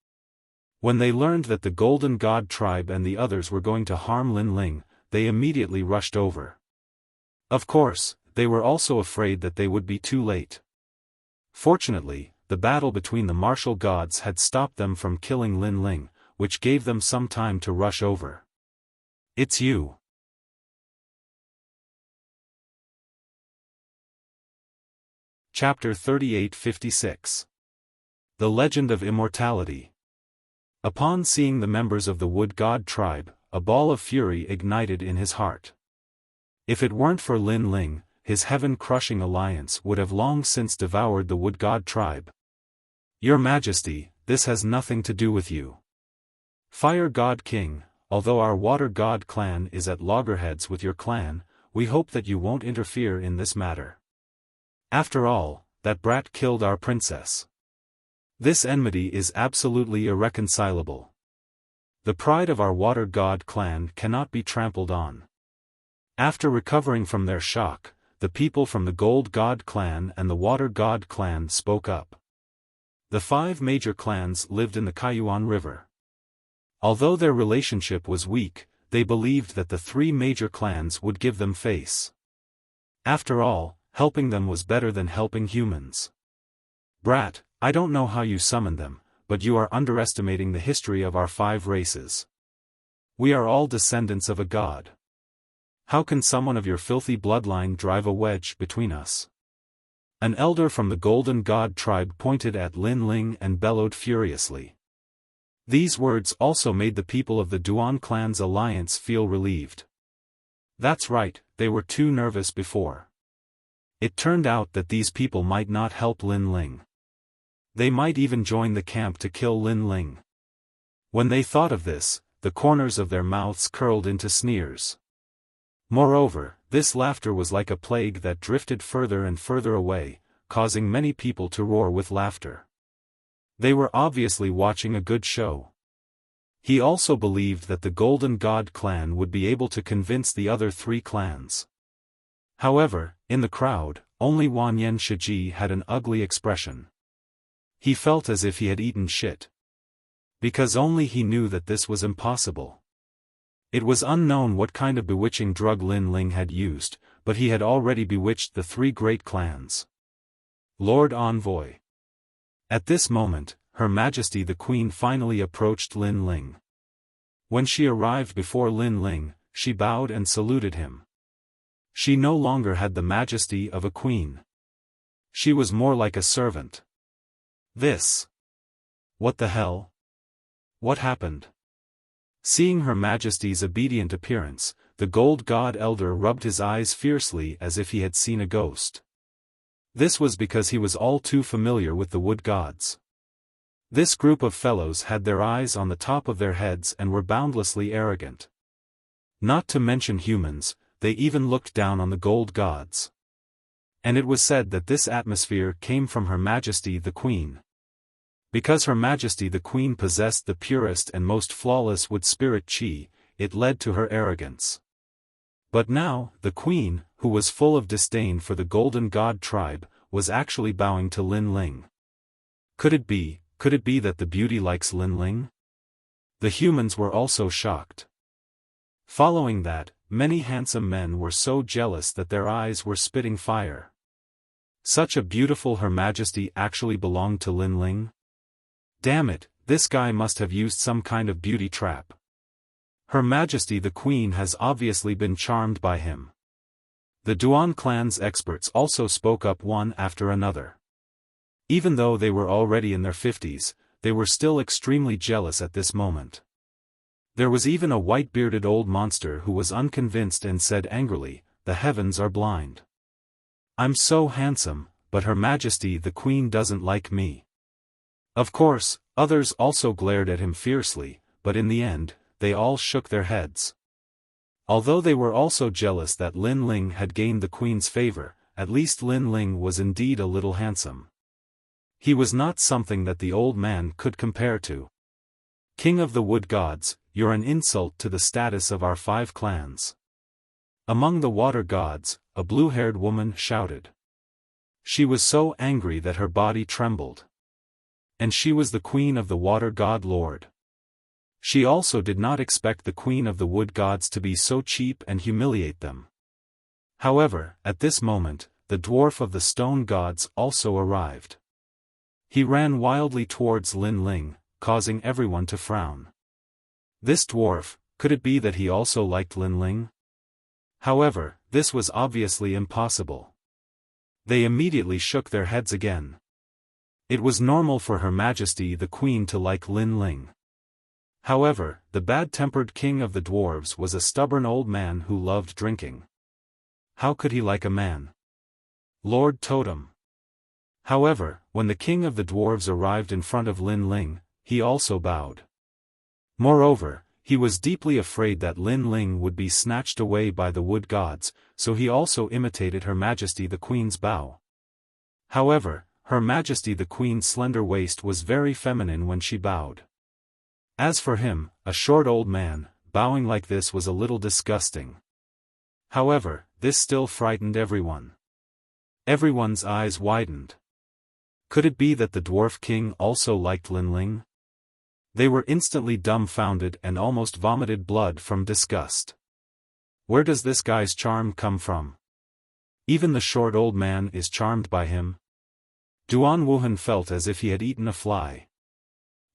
[SPEAKER 1] When they learned that the Golden God tribe and the others were going to harm Lin Ling, they immediately rushed over. Of course, they were also afraid that they would be too late. Fortunately, the battle between the martial gods had stopped them from killing Lin Ling, which gave them some time to rush over. It's you. Chapter 38-56. The Legend of Immortality. Upon seeing the members of the Wood God tribe, a ball of fury ignited in his heart. If it weren't for Lin Ling, his heaven-crushing alliance would have long since devoured the Wood God tribe. Your Majesty, this has nothing to do with you. Fire God King, although our Water God clan is at loggerheads with your clan, we hope that you won't interfere in this matter. After all, that brat killed our princess. This enmity is absolutely irreconcilable. The pride of our Water God clan cannot be trampled on. After recovering from their shock, the people from the Gold God clan and the Water God clan spoke up. The 5 major clans lived in the Kaiyuan River. Although their relationship was weak, they believed that the 3 major clans would give them face. After all, helping them was better than helping humans. Brat, I don't know how you summoned them, but you are underestimating the history of our 5 races. We are all descendants of a god. How can someone of your filthy bloodline drive a wedge between us? An elder from the Golden God tribe pointed at Lin Ling and bellowed furiously. These words also made the people of the Duan clan's alliance feel relieved. That's right, they were too nervous before. It turned out that these people might not help Lin Ling. They might even join the camp to kill Lin Ling. When they thought of this, the corners of their mouths curled into sneers. Moreover, this laughter was like a plague that drifted further and further away, causing many people to roar with laughter. They were obviously watching a good show. He also believed that the Golden God clan would be able to convince the other 3 clans. However, in the crowd, only Wanyan Shiji had an ugly expression. He felt as if he had eaten shit. Because only he knew that this was impossible. It was unknown what kind of bewitching drug Lin Ling had used, but he had already bewitched the 3 great clans. Lord Envoy. At this moment, Her Majesty the Queen finally approached Lin Ling. When she arrived before Lin Ling, she bowed and saluted him. She no longer had the majesty of a queen. She was more like a servant. This. What the hell? What happened? Seeing Her Majesty's obedient appearance, the Gold God Elder rubbed his eyes fiercely as if he had seen a ghost. This was because he was all too familiar with the Wood Gods. This group of fellows had their eyes on the top of their heads and were boundlessly arrogant. Not to mention humans, they even looked down on the Gold Gods. And it was said that this atmosphere came from Her Majesty the Queen. Because Her Majesty the Queen possessed the purest and most flawless wood spirit chi, it led to her arrogance. But now, the Queen, who was full of disdain for the Golden God tribe, was actually bowing to Lin Ling. Could it be that the beauty likes Lin Ling? The humans were also shocked. Following that, many handsome men were so jealous that their eyes were spitting fire. Such a beautiful Her Majesty actually belonged to Lin Ling? Damn it, this guy must have used some kind of beauty trap. Her Majesty the Queen has obviously been charmed by him. The Duan clan's experts also spoke up one after another. Even though they were already in their 50s, they were still extremely jealous at this moment. There was even a white-bearded old monster who was unconvinced and said angrily, "The heavens are blind. I'm so handsome, but Her Majesty the Queen doesn't like me." Of course, others also glared at him fiercely, but in the end, they all shook their heads. Although they were also jealous that Lin Ling had gained the Queen's favor, at least Lin Ling was indeed a little handsome. He was not something that the old man could compare to. King of the Wood Gods, you're an insult to the status of our 5 clans. Among the Water Gods, a blue-haired woman shouted. She was so angry that her body trembled. And she was the Queen of the Water God Lord. She also did not expect the Queen of the Wood Gods to be so cheap and humiliate them. However, at this moment, the dwarf of the Stone Gods also arrived. He ran wildly towards Lin Ling, causing everyone to frown. This dwarf, could it be that he also liked Lin Ling? However, this was obviously impossible. They immediately shook their heads again. It was normal for Her Majesty the Queen to like Lin Ling. However, the bad-tempered king of the dwarves was a stubborn old man who loved drinking. How could he like a man? Lord Totem. However, when the king of the dwarves arrived in front of Lin Ling, he also bowed. Moreover, he was deeply afraid that Lin Ling would be snatched away by the wood gods, so he also imitated Her Majesty the Queen's bow. However, Her Majesty the Queen's slender waist was very feminine when she bowed. As for him, a short old man, bowing like this was a little disgusting. However, this still frightened everyone. Everyone's eyes widened. Could it be that the dwarf king also liked Lin Ling? They were instantly dumbfounded and almost vomited blood from disgust. Where does this guy's charm come from? Even the short old man is charmed by him. Duan Wuhan felt as if he had eaten a fly.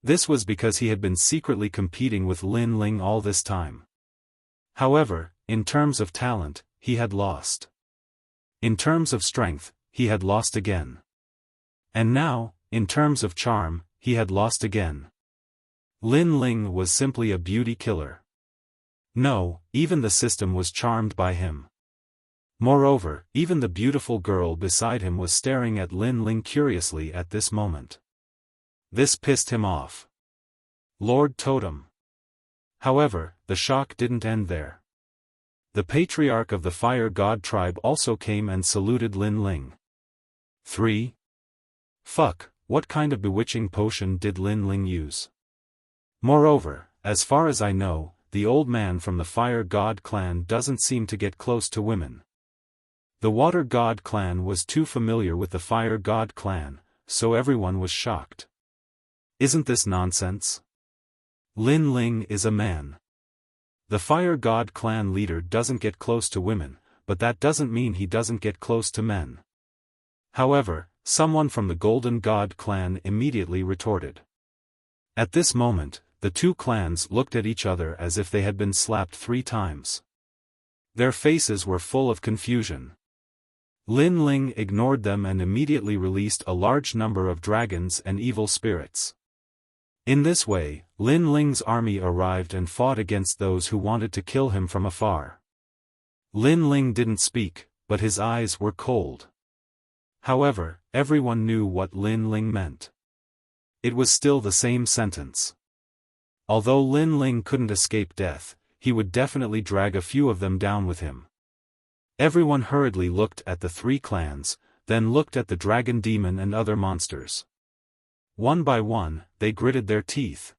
[SPEAKER 1] This was because he had been secretly competing with Lin Ling all this time. However, in terms of talent, he had lost. In terms of strength, he had lost again. And now, in terms of charm, he had lost again. Lin Ling was simply a beauty killer. No, even the system was charmed by him. Moreover, even the beautiful girl beside him was staring at Lin Ling curiously at this moment. This pissed him off. Lord Totem. However, the shock didn't end there. The patriarch of the Fire God tribe also came and saluted Lin Ling. 3. Fuck, what kind of bewitching potion did Lin Ling use? Moreover, as far as I know, the old man from the Fire God clan doesn't seem to get close to women. The Water God clan was too familiar with the Fire God clan, so everyone was shocked. Isn't this nonsense? Lin Ling is a man. The Fire God clan leader doesn't get close to women, but that doesn't mean he doesn't get close to men. However, someone from the Golden God clan immediately retorted. At this moment, the two clans looked at each other as if they had been slapped 3 times. Their faces were full of confusion. Lin Ling ignored them and immediately released a large number of dragons and evil spirits. In this way, Lin Ling's army arrived and fought against those who wanted to kill him from afar. Lin Ling didn't speak, but his eyes were cold. However, everyone knew what Lin Ling meant. It was still the same sentence. Although Lin Ling couldn't escape death, he would definitely drag a few of them down with him. Everyone hurriedly looked at the 3 clans, then looked at the dragon demon and other monsters. One by one, they gritted their teeth.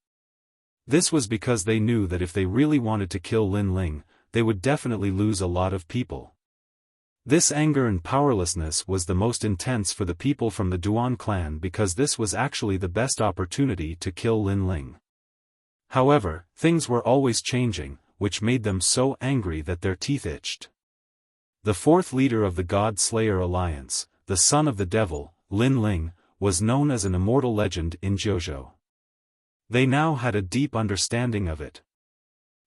[SPEAKER 1] This was because they knew that if they really wanted to kill Lin Ling, they would definitely lose a lot of people. This anger and powerlessness was the most intense for the people from the Duan clan because this was actually the best opportunity to kill Lin Ling. However, things were always changing, which made them so angry that their teeth itched. The 4th leader of the God Slayer Alliance, the son of the devil, Lin Ling, was known as an immortal legend in Jiuzhou. They now had a deep understanding of it.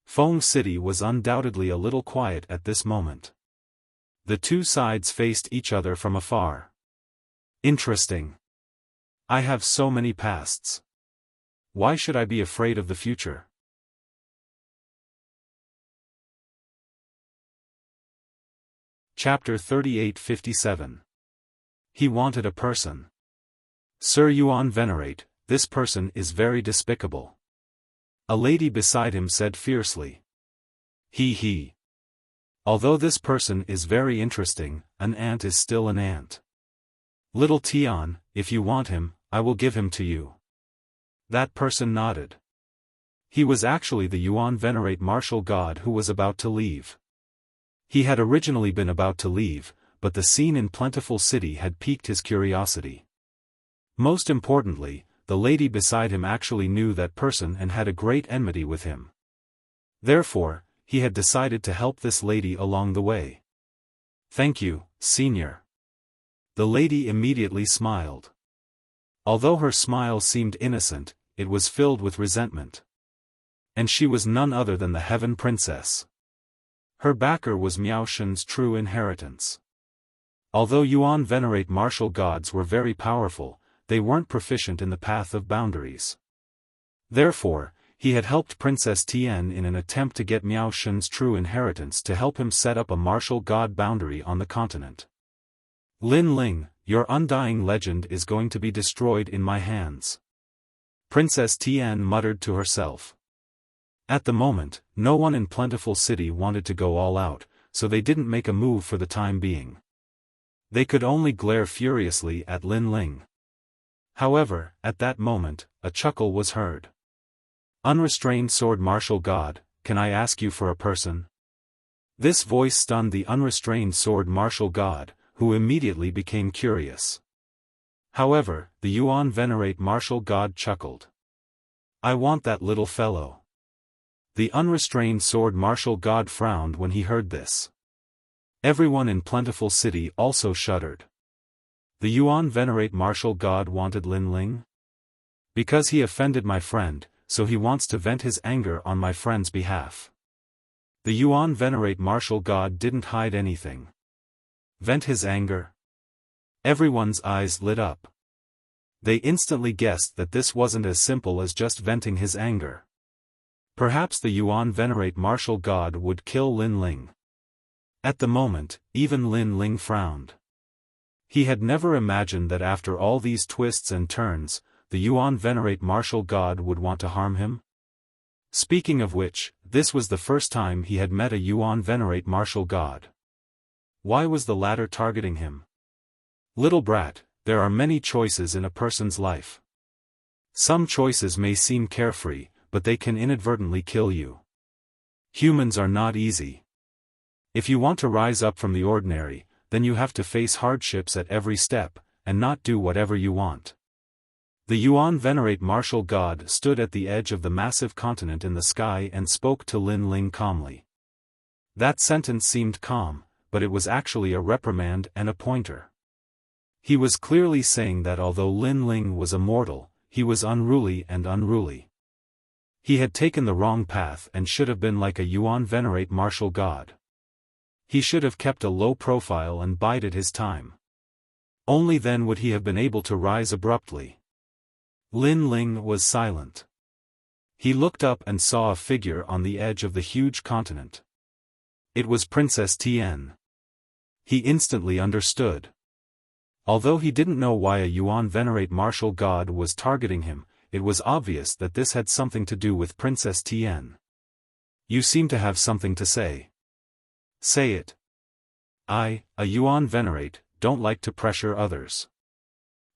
[SPEAKER 1] Feng City was undoubtedly a little quiet at this moment. The 2 sides faced each other from afar. Interesting. I have so many pasts. Why should I be afraid of the future? Chapter 3857. He wanted a person. Sir Yuan Venerate, this person is very despicable. A lady beside him said fiercely. He. Although this person is very interesting, an ant is still an ant. Little Tian, if you want him, I will give him to you. That person nodded. He was actually the Yuan Venerate martial god who was about to leave. He had originally been about to leave, but the scene in Plentiful City had piqued his curiosity. Most importantly, the lady beside him actually knew that person and had a great enmity with him. Therefore, he had decided to help this lady along the way. Thank you, senior. The lady immediately smiled. Although her smile seemed innocent, it was filled with resentment. And she was none other than the Heaven Princess. Her backer was Miao Shen's true inheritance. Although Yuan venerate martial gods were very powerful, they weren't proficient in the path of boundaries. Therefore, he had helped Princess Tian in an attempt to get Miao Shen's true inheritance to help him set up a martial god boundary on the continent. Lin Ling, your undying legend is going to be destroyed in my hands. Princess Tian muttered to herself. At the moment, no one in Plentiful City wanted to go all out, so they didn't make a move for the time being. They could only glare furiously at Lin Ling. However, at that moment, a chuckle was heard. Unrestrained sword martial god, can I ask you for a person? This voice stunned the unrestrained sword martial god, who immediately became curious. However, the Yuan venerate martial god chuckled. I want that little fellow. The unrestrained sword martial god frowned when he heard this. Everyone in Plentiful City also shuddered. The Yuan venerate martial god wanted Lin Ling? Because he offended my friend, so he wants to vent his anger on my friend's behalf. The Yuan venerate martial god didn't hide anything. Vent his anger? Everyone's eyes lit up. They instantly guessed that this wasn't as simple as just venting his anger. Perhaps the Yuan venerate martial god would kill Lin Ling. At the moment, even Lin Ling frowned. He had never imagined that after all these twists and turns, the Yuan venerate martial god would want to harm him. Speaking of which, this was the first time he had met a Yuan venerate martial god. Why was the latter targeting him? Little brat, there are many choices in a person's life. Some choices may seem carefree, but they can inadvertently kill you. Humans are not easy. If you want to rise up from the ordinary, then you have to face hardships at every step, and not do whatever you want. The Yuan venerate martial god stood at the edge of the massive continent in the sky and spoke to Lin Ling calmly. That sentence seemed calm, but it was actually a reprimand and a pointer. He was clearly saying that although Lin Ling was a mortal, he was unruly and unruly. He had taken the wrong path and should have been like a Yuan venerate martial god. He should have kept a low profile and bided his time. Only then would he have been able to rise abruptly. Lin Ling was silent. He looked up and saw a figure on the edge of the huge continent. It was Princess Tian. He instantly understood. Although he didn't know why a Yuan venerate martial god was targeting him, it was obvious that this had something to do with Princess Tian. You seem to have something to say. Say it. I, a Yuan venerate, don't like to pressure others.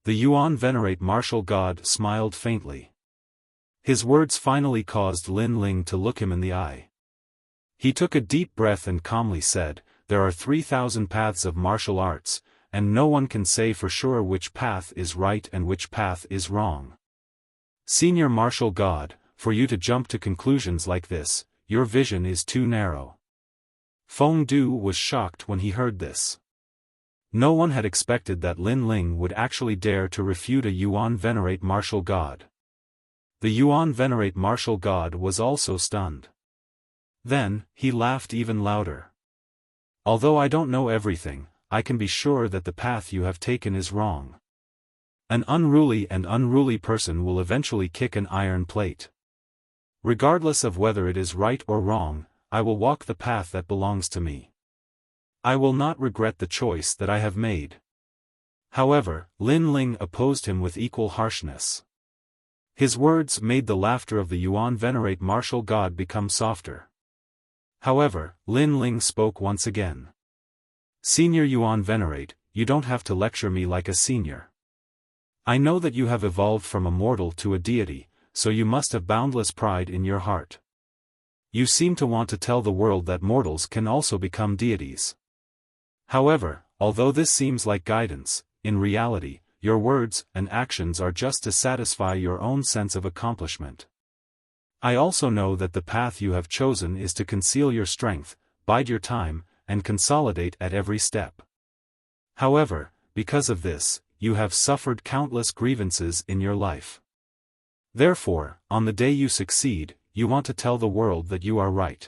[SPEAKER 1] The Yuan venerate martial god smiled faintly. His words finally caused Lin Ling to look him in the eye. He took a deep breath and calmly said, there are 3,000 paths of martial arts, and no one can say for sure which path is right and which path is wrong. Senior martial god, for you to jump to conclusions like this, your vision is too narrow. Feng Du was shocked when he heard this. No one had expected that Lin Ling would actually dare to refute a Yuan venerate martial god. The Yuan venerate martial god was also stunned. Then, he laughed even louder. Although I don't know everything, I can be sure that the path you have taken is wrong. An unruly person will eventually kick an iron plate. Regardless of whether it is right or wrong, I will walk the path that belongs to me. I will not regret the choice that I have made. However, Lin Ling opposed him with equal harshness. His words made the laughter of the Yuan venerate martial god become softer. However, Lin Ling spoke once again. Senior Yuan venerate, you don't have to lecture me like a senior. I know that you have evolved from a mortal to a deity, so you must have boundless pride in your heart. You seem to want to tell the world that mortals can also become deities. However, although this seems like guidance, in reality, your words and actions are just to satisfy your own sense of accomplishment. I also know that the path you have chosen is to conceal your strength, bide your time, and consolidate at every step. However, because of this, you have suffered countless grievances in your life. Therefore, on the day you succeed, you want to tell the world that you are right.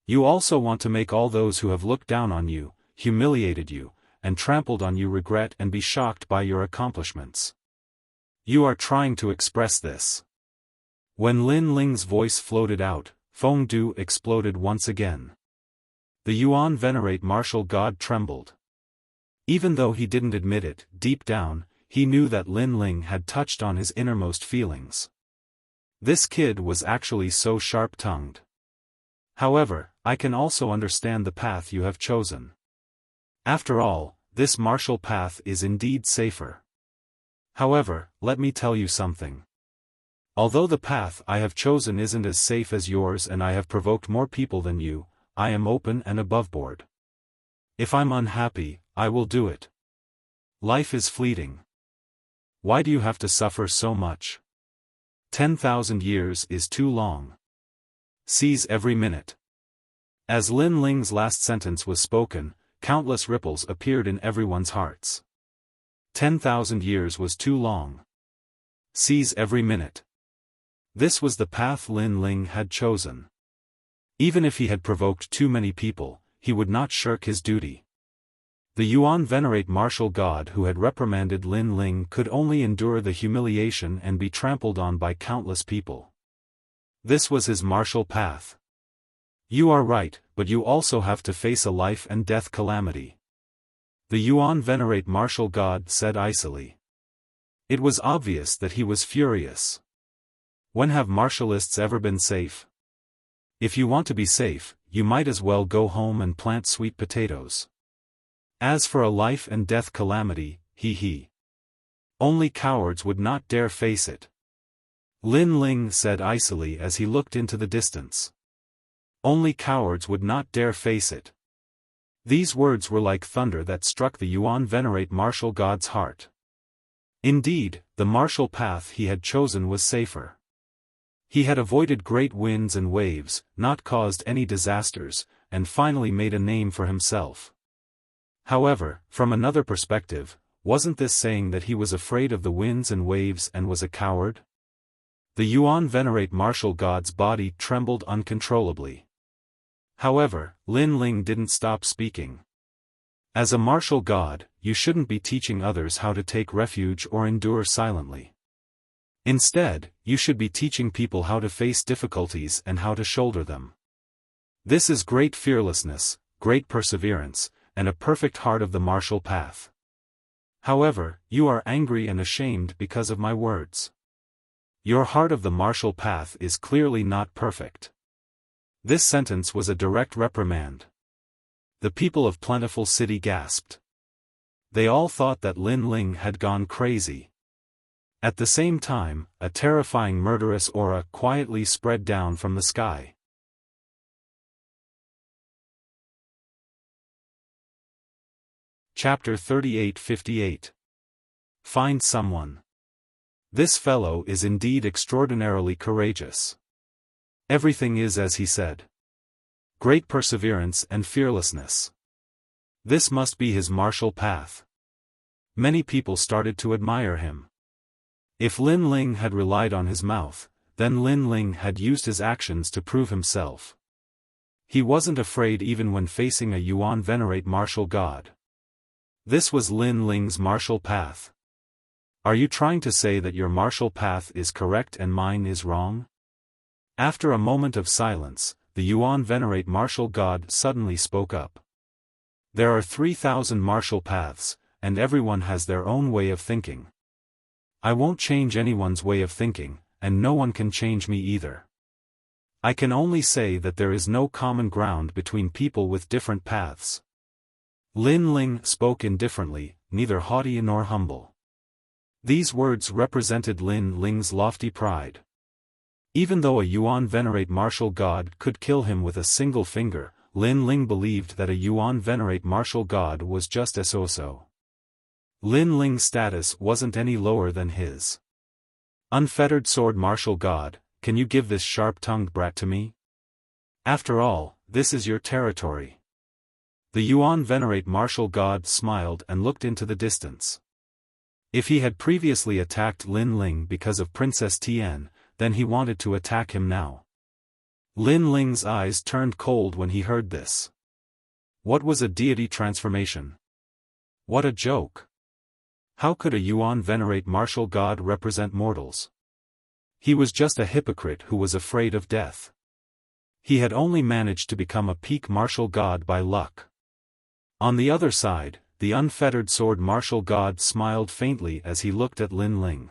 [SPEAKER 1] You also want to make all those who have looked down on you, humiliated you, and trampled on you regret and be shocked by your accomplishments. You are trying to express this. When Lin Ling's voice floated out, Feng Du exploded once again. The Yuan venerate martial god trembled. Even though he didn't admit it, deep down, he knew that Lin Ling had touched on his innermost feelings. This kid was actually so sharp-tongued. However, I can also understand the path you have chosen. After all, this martial path is indeed safer. However, let me tell you something. Although the path I have chosen isn't as safe as yours and I have provoked more people than you, I am open and aboveboard. If I'm unhappy, I will do it. Life is fleeting. Why do you have to suffer so much? 10,000 years is too long. Seize every minute. As Lin Ling's last sentence was spoken, countless ripples appeared in everyone's hearts. 10,000 years was too long. Seize every minute. This was the path Lin Ling had chosen. Even if he had provoked too many people, he would not shirk his duty. The Yuan venerate martial god who had reprimanded Lin Ling could only endure the humiliation and be trampled on by countless people. This was his martial path. You are right, but you also have to face a life and death calamity. The Yuan venerate martial god said icily. It was obvious that he was furious. When have martialists ever been safe? If you want to be safe, you might as well go home and plant sweet potatoes. As for a life and death calamity, he. Only cowards would not dare face it. Lin Ling said icily as he looked into the distance. Only cowards would not dare face it. These words were like thunder that struck the Yuan venerate martial god's heart. Indeed, the martial path he had chosen was safer. He had avoided great winds and waves, not caused any disasters, and finally made a name for himself. However, from another perspective, wasn't this saying that he was afraid of the winds and waves and was a coward? The Yuan venerate martial god's body trembled uncontrollably. However, Lin Ling didn't stop speaking. As a martial god, you shouldn't be teaching others how to take refuge or endure silently. Instead, you should be teaching people how to face difficulties and how to shoulder them. This is great fearlessness, great perseverance, and a perfect heart of the martial path. However, you are angry and ashamed because of my words. Your heart of the martial path is clearly not perfect. This sentence was a direct reprimand. The people of Plentiful City gasped. They all thought that Lin Ling had gone crazy. At the same time, a terrifying murderous aura quietly spread down from the sky. Chapter 38-58. Find someone. This fellow is indeed extraordinarily courageous. Everything is as he said. Great perseverance and fearlessness. This must be his martial path. Many people started to admire him. If Lin Ling had relied on his mouth, then Lin Ling had used his actions to prove himself. He wasn't afraid even when facing a Yuan venerate martial god. This was Lin Ling's martial path. Are you trying to say that your martial path is correct and mine is wrong? After a moment of silence, the Yuan venerate martial god suddenly spoke up. There are 3,000 martial paths, and everyone has their own way of thinking. I won't change anyone's way of thinking, and no one can change me either. I can only say that there is no common ground between people with different paths. Lin Ling spoke indifferently, neither haughty nor humble. These words represented Lin Ling's lofty pride. Even though a Yuan venerate martial god could kill him with a single finger, Lin Ling believed that a Yuan venerate martial god was just as so. Lin Ling's status wasn't any lower than his. Unfettered sword martial god, can you give this sharp-tongued brat to me? After all, this is your territory. The Yuan venerate martial god smiled and looked into the distance. If he had previously attacked Lin Ling because of Princess Tian, then he wanted to attack him now. Lin Ling's eyes turned cold when he heard this. What was a deity transformation? What a joke! How could a Yuan venerate martial god represent mortals? He was just a hypocrite who was afraid of death. He had only managed to become a peak martial god by luck. On the other side, the unfettered sword martial god smiled faintly as he looked at Lin Ling.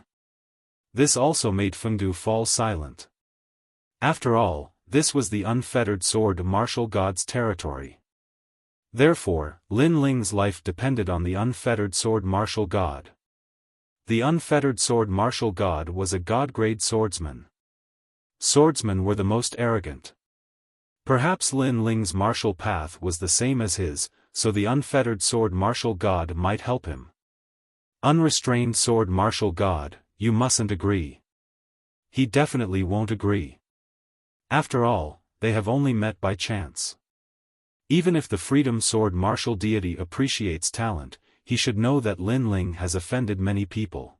[SPEAKER 1] This also made Fengdu fall silent. After all, this was the unfettered sword martial god's territory. Therefore, Lin Ling's life depended on the unfettered sword martial god. The unfettered sword martial god was a god-grade swordsman. Swordsmen were the most arrogant. Perhaps Lin Ling's martial path was the same as his, so the unfettered sword martial god might help him. Unrestrained sword martial god, you mustn't agree. He definitely won't agree. After all, they have only met by chance. Even if the freedom sword martial deity appreciates talent, he should know that Lin Ling has offended many people.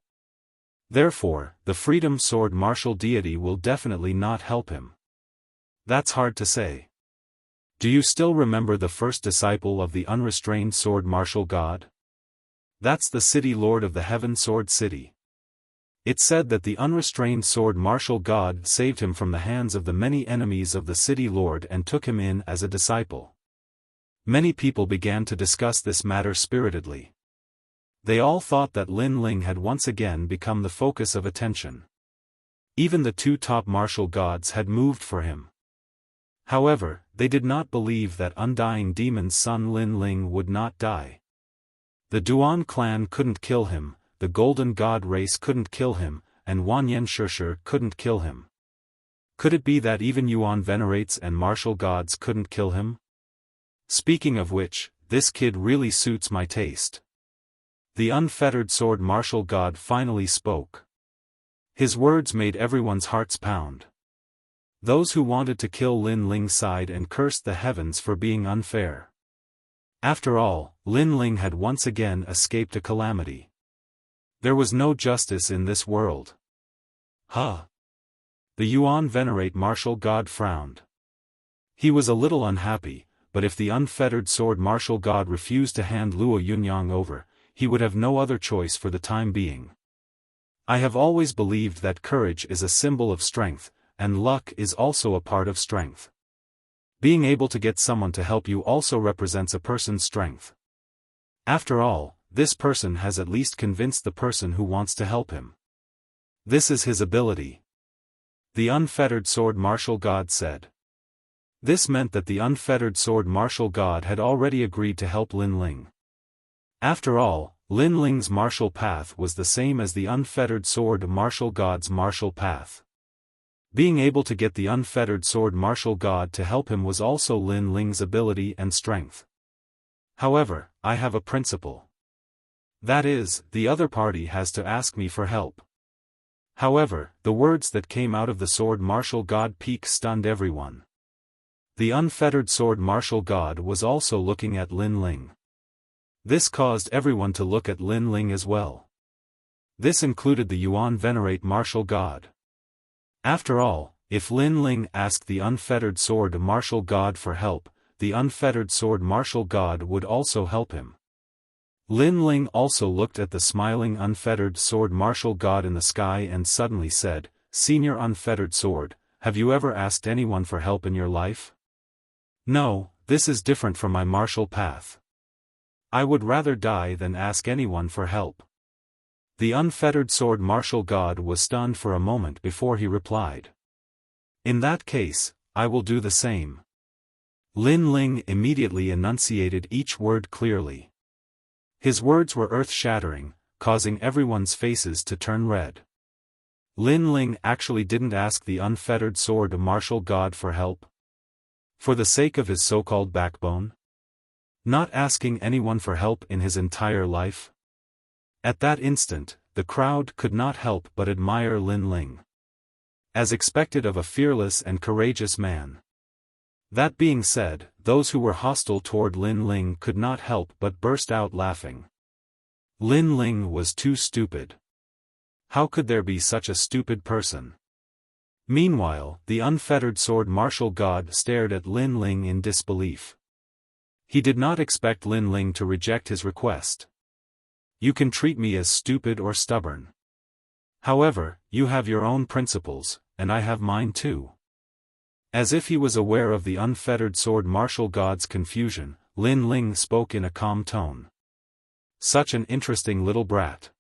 [SPEAKER 1] Therefore, the freedom sword martial deity will definitely not help him. That's hard to say. Do you still remember the first disciple of the unrestrained sword martial god? That's the city lord of the Heaven Sword City. It said that the unrestrained sword martial god saved him from the hands of the many enemies of the city lord and took him in as a disciple. Many people began to discuss this matter spiritedly. They all thought that Lin Ling had once again become the focus of attention. Even the two top martial gods had moved for him. However, they did not believe that undying demon's son Lin Ling would not die. The Duan clan couldn't kill him, the Golden God race couldn't kill him, and Wanyan Shishir couldn't kill him. Could it be that even Yuan venerates and martial gods couldn't kill him? Speaking of which, this kid really suits my taste. The unfettered sword martial god finally spoke. His words made everyone's hearts pound. Those who wanted to kill Lin Ling sighed and cursed the heavens for being unfair. After all, Lin Ling had once again escaped a calamity. There was no justice in this world. Huh? The Yuan venerate martial god frowned. He was a little unhappy, but if the unfettered sword martial god refused to hand Luo Yunyang over, he would have no other choice for the time being. I have always believed that courage is a symbol of strength, and luck is also a part of strength. Being able to get someone to help you also represents a person's strength. After all, this person has at least convinced the person who wants to help him. This is his ability. The unfettered sword martial god said. This meant that the unfettered sword martial god had already agreed to help Lin Ling. After all, Lin Ling's martial path was the same as the unfettered sword martial god's martial path. Being able to get the unfettered sword martial god to help him was also Lin Ling's ability and strength. However, I have a principle. That is, the other party has to ask me for help. However, the words that came out of the sword martial god peak stunned everyone. The unfettered sword martial god was also looking at Lin Ling. This caused everyone to look at Lin Ling as well. This included the Yuan venerate martial god. After all, if Lin Ling asked the unfettered sword martial god for help, the unfettered sword martial god would also help him. Lin Ling also looked at the smiling unfettered sword martial god in the sky and suddenly said, "Senior unfettered sword, have you ever asked anyone for help in your life?" No, this is different from my martial path. I would rather die than ask anyone for help. The unfettered sword martial god was stunned for a moment before he replied. In that case, I will do the same. Lin Ling immediately enunciated each word clearly. His words were earth-shattering, causing everyone's faces to turn red. Lin Ling actually didn't ask the unfettered sword martial god for help. For the sake of his so-called backbone? Not asking anyone for help in his entire life? At that instant, the crowd could not help but admire Lin Ling. As expected of a fearless and courageous man. That being said, those who were hostile toward Lin Ling could not help but burst out laughing. Lin Ling was too stupid. How could there be such a stupid person? Meanwhile, the unfettered sword martial god stared at Lin Ling in disbelief. He did not expect Lin Ling to reject his request. You can treat me as stupid or stubborn. However, you have your own principles, and I have mine too. As if he was aware of the unfettered sword martial god's confusion, Lin Ling spoke in a calm tone. Such an interesting little brat.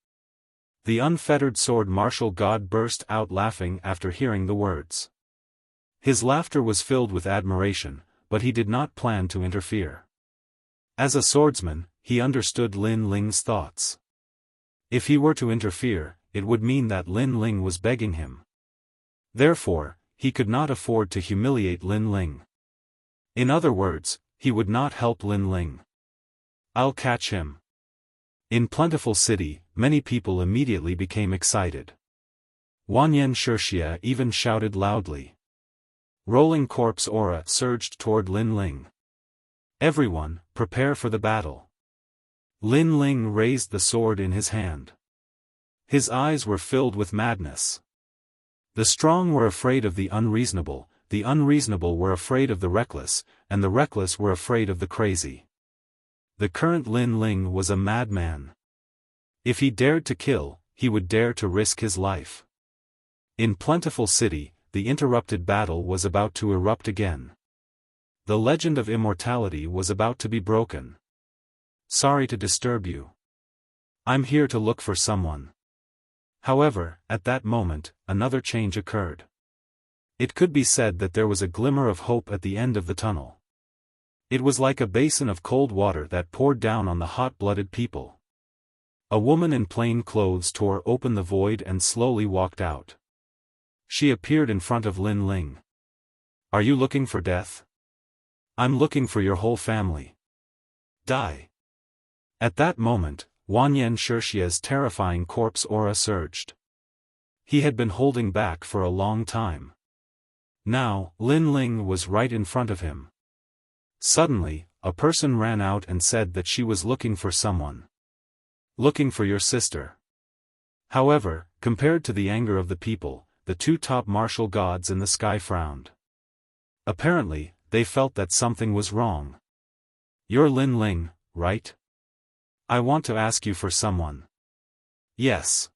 [SPEAKER 1] The unfettered sword martial god burst out laughing after hearing the words. His laughter was filled with admiration, but he did not plan to interfere. As a swordsman, he understood Lin Ling's thoughts. If he were to interfere, it would mean that Lin Ling was begging him. Therefore, he could not afford to humiliate Lin Ling. In other words, he would not help Lin Ling. I'll catch him. In Plentiful City, many people immediately became excited. Wanyan Shixia even shouted loudly. Rolling corpse aura surged toward Lin Ling. Everyone, prepare for the battle. Lin Ling raised the sword in his hand. His eyes were filled with madness. The strong were afraid of the unreasonable were afraid of the reckless, and the reckless were afraid of the crazy. The current Lin Ling was a madman. If he dared to kill, he would dare to risk his life. In Plentiful City, the interrupted battle was about to erupt again. The legend of immortality was about to be broken. Sorry to disturb you. I'm here to look for someone. However, at that moment, another change occurred. It could be said that there was a glimmer of hope at the end of the tunnel. It was like a basin of cold water that poured down on the hot-blooded people. A woman in plain clothes tore open the void and slowly walked out. She appeared in front of Lin Ling. Are you looking for death? I'm looking for your whole family. Die. At that moment, Wanyan Shixia's terrifying corpse aura surged. He had been holding back for a long time. Now, Lin Ling was right in front of him. Suddenly, a person ran out and said that she was looking for someone. Looking for your sister. However, compared to the anger of the people, the two top martial gods in the sky frowned. Apparently, they felt that something was wrong. You're Lin Ling, right? I want to ask you for someone. Yes.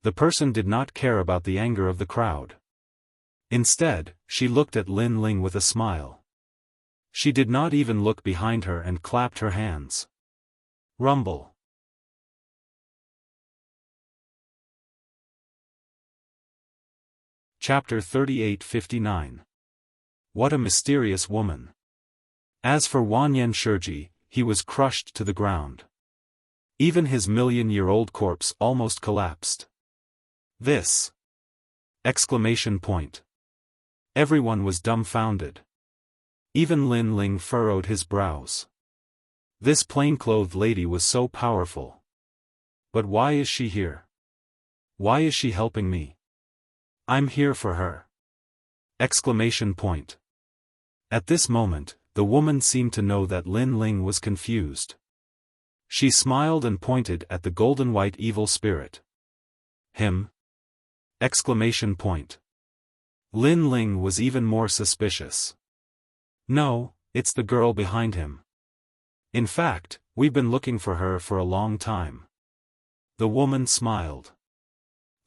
[SPEAKER 1] The person did not care about the anger of the crowd. Instead, she looked at Lin Ling with a smile. She did not even look behind her and clapped her hands. Rumble. Chapter 38-59. What a mysterious woman. As for Wanyan Shixia, he was crushed to the ground. Even his million-year-old corpse almost collapsed. This! Exclamation point. Everyone was dumbfounded. Even Lin Ling furrowed his brows. This plain-clothed lady was so powerful. But why is she here? Why is she helping me? I'm here for her! Exclamation point. At this moment, the woman seemed to know that Lin Ling was confused. She smiled and pointed at the golden-white evil spirit. Him? Exclamation point. Lin Ling was even more suspicious. No, it's the girl behind him. In fact, we've been looking for her for a long time. The woman smiled.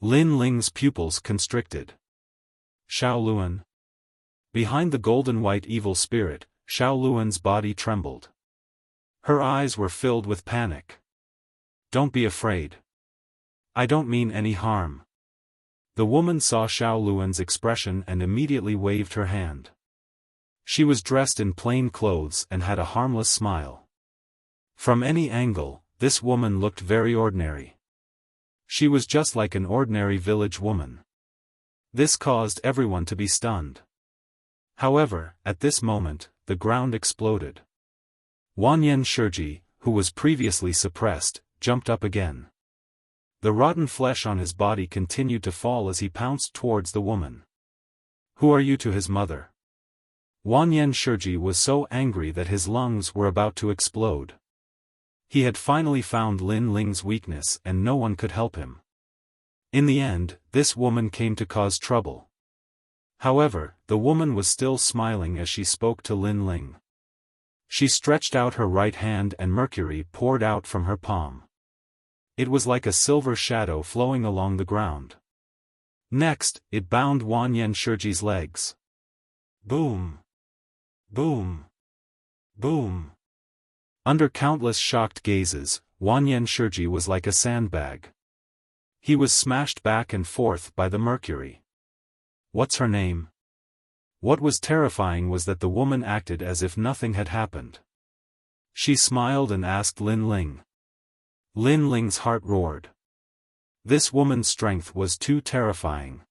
[SPEAKER 1] Lin Ling's pupils constricted. Xiao Luan. Behind the golden-white evil spirit, Xiao Luan's body trembled. Her eyes were filled with panic. Don't be afraid. I don't mean any harm. The woman saw Xiao Luan's expression and immediately waved her hand. She was dressed in plain clothes and had a harmless smile. From any angle, this woman looked very ordinary. She was just like an ordinary village woman. This caused everyone to be stunned. However, at this moment, the ground exploded. Wanyan Shixia, who was previously suppressed, jumped up again. The rotten flesh on his body continued to fall as he pounced towards the woman. Who are you to his mother? Wanyan Shixia was so angry that his lungs were about to explode. He had finally found Lin Ling's weakness and no one could help him. In the end, this woman came to cause trouble. However, the woman was still smiling as she spoke to Lin Ling. She stretched out her right hand and mercury poured out from her palm. It was like a silver shadow flowing along the ground. Next, it bound Wanyan Shiji's legs. Boom! Boom! Boom! Under countless shocked gazes, Wanyan Shiji was like a sandbag. He was smashed back and forth by the mercury. What's her name? What was terrifying was that the woman acted as if nothing had happened. She smiled and asked Lin Ling. Lin Ling's heart roared. This woman's strength was too terrifying.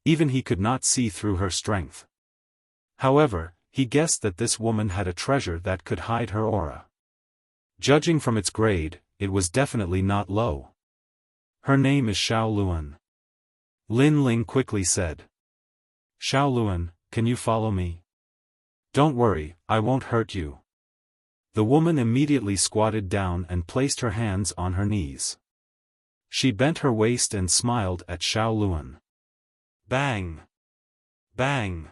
[SPEAKER 1] Even he could not see through her strength. However, he guessed that this woman had a treasure that could hide her aura. Judging from its grade, it was definitely not low. Her name is Xiao Luan. Lin Ling quickly said. Xiao Luan, can you follow me? Don't worry, I won't hurt you. The woman immediately squatted down and placed her hands on her knees. She bent her waist and smiled at Xiao Luan. Bang! Bang!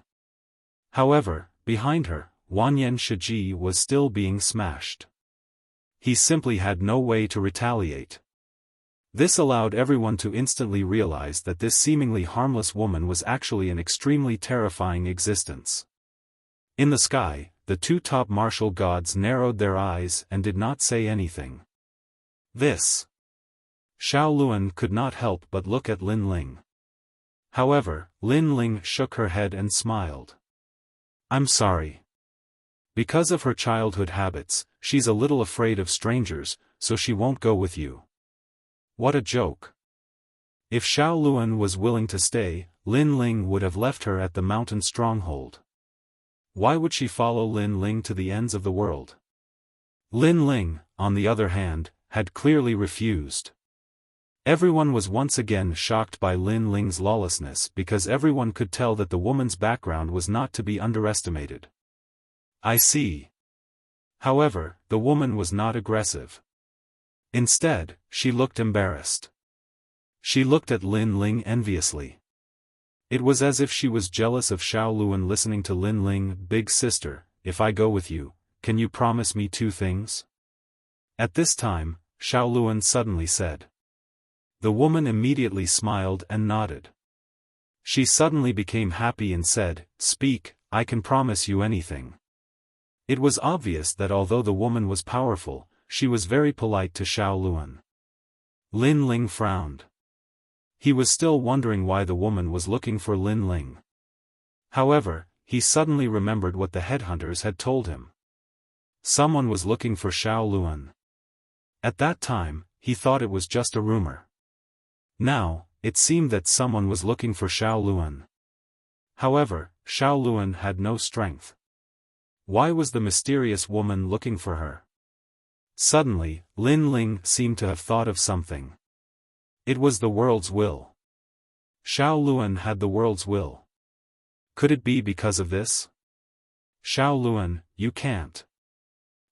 [SPEAKER 1] However, behind her, Wanyan Shiji was still being smashed. He simply had no way to retaliate. This allowed everyone to instantly realize that this seemingly harmless woman was actually an extremely terrifying existence. In the sky, the two top martial gods narrowed their eyes and did not say anything. This. Xiao Luan could not help but look at Lin Ling. However, Lin Ling shook her head and smiled. I'm sorry. Because of her childhood habits, she's a little afraid of strangers, so she won't go with you. What a joke. If Xiao Luan was willing to stay, Lin Ling would have left her at the mountain stronghold. Why would she follow Lin Ling to the ends of the world? Lin Ling, on the other hand, had clearly refused. Everyone was once again shocked by Lin Ling's lawlessness because everyone could tell that the woman's background was not to be underestimated. I see. However, the woman was not aggressive. Instead, she looked embarrassed. She looked at Lin Ling enviously. It was as if she was jealous of Xiao Luan listening to Lin Ling. Big sister, if I go with you, can you promise me 2 things? At this time, Xiao Luan suddenly said. The woman immediately smiled and nodded. She suddenly became happy and said, Speak, I can promise you anything. It was obvious that although the woman was powerful, she was very polite to Xiao Luan. Lin Ling frowned. He was still wondering why the woman was looking for Lin Ling. However, he suddenly remembered what the headhunters had told him. Someone was looking for Xiao Luan. At that time, he thought it was just a rumor. Now, it seemed that someone was looking for Xiao Luan. However, Xiao Luan had no strength. Why was the mysterious woman looking for her? Suddenly, Lin Ling seemed to have thought of something. It was the world's will. Xiao Luan had the world's will. Could it be because of this? Xiao Luan, you can't.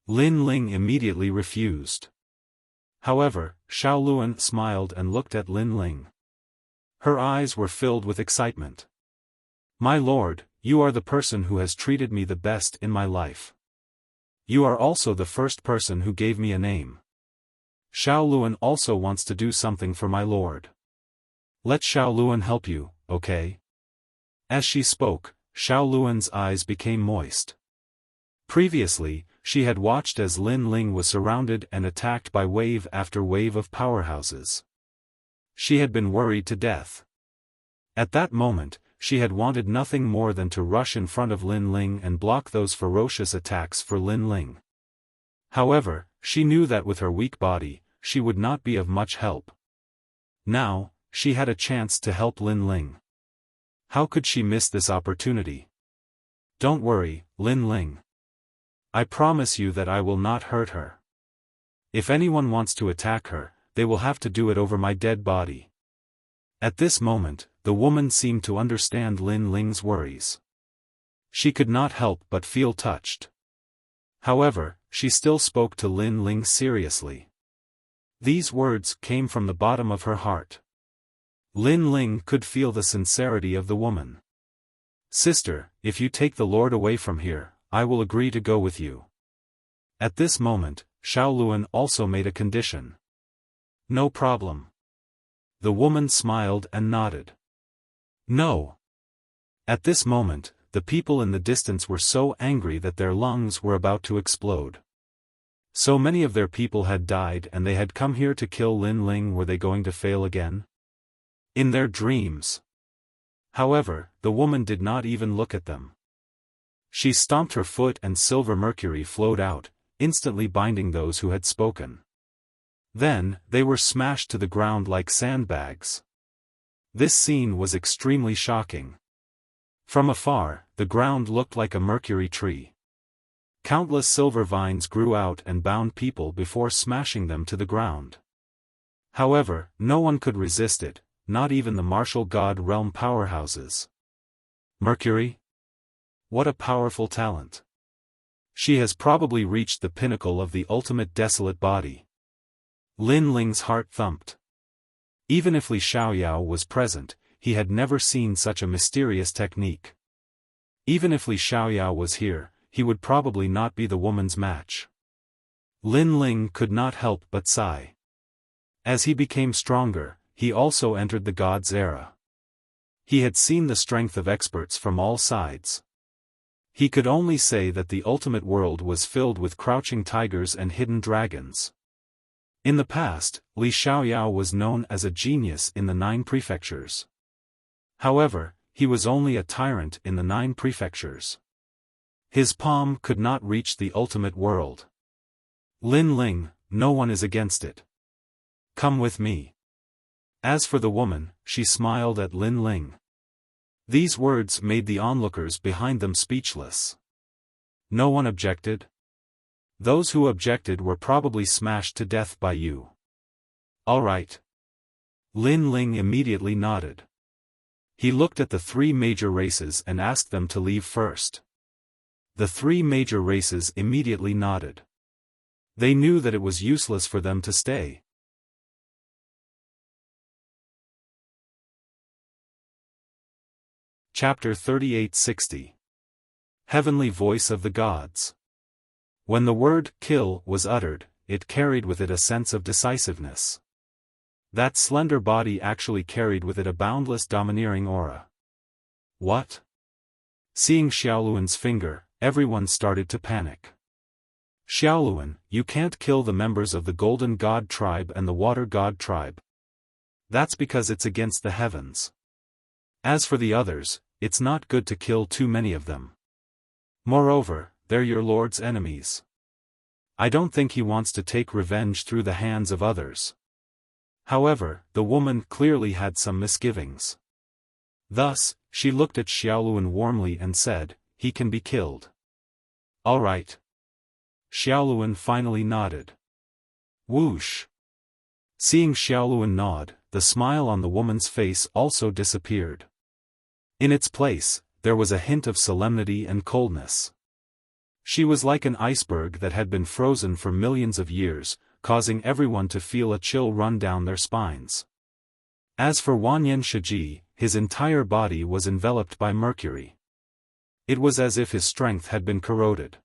[SPEAKER 1] Lin Ling immediately refused. However, Xiao Luan smiled and looked at Lin Ling. Her eyes were filled with excitement. My lord, you are the person who has treated me the best in my life. You are also the first person who gave me a name. Xiao Luan also wants to do something for my lord. Let Xiao Luan help you, okay? As she spoke, Xiao Luan's eyes became moist. Previously, she had watched as Lin Ling was surrounded and attacked by wave after wave of powerhouses. She had been worried to death. At that moment, she had wanted nothing more than to rush in front of Lin Ling and block those ferocious attacks for Lin Ling. However, she knew that with her weak body, she would not be of much help. Now, she had a chance to help Lin Ling. How could she miss this opportunity? Don't worry, Lin Ling. I promise you that I will not hurt her. If anyone wants to attack her, they will have to do it over my dead body. At this moment, the woman seemed to understand Lin Ling's worries. She could not help but feel touched. However, she still spoke to Lin Ling seriously. These words came from the bottom of her heart. Lin Ling could feel the sincerity of the woman. "Sister, if you take the Lord away from here, I will agree to go with you." At this moment, Xiaoluan also made a condition. "No problem." The woman smiled and nodded. "No." At this moment, the people in the distance were so angry that their lungs were about to explode. So many of their people had died and they had come here to kill Lin Ling. Were they going to fail again? In their dreams. However, the woman did not even look at them. She stomped her foot and silver mercury flowed out, instantly binding those who had spoken. Then, they were smashed to the ground like sandbags. This scene was extremely shocking. From afar, the ground looked like a mercury tree. Countless silver vines grew out and bound people before smashing them to the ground. However, no one could resist it, not even the martial god realm powerhouses. Mercury? What a powerful talent. She has probably reached the pinnacle of the ultimate desolate body. Lin Ling's heart thumped. Even if Li Xiaoyao was present, he had never seen such a mysterious technique. Even if Li Xiaoyao was here, he would probably not be the woman's match. Lin Ling could not help but sigh. As he became stronger, he also entered the god's era. He had seen the strength of experts from all sides. He could only say that the ultimate world was filled with crouching tigers and hidden dragons. In the past, Li Xiaoyao was known as a genius in the 9 prefectures. However, he was only a tyrant in the 9 prefectures. His palm could not reach the ultimate world. Lin Ling, no one is against it. Come with me. As for the woman, she smiled at Lin Ling. These words made the onlookers behind them speechless. No one objected? Those who objected were probably smashed to death by you. All right. Lin Ling immediately nodded. He looked at the 3 major races and asked them to leave first. The 3 major races immediately nodded. They knew that it was useless for them to stay. Chapter 3860. Heavenly Voice of the Gods. When the word "kill" was uttered, it carried with it a sense of decisiveness. That slender body actually carried with it a boundless domineering aura. What? Seeing Xiaoluan's finger, everyone started to panic. Xiaoluan, you can't kill the members of the Golden God tribe and the Water God tribe. That's because it's against the heavens. As for the others, it's not good to kill too many of them. Moreover, they're your lord's enemies. I don't think he wants to take revenge through the hands of others. However, the woman clearly had some misgivings. Thus, she looked at Xiaoluan warmly and said, "He can be killed." All right. Xiaoluan finally nodded. Whoosh. Seeing Xiaoluan nod, the smile on the woman's face also disappeared. In its place, there was a hint of solemnity and coldness. She was like an iceberg that had been frozen for millions of years, causing everyone to feel a chill run down their spines. As for Wanyan Shiji, his entire body was enveloped by mercury. It was as if his strength had been corroded.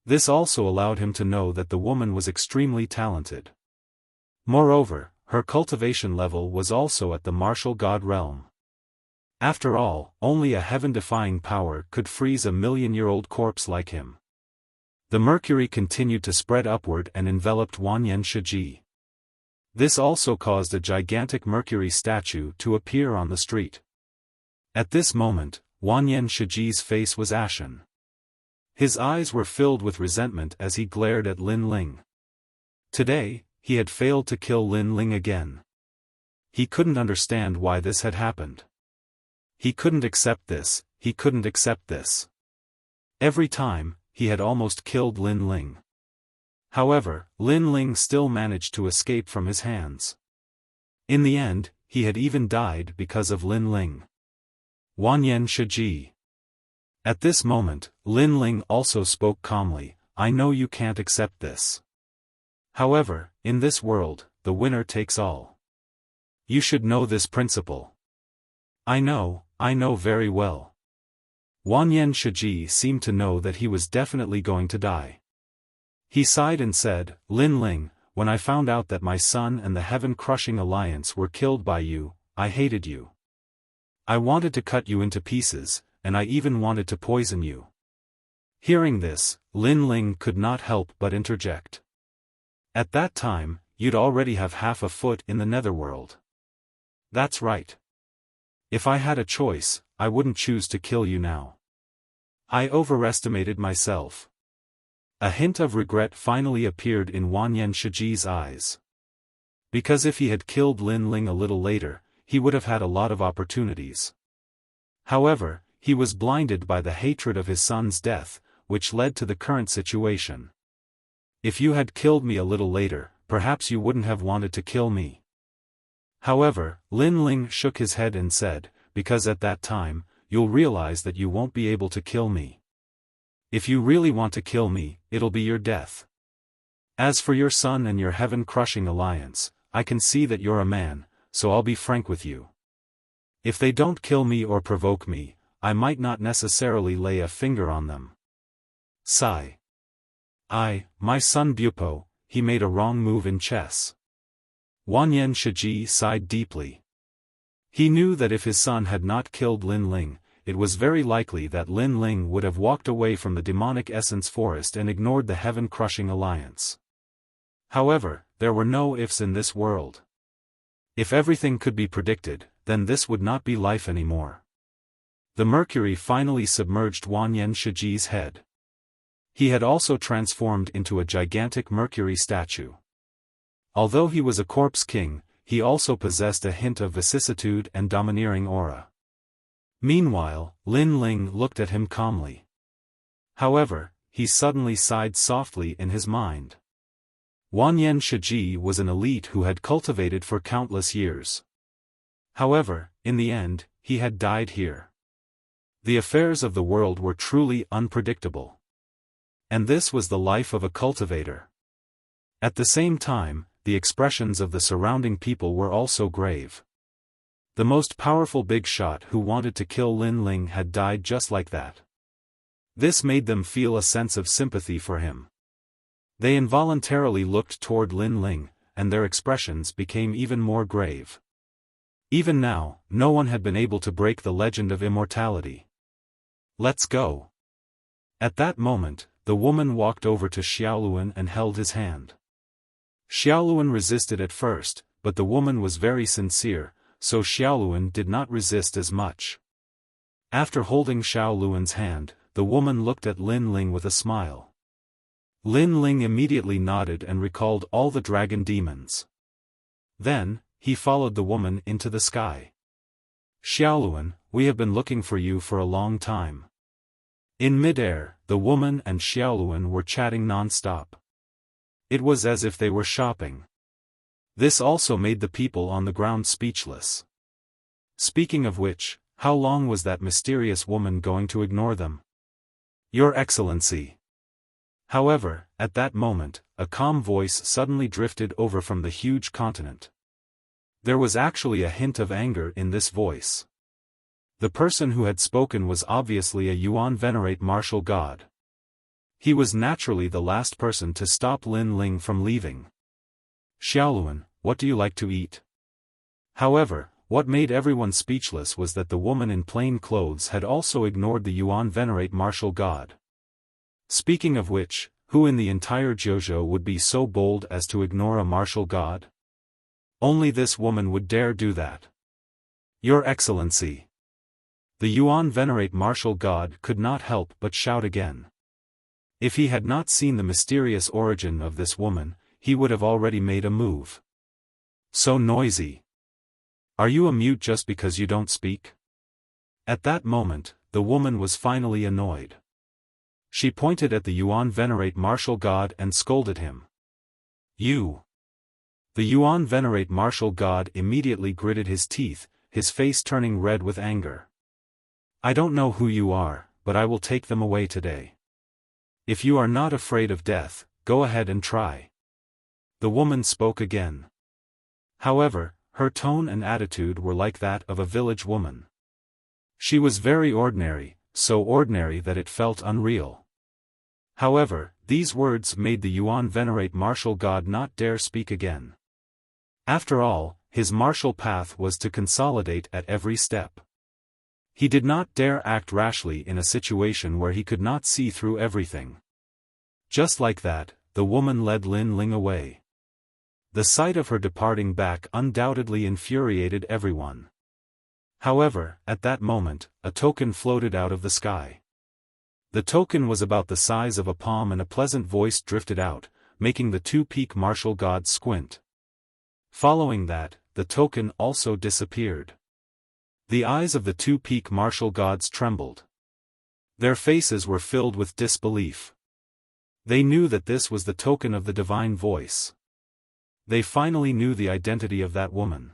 [SPEAKER 1] This also allowed him to know that the woman was extremely talented. Moreover, her cultivation level was also at the martial god realm. After all, only a heaven-defying power could freeze a million-year-old corpse like him. The mercury continued to spread upward and enveloped Wanyan Shiji. This also caused a gigantic mercury statue to appear on the street. At this moment, Wanyan Shiji's face was ashen. His eyes were filled with resentment as he glared at Lin Ling. Today, he had failed to kill Lin Ling again. He couldn't understand why this had happened. He couldn't accept this, he couldn't accept this. Every time, he had almost killed Lin Ling. However, Lin Ling still managed to escape from his hands. In the end, he had even died because of Lin Ling. Wanyan Shiji. At this moment, Lin Ling also spoke calmly, I know you can't accept this. However, in this world, the winner takes all. You should know this principle. I know very well. Wanyan Shiji seemed to know that he was definitely going to die. He sighed and said, Lin Ling, when I found out that my son and the heaven-crushing alliance were killed by you, I hated you. I wanted to cut you into pieces, and I even wanted to poison you. Hearing this, Lin Ling could not help but interject. At that time, you'd already have half a foot in the netherworld. That's right. If I had a choice, I wouldn't choose to kill you now. I overestimated myself. A hint of regret finally appeared in Wanyan Shiji's eyes. Because if he had killed Lin Ling a little later, he would have had a lot of opportunities. However, he was blinded by the hatred of his son's death, which led to the current situation. If you had killed me a little later, perhaps you wouldn't have wanted to kill me. However, Lin Ling shook his head and said, because at that time, you'll realize that you won't be able to kill me. If you really want to kill me, it'll be your death. As for your son and your heaven-crushing alliance, I can see that you're a man, so I'll be frank with you. If they don't kill me or provoke me, I might not necessarily lay a finger on them. Sigh. My son Bupo, he made a wrong move in chess. Wanyan Shiji sighed deeply. He knew that if his son had not killed Lin Ling, it was very likely that Lin Ling would have walked away from the demonic essence forest and ignored the heaven-crushing alliance. However, there were no ifs in this world. If everything could be predicted, then this would not be life anymore. The mercury finally submerged Wanyan Shiji's head. He had also transformed into a gigantic mercury statue. Although he was a corpse king, he also possessed a hint of vicissitude and domineering aura. Meanwhile, Lin Ling looked at him calmly. However, he suddenly sighed softly in his mind. Wanyan Shiji was an elite who had cultivated for countless years. However, in the end, he had died here. The affairs of the world were truly unpredictable. And this was the life of a cultivator. At the same time, the expressions of the surrounding people were also grave. The most powerful big shot who wanted to kill Lin Ling had died just like that. This made them feel a sense of sympathy for him. They involuntarily looked toward Lin Ling, and their expressions became even more grave. Even now, no one had been able to break the legend of immortality. Let's go. At that moment, the woman walked over to Xiaoluan and held his hand. Xiaoluan resisted at first, but the woman was very sincere, so Xiaoluan did not resist as much. After holding Xiaoluan's hand, the woman looked at Lin Ling with a smile. Lin Ling immediately nodded and recalled all the dragon demons. Then, he followed the woman into the sky. Xiaoluan, we have been looking for you for a long time. In midair, the woman and Xiaoluan were chatting non-stop. It was as if they were shopping. This also made the people on the ground speechless. Speaking of which, how long was that mysterious woman going to ignore them? Your Excellency. However, at that moment, a calm voice suddenly drifted over from the huge continent. There was actually a hint of anger in this voice. The person who had spoken was obviously a Yuan Venerate martial god. He was naturally the last person to stop Lin Ling from leaving. Xiaoluan, what do you like to eat? However, what made everyone speechless was that the woman in plain clothes had also ignored the Yuan Venerate martial god. Speaking of which, who in the entire Jojo would be so bold as to ignore a martial god? Only this woman would dare do that. Your Excellency. The Yuan Venerate martial god could not help but shout again. If he had not seen the mysterious origin of this woman, he would have already made a move. So noisy. Are you a mute just because you don't speak? At that moment, the woman was finally annoyed. She pointed at the Yuan Venerate martial god and scolded him. You. The Yuan Venerate martial god immediately gritted his teeth, his face turning red with anger. I don't know who you are, but I will take them away today. If you are not afraid of death, go ahead and try. The woman spoke again. However, her tone and attitude were like that of a village woman. She was very ordinary, so ordinary that it felt unreal. However, these words made the Yuan venerate martial god not dare speak again. After all, his martial path was to consolidate at every step. He did not dare act rashly in a situation where he could not see through everything. Just like that, the woman led Lin Ling away. The sight of her departing back undoubtedly infuriated everyone. However, at that moment, a token floated out of the sky. The token was about the size of a palm and a pleasant voice drifted out, making the two-peak martial gods squint. Following that, the token also disappeared. The eyes of the two-peak martial gods trembled. Their faces were filled with disbelief. They knew that this was the token of the divine voice. They finally knew the identity of that woman.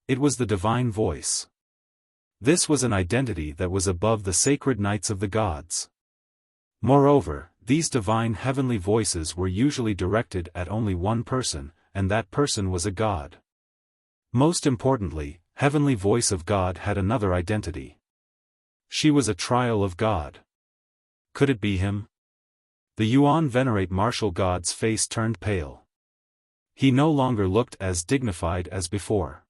[SPEAKER 1] It was the divine voice. This was an identity that was above the sacred knights of the gods. Moreover, these divine heavenly voices were usually directed at only one person, and that person was a god. Most importantly, heavenly voice of God had another identity. She was a trial of God. Could it be him? The Yuan venerate martial god's face turned pale. He no longer looked as dignified as before.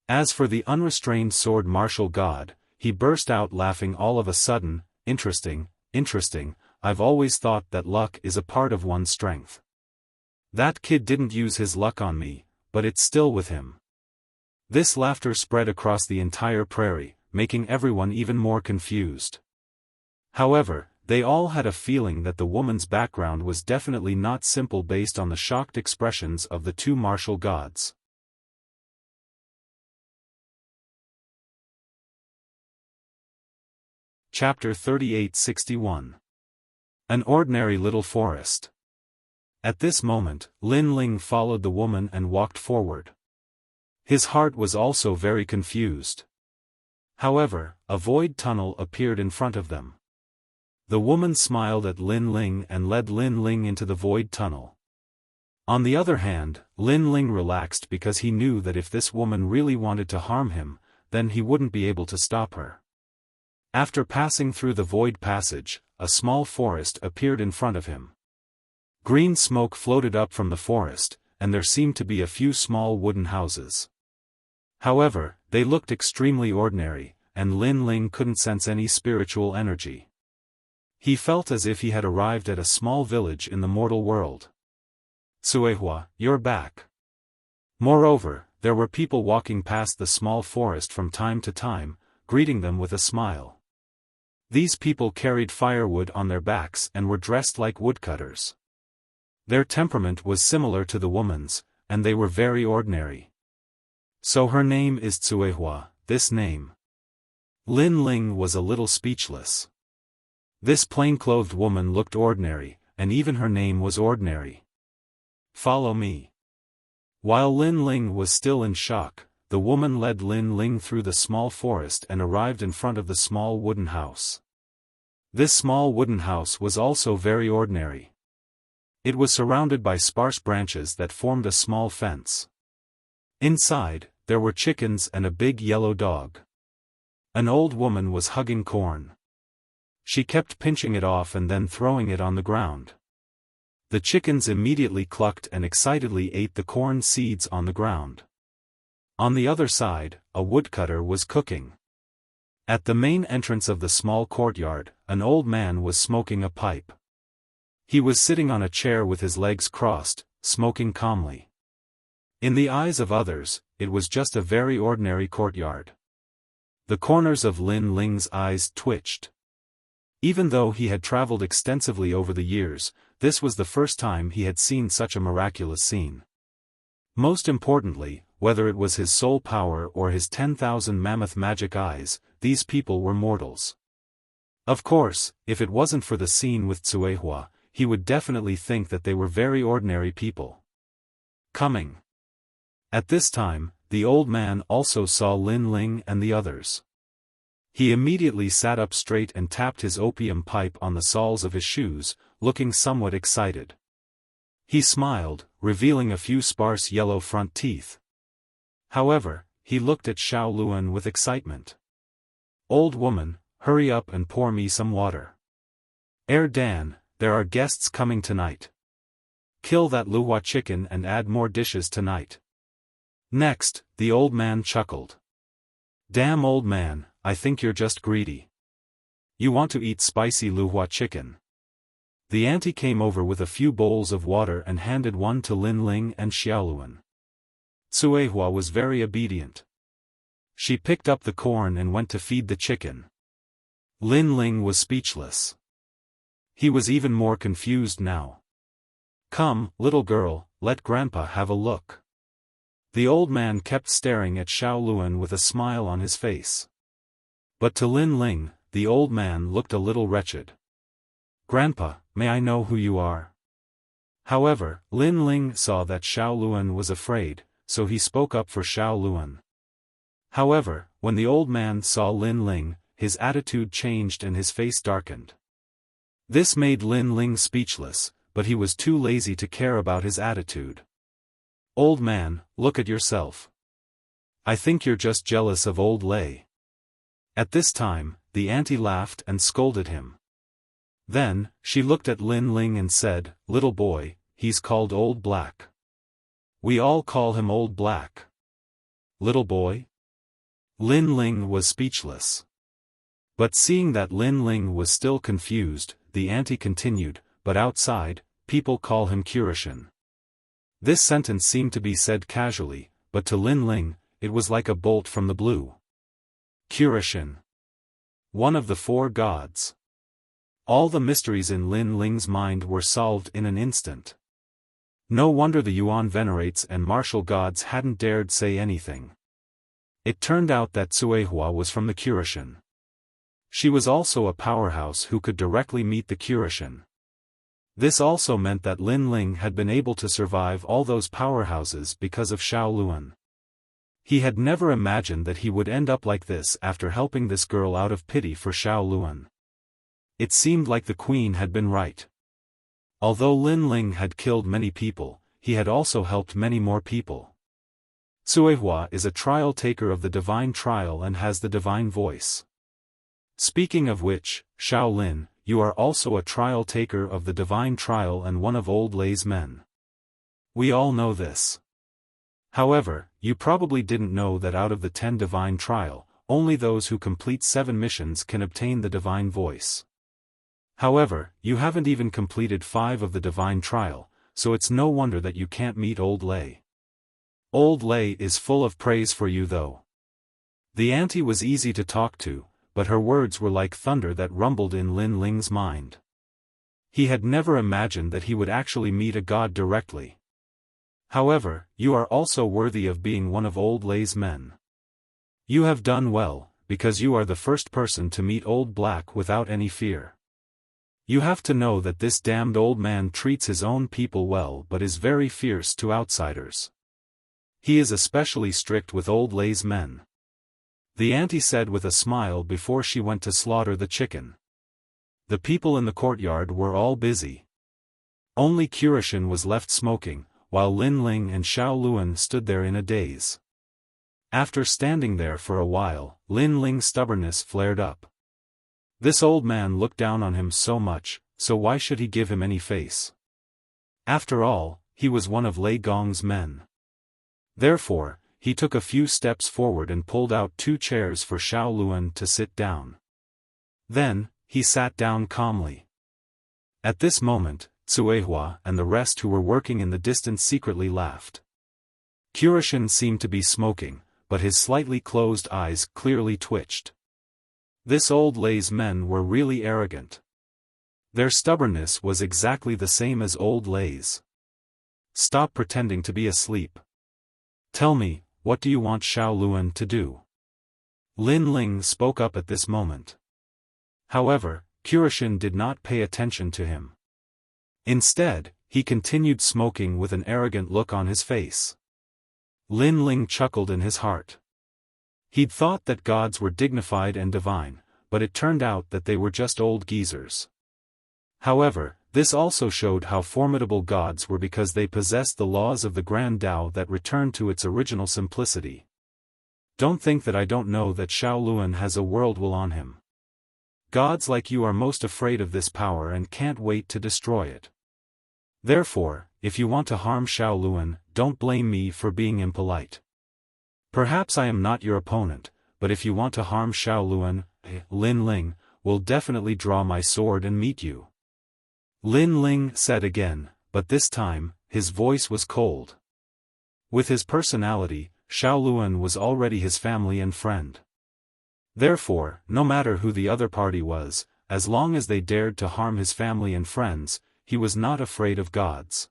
[SPEAKER 1] As for the unrestrained sword martial god, he burst out laughing all of a sudden. Interesting, I've always thought that luck is a part of one's strength. That kid didn't use his luck on me, but it's still with him. This laughter spread across the entire prairie, making everyone even more confused. However, they all had a feeling that the woman's background was definitely not simple based on the shocked expressions of the two martial gods. Chapter 3861. An ordinary little forest. At this moment, Lin Ling followed the woman and walked forward. His heart was also very confused. However, a void tunnel appeared in front of them. The woman smiled at Lin Ling and led Lin Ling into the void tunnel. On the other hand, Lin Ling relaxed because he knew that if this woman really wanted to harm him, then he wouldn't be able to stop her. After passing through the void passage, a small forest appeared in front of him. Green smoke floated up from the forest, and there seemed to be a few small wooden houses. However, they looked extremely ordinary, and Lin Ling couldn't sense any spiritual energy. He felt as if he had arrived at a small village in the mortal world. Suehua, you're back. Moreover, there were people walking past the small forest from time to time, greeting them with a smile. These people carried firewood on their backs and were dressed like woodcutters. Their temperament was similar to the woman's, and they were very ordinary. So her name is Tsuehua, this name. Lin Ling was a little speechless. This plain-clothed woman looked ordinary, and even her name was ordinary. Follow me. While Lin Ling was still in shock, the woman led Lin Ling through the small forest and arrived in front of the small wooden house. This small wooden house was also very ordinary. It was surrounded by sparse branches that formed a small fence. Inside, there were chickens and a big yellow dog. An old woman was hugging corn. She kept pinching it off and then throwing it on the ground. The chickens immediately clucked and excitedly ate the corn seeds on the ground. On the other side, a woodcutter was cooking. At the main entrance of the small courtyard, an old man was smoking a pipe. He was sitting on a chair with his legs crossed, smoking calmly. In the eyes of others, it was just a very ordinary courtyard. The corners of Lin Ling's eyes twitched. Even though he had traveled extensively over the years, this was the first time he had seen such a miraculous scene. Most importantly, whether it was his soul power or his 10,000 mammoth magic eyes, these people were mortals. Of course, if it wasn't for the scene with Tsuehua, he would definitely think that they were very ordinary people. Coming. At this time, the old man also saw Lin Ling and the others. He immediately sat up straight and tapped his opium pipe on the soles of his shoes, looking somewhat excited. He smiled, revealing a few sparse yellow front teeth. However, he looked at Xiao Luan with excitement. "Old woman, hurry up and pour me some water. Dan, there are guests coming tonight. Kill that luhua chicken and add more dishes tonight." Next, the old man chuckled. "Damn old man, I think you're just greedy. You want to eat spicy luhua chicken." The auntie came over with a few bowls of water and handed one to Lin Ling and Xiaoluan. Cuehua was very obedient. She picked up the corn and went to feed the chicken. Lin Ling was speechless. He was even more confused now. "Come, little girl, let grandpa have a look." The old man kept staring at Xiaoluan with a smile on his face. But to Lin Ling, the old man looked a little wretched. "Grandpa, may I know who you are?" However, Lin Ling saw that Xiaoluan was afraid, so he spoke up for Xiaoluan. However, when the old man saw Lin Ling, his attitude changed and his face darkened. This made Lin Ling speechless, but he was too lazy to care about his attitude. "Old man, look at yourself. I think you're just jealous of old Lei." At this time, the auntie laughed and scolded him. Then, she looked at Lin Ling and said, "Little boy, he's called Old Black. We all call him Old Black." "Little boy?" Lin Ling was speechless. But seeing that Lin Ling was still confused, the auntie continued, "But outside, people call him Kurishin." This sentence seemed to be said casually, but to Lin Ling, it was like a bolt from the blue. Kurishin. One of the four gods. All the mysteries in Lin Ling's mind were solved in an instant. No wonder the Yuan venerates and martial gods hadn't dared say anything. It turned out that Cuehua was from the Kurishin. She was also a powerhouse who could directly meet the Kurishin. This also meant that Lin Ling had been able to survive all those powerhouses because of Xiaoluan. He had never imagined that he would end up like this after helping this girl out of pity for Xiaoluan. It seemed like the queen had been right. Although Lin Ling had killed many people, he had also helped many more people. Cuehua is a trial taker of the divine trial and has the divine voice. Speaking of which, Shaolin, you are also a trial taker of the divine trial and one of old Lei's men. We all know this. However, you probably didn't know that out of the 10 divine trial, only those who complete 7 missions can obtain the divine voice. However, you haven't even completed 5 of the divine trial, so it's no wonder that you can't meet old Lei. Old Lei is full of praise for you though. The auntie was easy to talk to, but her words were like thunder that rumbled in Lin Ling's mind. He had never imagined that he would actually meet a god directly. However, you are also worthy of being one of old Lei's men. You have done well, because you are the first person to meet Old Black without any fear. You have to know that this damned old man treats his own people well but is very fierce to outsiders. He is especially strict with old Lei's men. The auntie said with a smile before she went to slaughter the chicken. The people in the courtyard were all busy. Only Kurishin was left smoking, while Lin Ling and Xiaoluan stood there in a daze. After standing there for a while, Lin Ling's stubbornness flared up. This old man looked down on him so much, so why should he give him any face? After all, he was one of Lei Gong's men. Therefore, he took a few steps forward and pulled out 2 chairs for Xiaoluan to sit down. Then, he sat down calmly. At this moment, Cuehua and the rest who were working in the distance secretly laughed. Kurishin seemed to be smoking, but his slightly closed eyes clearly twitched. This old Lei's men were really arrogant. Their stubbornness was exactly the same as old Lei's. Stop pretending to be asleep. Tell me, what do you want Xiaoluan to do? Lin Ling spoke up at this moment. However, Kurishin did not pay attention to him. Instead, he continued smoking with an arrogant look on his face. Lin Ling chuckled in his heart. He'd thought that gods were dignified and divine, but it turned out that they were just old geezers. However, this also showed how formidable gods were because they possessed the laws of the Grand Tao that returned to its original simplicity. Don't think that I don't know that Shaoluan has a world will on him. Gods like you are most afraid of this power and can't wait to destroy it. Therefore, if you want to harm Shaoluan, don't blame me for being impolite. Perhaps I am not your opponent, but if you want to harm Shaoluan, Lin Ling will definitely draw my sword and meet you. Lin Ling said again, but this time, his voice was cold. With his personality, Shaoluan was already his family and friend. Therefore, no matter who the other party was, as long as they dared to harm his family and friends, he was not afraid of gods.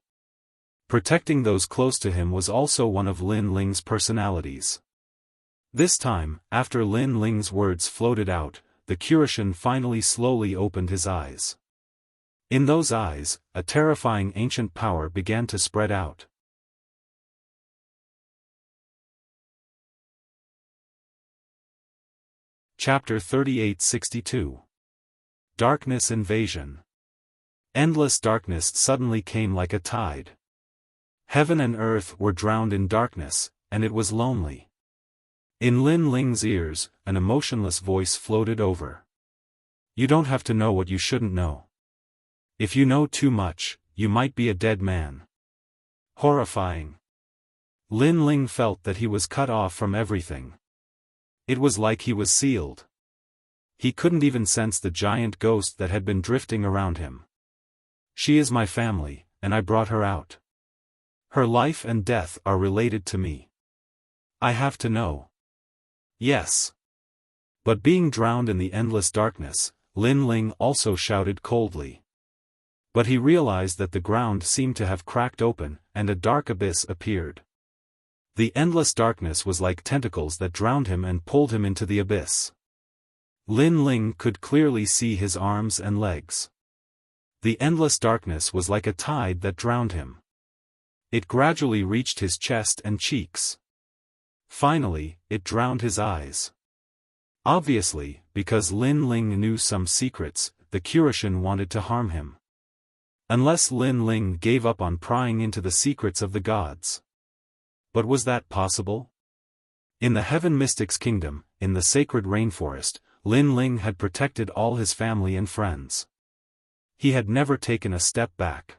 [SPEAKER 1] Protecting those close to him was also one of Lin Ling's personalities. This time, after Lin Ling's words floated out, the Qur'an finally slowly opened his eyes. In those eyes, a terrifying ancient power began to spread out. Chapter 3862. Darkness Invasion. Endless darkness suddenly came like a tide. Heaven and earth were drowned in darkness, and it was lonely. In Lin Ling's ears, an emotionless voice floated over. You don't have to know what you shouldn't know. If you know too much, you might be a dead man. Horrifying. Lin Ling felt that he was cut off from everything. It was like he was sealed. He couldn't even sense the giant ghost that had been drifting around him. She is my family, and I brought her out. Her life and death are related to me. I have to know. Yes. But being drowned in the endless darkness, Lin Ling also shouted coldly. But he realized that the ground seemed to have cracked open, and a dark abyss appeared. The endless darkness was like tentacles that drowned him and pulled him into the abyss. Lin Ling could clearly see his arms and legs. The endless darkness was like a tide that drowned him. It gradually reached his chest and cheeks. Finally, it drowned his eyes. Obviously, because Lin Ling knew some secrets, the Qur'an wanted to harm him. Unless Lin Ling gave up on prying into the secrets of the gods. But was that possible? In the Heaven Mystics Kingdom, in the sacred rainforest, Lin Ling had protected all his family and friends. He had never taken a step back.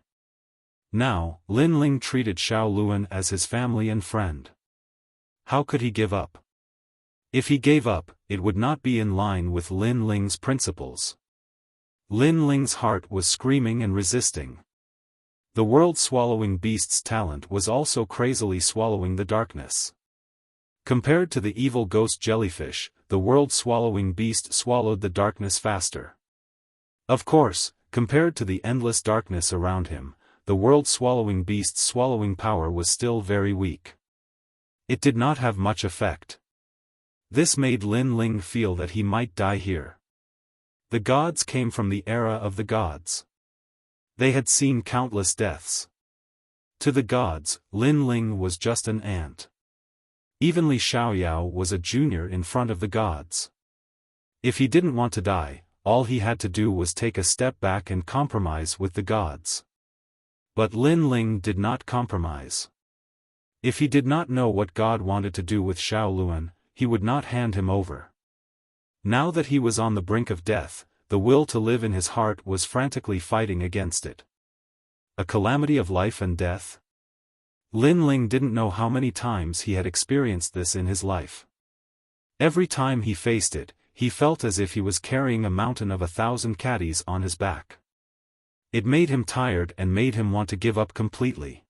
[SPEAKER 1] Now, Lin Ling treated Shaoluan as his family and friend. How could he give up? If he gave up, it would not be in line with Lin Ling's principles. Lin Ling's heart was screaming and resisting. The world-swallowing beast's talent was also crazily swallowing the darkness. Compared to the evil ghost jellyfish, the world-swallowing beast swallowed the darkness faster. Of course, compared to the endless darkness around him, the world-swallowing beast's swallowing power was still very weak. It did not have much effect. This made Lin Ling feel that he might die here. The gods came from the era of the gods. They had seen countless deaths. To the gods, Lin Ling was just an ant. Even Li Xiaoyao was a junior in front of the gods. If he didn't want to die, all he had to do was take a step back and compromise with the gods. But Lin Ling did not compromise. If he did not know what God wanted to do with Shaoluan, he would not hand him over. Now that he was on the brink of death, the will to live in his heart was frantically fighting against it. A calamity of life and death? Lin Ling didn't know how many times he had experienced this in his life. Every time he faced it, he felt as if he was carrying a mountain of 1,000 caddies on his back. It made him tired and made him want to give up completely.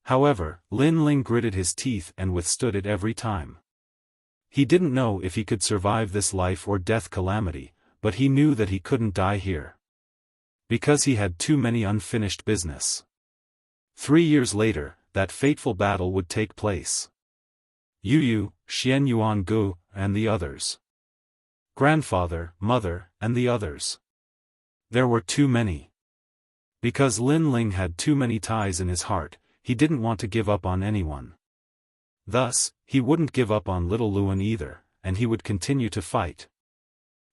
[SPEAKER 1] However, Lin Ling gritted his teeth and withstood it every time. He didn't know if he could survive this life or death calamity, but he knew that he couldn't die here. Because he had too many unfinished business. 3 years later, that fateful battle would take place. Yu Yu, Xian Yuan Gu, and the others. Grandfather, mother, and the others. There were too many. Because Lin Ling had too many ties in his heart, he didn't want to give up on anyone. Thus, he wouldn't give up on little Luan either, and he would continue to fight.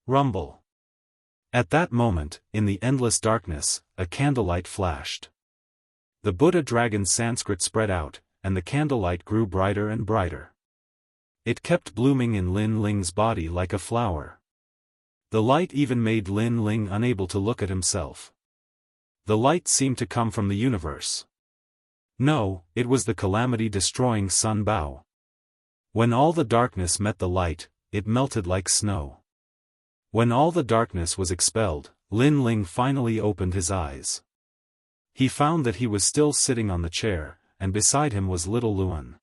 [SPEAKER 1] Rumble. At that moment, in the endless darkness, a candlelight flashed. The Buddha dragon's Sanskrit spread out, and the candlelight grew brighter and brighter. It kept blooming in Lin Ling's body like a flower. The light even made Lin Ling unable to look at himself. The light seemed to come from the universe. No, it was the calamity-destroying Sun Bao. When all the darkness met the light, it melted like snow. When all the darkness was expelled, Lin Ling finally opened his eyes. He found that he was still sitting on the chair, and beside him was little Luan.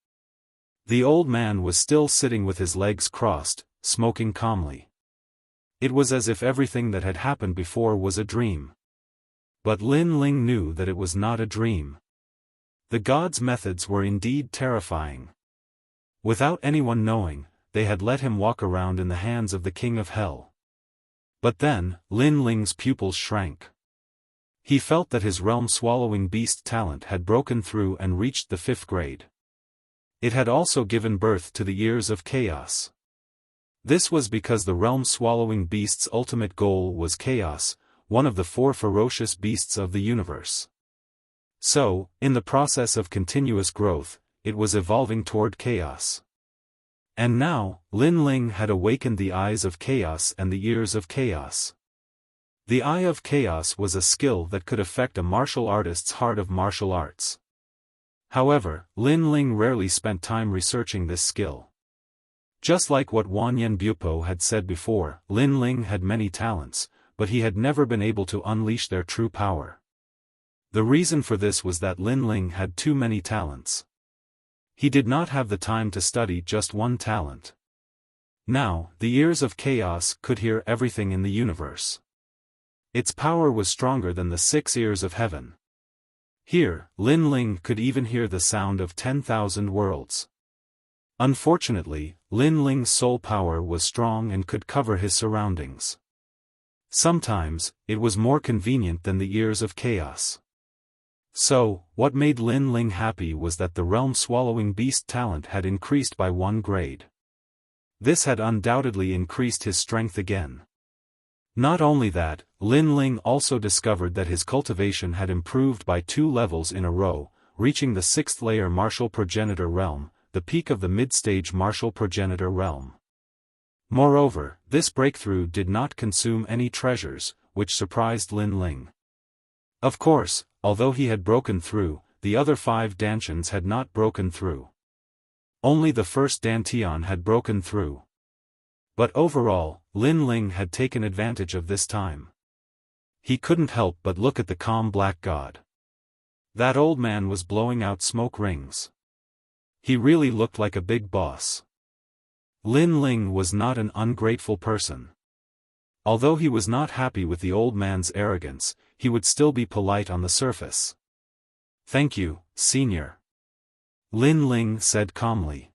[SPEAKER 1] The old man was still sitting with his legs crossed, smoking calmly. It was as if everything that had happened before was a dream. But Lin Ling knew that it was not a dream. The gods' methods were indeed terrifying. Without anyone knowing, they had let him walk around in the hands of the king of hell. But then, Lin Ling's pupils shrank. He felt that his realm-swallowing beast talent had broken through and reached the 5th grade. It had also given birth to the ears of chaos. This was because the realm-swallowing beast's ultimate goal was chaos, one of the 4 ferocious beasts of the universe. So, in the process of continuous growth, it was evolving toward chaos. And now, Lin Ling had awakened the eyes of chaos and the ears of chaos. The Eye of Chaos was a skill that could affect a martial artist's heart of martial arts. However, Lin Ling rarely spent time researching this skill. Just like what Wanyan Bupo had said before, Lin Ling had many talents, but he had never been able to unleash their true power. The reason for this was that Lin Ling had too many talents. He did not have the time to study just one talent. Now, the ears of chaos could hear everything in the universe. Its power was stronger than the 6 ears of heaven. Here, Lin Ling could even hear the sound of 10,000 worlds. Unfortunately, Lin Ling's soul power was strong and could cover his surroundings. Sometimes, it was more convenient than the ears of chaos. So, what made Lin Ling happy was that the realm-swallowing beast talent had increased by 1 grade. This had undoubtedly increased his strength again. Not only that, Lin Ling also discovered that his cultivation had improved by 2 levels in a row, reaching the 6th layer martial progenitor realm, the peak of the mid-stage martial progenitor realm. Moreover, this breakthrough did not consume any treasures, which surprised Lin Ling. Of course, although he had broken through, the other 5 Dantians had not broken through. Only the first Dantian had broken through. But overall, Lin Ling had taken advantage of this time. He couldn't help but look at the calm black god. That old man was blowing out smoke rings. He really looked like a big boss. Lin Ling was not an ungrateful person. Although he was not happy with the old man's arrogance, he would still be polite on the surface. "Thank you, senior," Lin Ling said calmly.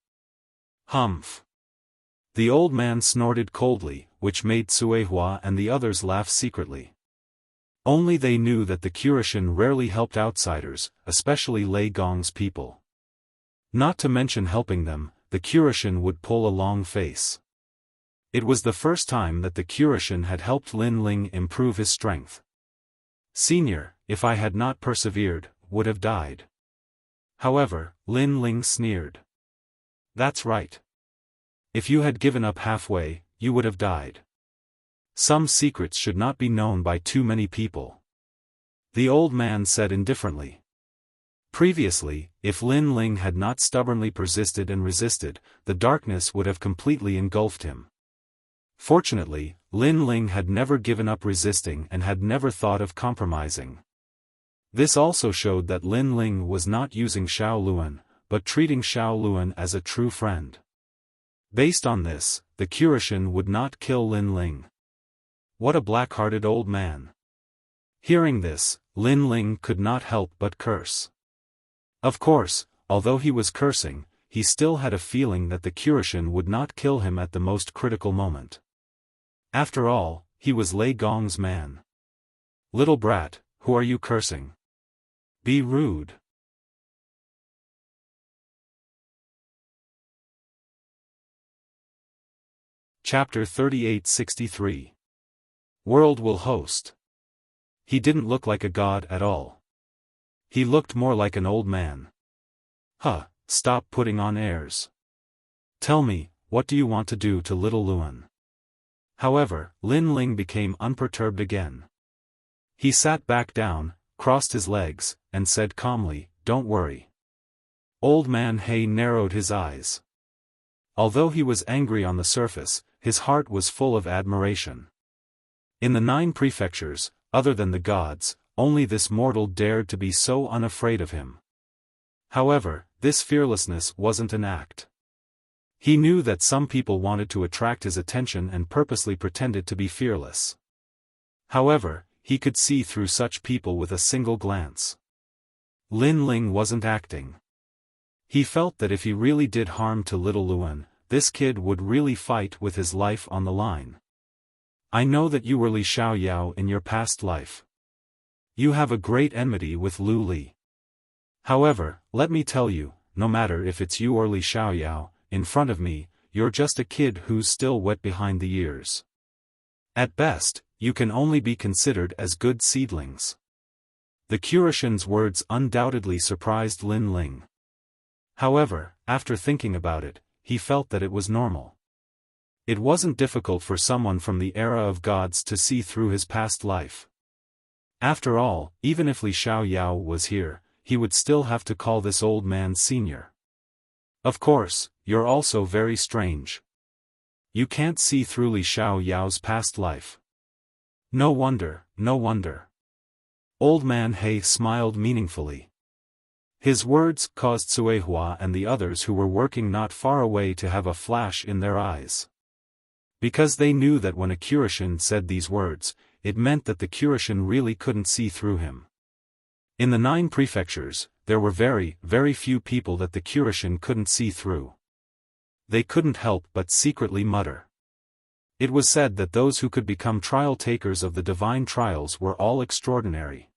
[SPEAKER 1] "Humph." The old man snorted coldly, which made Suehua and the others laugh secretly. Only they knew that the Kurishin rarely helped outsiders, especially Lei Gong's people. Not to mention helping them, the Kurishin would pull a long face. It was the first time that the Kurishin had helped Lin Ling improve his strength. "Senior, if I had not persevered, would have died." However, Lin Ling sneered. "That's right. If you had given up halfway, you would have died. Some secrets should not be known by too many people," the old man said indifferently. Previously, if Lin Ling had not stubbornly persisted and resisted, the darkness would have completely engulfed him. Fortunately, Lin Ling had never given up resisting and had never thought of compromising. This also showed that Lin Ling was not using Xiao Luan, but treating Xiao Luan as a true friend. Based on this, the Kurishin would not kill Lin Ling. What a black-hearted old man. Hearing this, Lin Ling could not help but curse. Of course, although he was cursing, he still had a feeling that the Kurishin would not kill him at the most critical moment. After all, he was Lei Gong's man. "Little brat, who are you cursing? Be rude." Chapter 3863. World will host. He didn't look like a god at all. He looked more like an old man. Huh, stop putting on airs. Tell me, what do you want to do to little Luan? However, Lin Ling became unperturbed again. He sat back down, crossed his legs, and said calmly, "Don't worry." Old man He narrowed his eyes. Although he was angry on the surface, his heart was full of admiration. In the 9 prefectures, other than the gods, only this mortal dared to be so unafraid of him. However, this fearlessness wasn't an act. He knew that some people wanted to attract his attention and purposely pretended to be fearless. However, he could see through such people with a single glance. Lin Ling wasn't acting. He felt that if he really did harm to little Luan, this kid would really fight with his life on the line. I know that you were Li Xiaoyao in your past life. You have a great enmity with Lu Li. However, let me tell you, no matter if it's you or Li Xiaoyao, in front of me, you're just a kid who's still wet behind the ears. At best, you can only be considered as good seedlings. The Curishan's words undoubtedly surprised Lin Ling. However, after thinking about it, he felt that it was normal. It wasn't difficult for someone from the era of gods to see through his past life. After all, even if Li Xiaoyao was here, he would still have to call this old man senior. Of course, you're also very strange. You can't see through Li Xiaoyao's past life. No wonder, no wonder. Old man He smiled meaningfully. His words caused Suehua and the others who were working not far away to have a flash in their eyes. Because they knew that when a Curishan said these words, it meant that the Curishan really couldn't see through him. In the 9 prefectures, there were very, very few people that the Curishan couldn't see through. They couldn't help but secretly mutter. It was said that those who could become trial takers of the divine trials were all extraordinary.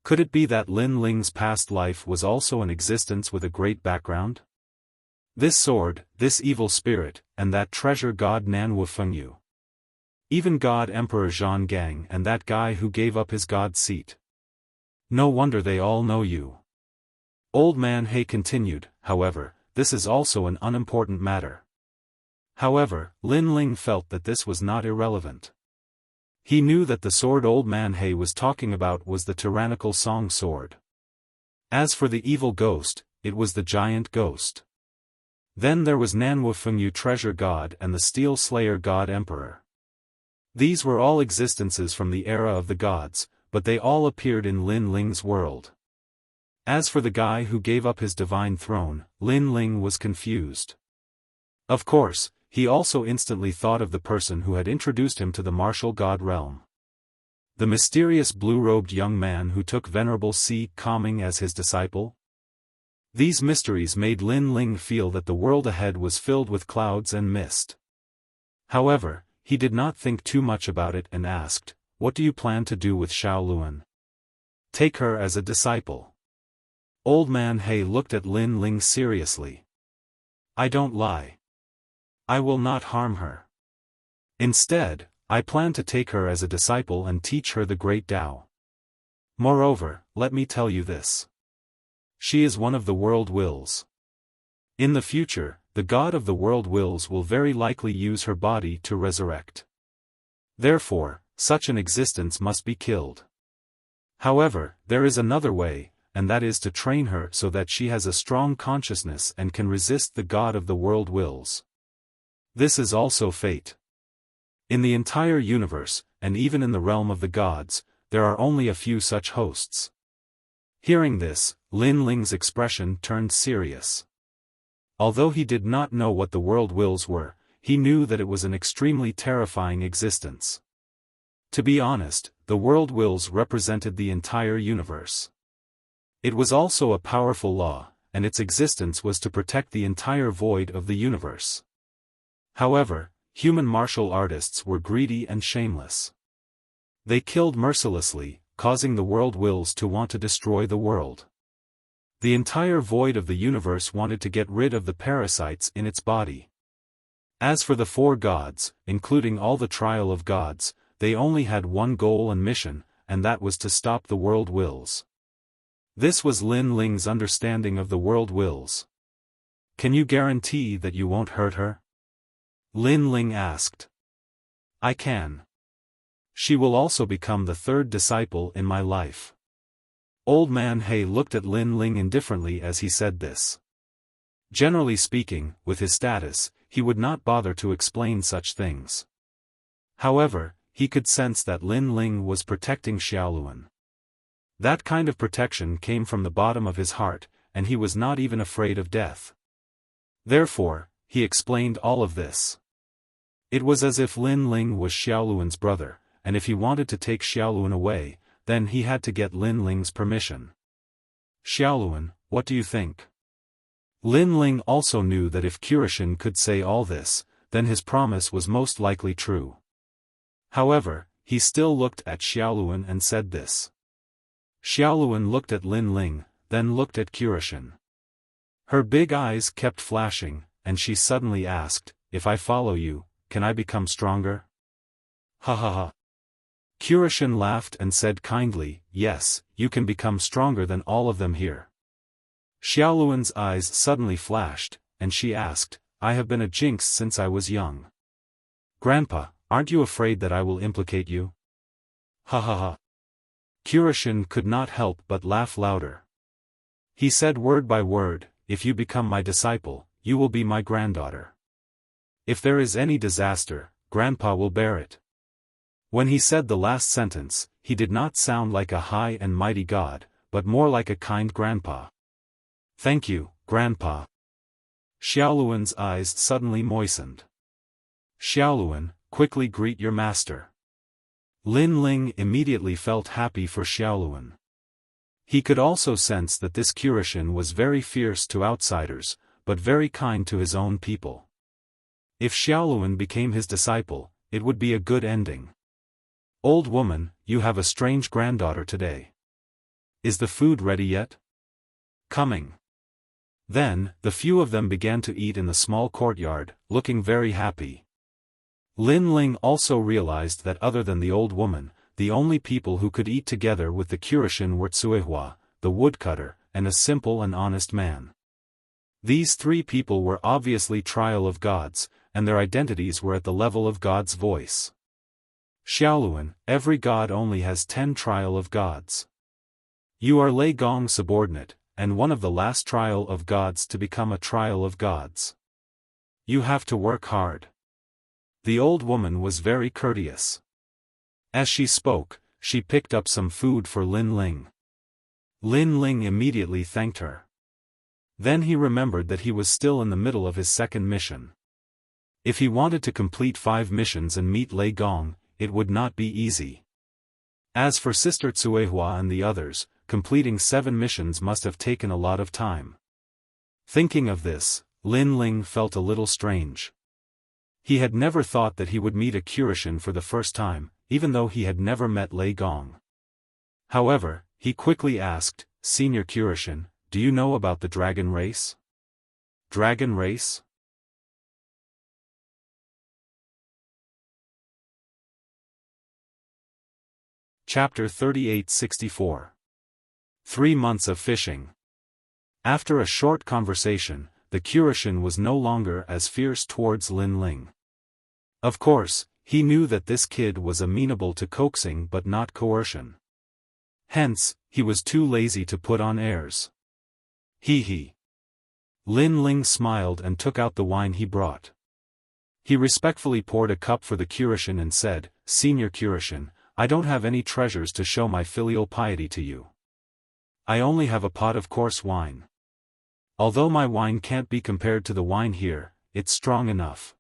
[SPEAKER 1] Could it be that Lin Ling's past life was also an existence with a great background? This sword, this evil spirit, and that treasure god Nan Wufengyu. Even God Emperor Zhang Gang and that guy who gave up his god seat. No wonder they all know you. Old man He continued, however, this is also an unimportant matter. However, Lin Ling felt that this was not irrelevant. He knew that the sword old man He was talking about was the tyrannical song sword. As for the evil ghost, it was the giant ghost. Then there was Nan Wufengyu treasure god and the steel slayer god emperor. These were all existences from the era of the gods, but they all appeared in Lin Ling's world. As for the guy who gave up his divine throne, Lin Ling was confused. Of course, he also instantly thought of the person who had introduced him to the martial god realm. The mysterious blue-robed young man who took Venerable Si Kaming as his disciple. These mysteries made Lin Ling feel that the world ahead was filled with clouds and mist. However, he did not think too much about it and asked, "What do you plan to do with Xiao Luan?" "Take her as a disciple." Old man He looked at Lin Ling seriously. "I don't lie. I will not harm her. Instead, I plan to take her as a disciple and teach her the great Tao. Moreover, let me tell you this. She is one of the world wills. In the future, the god of the world wills will very likely use her body to resurrect. Therefore, such an existence must be killed. However, there is another way, and that is to train her so that she has a strong consciousness and can resist the god of the world wills. This is also fate. In the entire universe, and even in the realm of the gods, there are only a few such hosts." Hearing this, Lin Ling's expression turned serious. Although he did not know what the world wills were, he knew that it was an extremely terrifying existence. To be honest, the world wills represented the entire universe. It was also a powerful law, and its existence was to protect the entire void of the universe. However, human martial artists were greedy and shameless. They killed mercilessly, causing the world wills to want to destroy the world. The entire void of the universe wanted to get rid of the parasites in its body. As for the four gods, including all the trial of gods, they only had one goal and mission, and that was to stop the world wills. This was Lin Ling's understanding of the world wills. Can you guarantee that you won't hurt her? Lin Ling asked. I can. She will also become the third disciple in my life. Old Man He looked at Lin Ling indifferently as he said this. Generally speaking, with his status, he would not bother to explain such things. However, he could sense that Lin Ling was protecting Xiaoluan. That kind of protection came from the bottom of his heart, and he was not even afraid of death. Therefore, he explained all of this. It was as if Lin Ling was Xiaoluan's brother, and if he wanted to take Xiaoluan away, then he had to get Lin Ling's permission. Xiaoluan, what do you think? Lin Ling also knew that if Qirishin could say all this, then his promise was most likely true. However, he still looked at Xiaoluan and said this. Xiaoluan looked at Lin Ling, then looked at Qirishin. Her big eyes kept flashing, and she suddenly asked, if I follow you, can I become stronger? Ha ha ha. Qirishin laughed and said kindly, yes, you can become stronger than all of them here. Xiaoluan's eyes suddenly flashed, and she asked, I have been a jinx since I was young. Grandpa, aren't you afraid that I will implicate you? Ha ha ha. Qirishin could not help but laugh louder. He said word by word, if you become my disciple, you will be my granddaughter. If there is any disaster, Grandpa will bear it. When he said the last sentence, he did not sound like a high and mighty god, but more like a kind grandpa. Thank you, Grandpa. Xiaoluan's eyes suddenly moistened. Xiaoluan, quickly greet your master. Lin Ling immediately felt happy for Xiaoluan. He could also sense that this Qirishin was very fierce to outsiders, but very kind to his own people. If Xiaoluan became his disciple, it would be a good ending. Old woman, you have a strange granddaughter today. Is the food ready yet? Coming. Then, the few of them began to eat in the small courtyard, looking very happy. Lin Ling also realized that other than the old woman, the only people who could eat together with the Qirishin were Cuihua, the woodcutter, and a simple and honest man. These three people were obviously trial of gods, and their identities were at the level of God's voice. Xiaoluan, every god only has 10 trial of gods. You are Lei Gong subordinate, and one of the last trial of gods to become a trial of gods. You have to work hard. The old woman was very courteous. As she spoke, she picked up some food for Lin Ling. Lin Ling immediately thanked her. Then he remembered that he was still in the middle of his second mission. If he wanted to complete 5 missions and meet Lei Gong, it would not be easy. As for Sister Cuihua and the others, completing 7 missions must have taken a lot of time. Thinking of this, Lin Ling felt a little strange. He had never thought that he would meet a Qirishin for the first time, even though he had never met Lei Gong. However, he quickly asked, Senior Qirishin, do you know about the dragon race? Dragon race? Chapter 38-64. 3 months of fishing. After a short conversation, the Qirishin was no longer as fierce towards Lin Ling. Of course, he knew that this kid was amenable to coaxing but not coercion. Hence, he was too lazy to put on airs. He. Lin Ling smiled and took out the wine he brought. He respectfully poured a cup for the Qirishin and said, Senior Qirishin, I don't have any treasures to show my filial piety to you. I only have a pot of coarse wine. Although my wine can't be compared to the wine here, it's strong enough.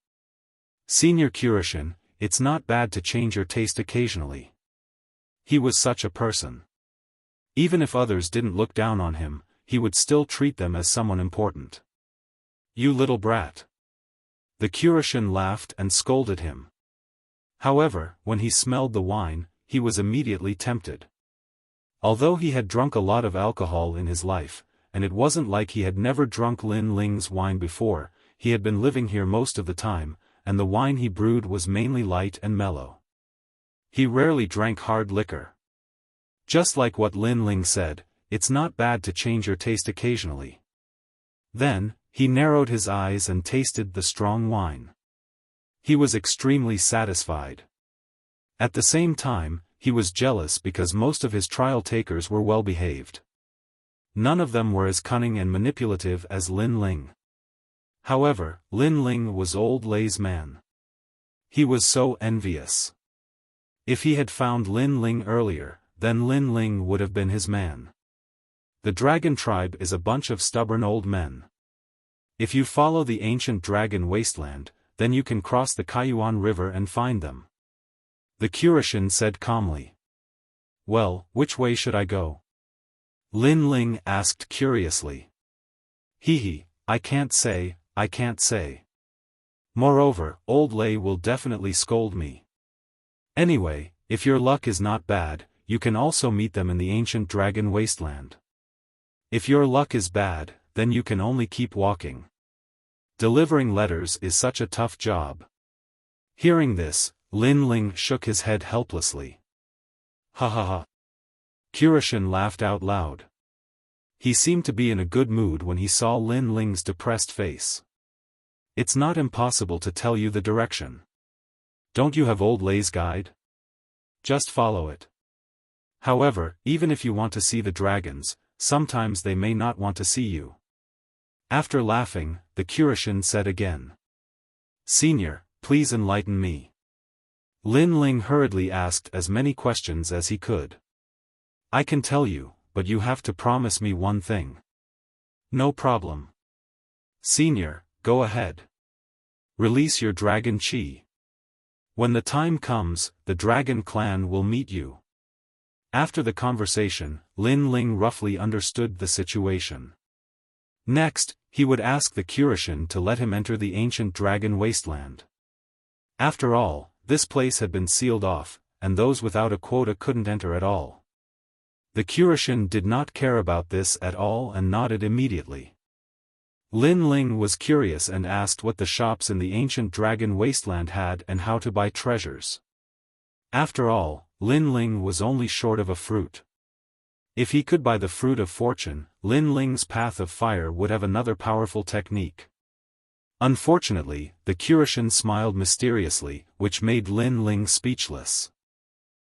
[SPEAKER 1] Senior Qirishin, it's not bad to change your taste occasionally. He was such a person. Even if others didn't look down on him, he would still treat them as someone important. You little brat. The Qirishin laughed and scolded him. However, when he smelled the wine, he was immediately tempted. Although he had drunk a lot of alcohol in his life, and it wasn't like he had never drunk Lin Ling's wine before, he had been living here most of the time, and the wine he brewed was mainly light and mellow. He rarely drank hard liquor. Just like what Lin Ling said, it's not bad to change your taste occasionally. Then, he narrowed his eyes and tasted the strong wine. He was extremely satisfied. At the same time, he was jealous because most of his trial takers were well behaved. None of them were as cunning and manipulative as Lin Ling. However, Lin Ling was old Lei's man. He was so envious. If he had found Lin Ling earlier, then Lin Ling would have been his man. The dragon tribe is a bunch of stubborn old men. If you follow the ancient dragon wasteland, then you can cross the Kaiyuan River and find them. The Kurishin said calmly. Well, which way should I go? Lin Ling asked curiously. Hee, I can't say. Moreover, old Lei will definitely scold me. Anyway, if your luck is not bad, you can also meet them in the ancient dragon wasteland. If your luck is bad, then you can only keep walking. Delivering letters is such a tough job. Hearing this, Lin Ling shook his head helplessly. Ha ha ha. Kurishin laughed out loud. He seemed to be in a good mood when he saw Lin Ling's depressed face. It's not impossible to tell you the direction. Don't you have old Lei's guide? Just follow it. However, even if you want to see the dragons, sometimes they may not want to see you. After laughing, the Kurishin said again. Senior, please enlighten me. Lin Ling hurriedly asked as many questions as he could. I can tell you, but you have to promise me one thing. No problem. Senior, go ahead. Release your dragon chi. When the time comes, the dragon clan will meet you. After the conversation, Lin Ling roughly understood the situation. Next, he would ask the Kurishin to let him enter the ancient dragon wasteland. After all, this place had been sealed off, and those without a quota couldn't enter at all. The Kurishin did not care about this at all and nodded immediately. Lin Ling was curious and asked what the shops in the ancient dragon wasteland had and how to buy treasures. After all, Lin Ling was only short of a fruit. If he could buy the fruit of fortune, Lin Ling's path of fire would have another powerful technique. Unfortunately, the Kurishin smiled mysteriously, which made Lin Ling speechless.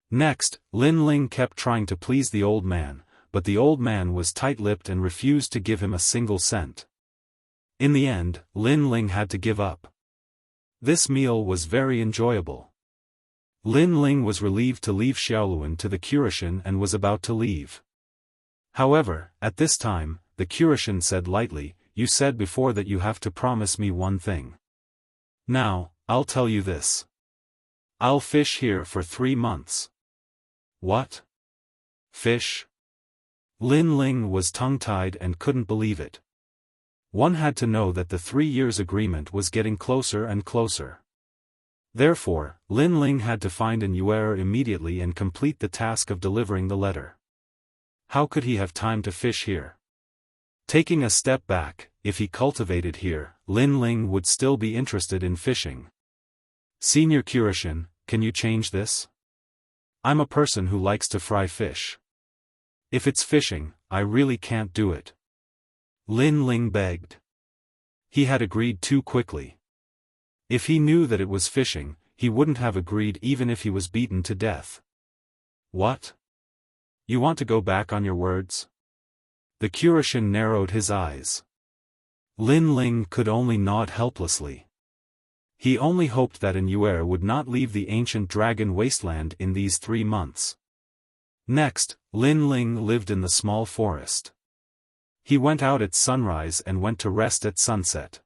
[SPEAKER 1] Next, Lin Ling kept trying to please the old man, but the old man was tight-lipped and refused to give him a single cent. In the end, Lin Ling had to give up. This meal was very enjoyable. Lin Ling was relieved to leave Xiaoluan to the Kurishin and was about to leave. However, at this time, the Kurishin said lightly, You said before that you have to promise me one thing. Now, I'll tell you this. I'll fish here for 3 months. What? Fish? Lin Ling was tongue-tied and couldn't believe it. One had to know that the 3 years agreement was getting closer and closer. Therefore, Lin Ling had to find an Yuer immediately and complete the task of delivering the letter. How could he have time to fish here? Taking a step back, if he cultivated here, Lin Ling would still be interested in fishing. Senior Kurishin, can you change this? I'm a person who likes to fry fish. If it's fishing, I really can't do it. Lin Ling begged. He had agreed too quickly. If he knew that it was fishing, he wouldn't have agreed even if he was beaten to death. What? You want to go back on your words? The Kurishin narrowed his eyes. Lin Ling could only nod helplessly. He only hoped that an Yuer would not leave the ancient dragon wasteland in these 3 months. Next, Lin Ling lived in the small forest. He went out at sunrise and went to rest at sunset.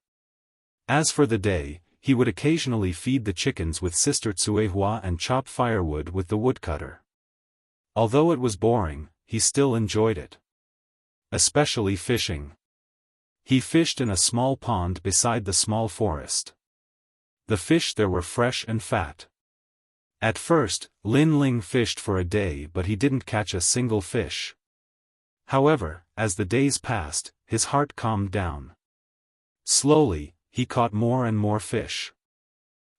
[SPEAKER 1] As for the day, he would occasionally feed the chickens with Sister Tsuehua and chop firewood with the woodcutter. Although it was boring, he still enjoyed it. Especially fishing. He fished in a small pond beside the small forest. The fish there were fresh and fat. At first, Lin Ling fished for a day but he didn't catch a single fish. However, as the days passed, his heart calmed down. Slowly, he caught more and more fish.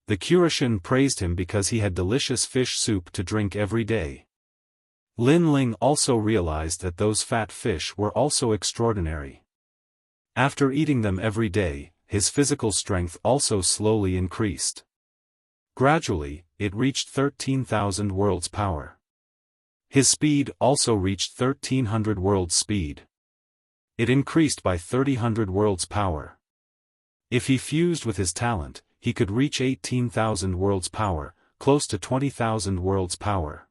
[SPEAKER 1] The Kurashin praised him because he had delicious fish soup to drink every day. Lin Ling also realized that those fat fish were also extraordinary. After eating them every day, his physical strength also slowly increased. Gradually, it reached 13,000 worlds power. His speed also reached 1300 worlds speed. It increased by 3000 worlds power. If he fused with his talent, he could reach 18,000 worlds power, close to 20,000 worlds power.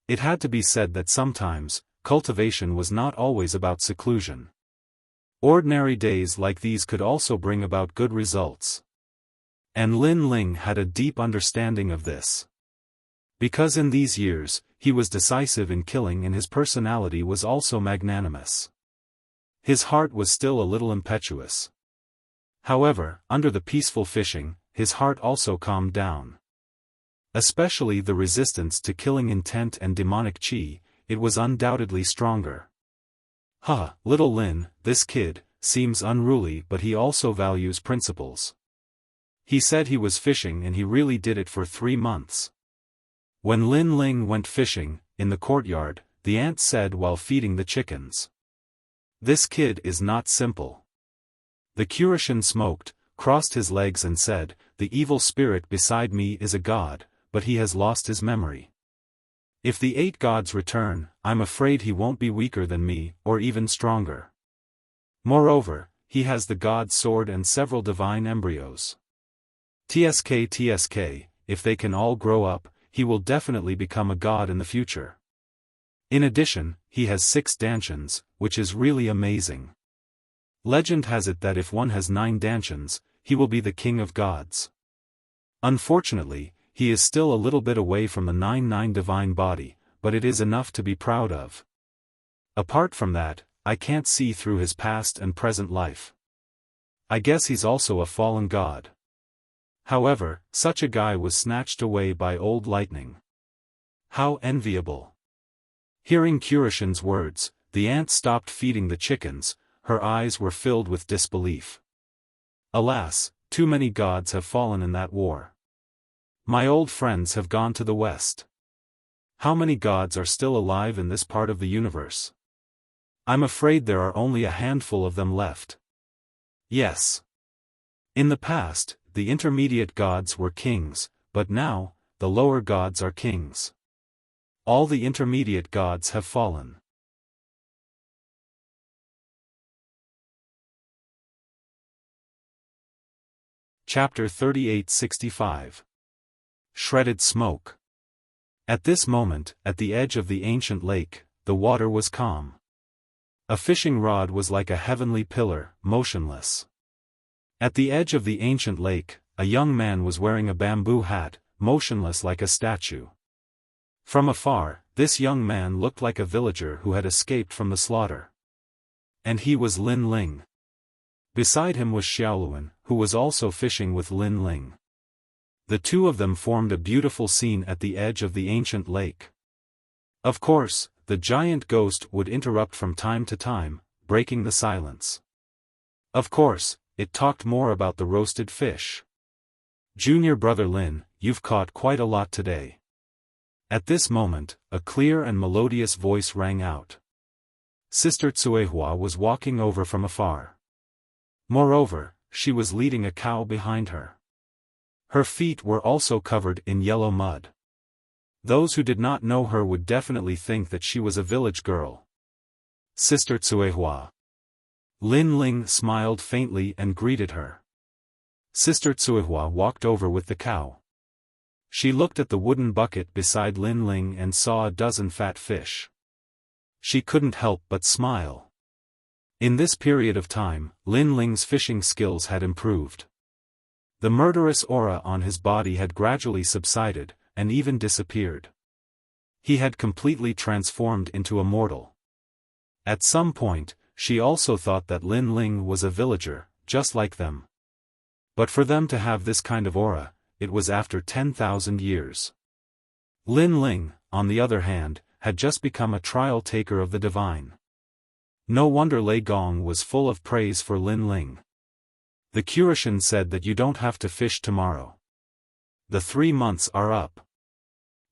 [SPEAKER 1] It had to be said that sometimes, cultivation was not always about seclusion. Ordinary days like these could also bring about good results. And Lin Ling had a deep understanding of this. Because in these years, he was decisive in killing and his personality was also magnanimous. His heart was still a little impetuous. However, under the peaceful fishing, his heart also calmed down. Especially the resistance to killing intent and demonic chi, it was undoubtedly stronger. Little Lin, this kid, seems unruly but he also values principles. He said he was fishing and he really did it for 3 months. When Lin Ling went fishing, in the courtyard, the ant said while feeding the chickens. This kid is not simple. The Kurashin smoked, crossed his legs and said, the evil spirit beside me is a god, but he has lost his memory. If the 8 gods return, I'm afraid he won't be weaker than me, or even stronger. Moreover, he has the god's sword and several divine embryos. TSK, if they can all grow up, he will definitely become a god in the future. In addition, he has 6 dantians, which is really amazing. Legend has it that if one has 9 dantians, he will be the king of gods. Unfortunately, he is still a little bit away from the 9 divine body, but it is enough to be proud of. Apart from that, I can't see through his past and present life. I guess he's also a fallen god. However, such a guy was snatched away by old lightning. How enviable. Hearing Kurashin's words, the ant stopped feeding the chickens, her eyes were filled with disbelief. Alas, too many gods have fallen in that war. My old friends have gone to the west. How many gods are still alive in this part of the universe? I'm afraid there are only a handful of them left. Yes. In the past, the intermediate gods were kings, but now, the lower gods are kings. All the intermediate gods have fallen. Chapter 3865. Shredded Smoke. At this moment, at the edge of the ancient lake, the water was calm. A fishing rod was like a heavenly pillar, motionless. At the edge of the ancient lake, a young man was wearing a bamboo hat, motionless like a statue. From afar, this young man looked like a villager who had escaped from the slaughter. And he was Lin Ling. Beside him was Xiaofan, who was also fishing with Lin Ling. The two of them formed a beautiful scene at the edge of the ancient lake. Of course, the giant ghost would interrupt from time to time, breaking the silence. Of course, it talked more about the roasted fish. Junior brother Lin, you've caught quite a lot today. At this moment, a clear and melodious voice rang out. Sister Tsuehua was walking over from afar. Moreover, she was leading a cow behind her. Her feet were also covered in yellow mud. Those who did not know her would definitely think that she was a village girl. Sister Tsuehua. Lin Ling smiled faintly and greeted her. Sister Tsuehua walked over with the cow. She looked at the wooden bucket beside Lin Ling and saw a dozen fat fish. She couldn't help but smile. In this period of time, Lin Ling's fishing skills had improved. The murderous aura on his body had gradually subsided, and even disappeared. He had completely transformed into a mortal. At some point, she also thought that Lin Ling was a villager, just like them. But for them to have this kind of aura, it was after 10,000 years. Lin Ling, on the other hand, had just become a trial taker of the divine. No wonder Lei Gong was full of praise for Lin Ling. The Kurashin said that you don't have to fish tomorrow. The 3 months are up.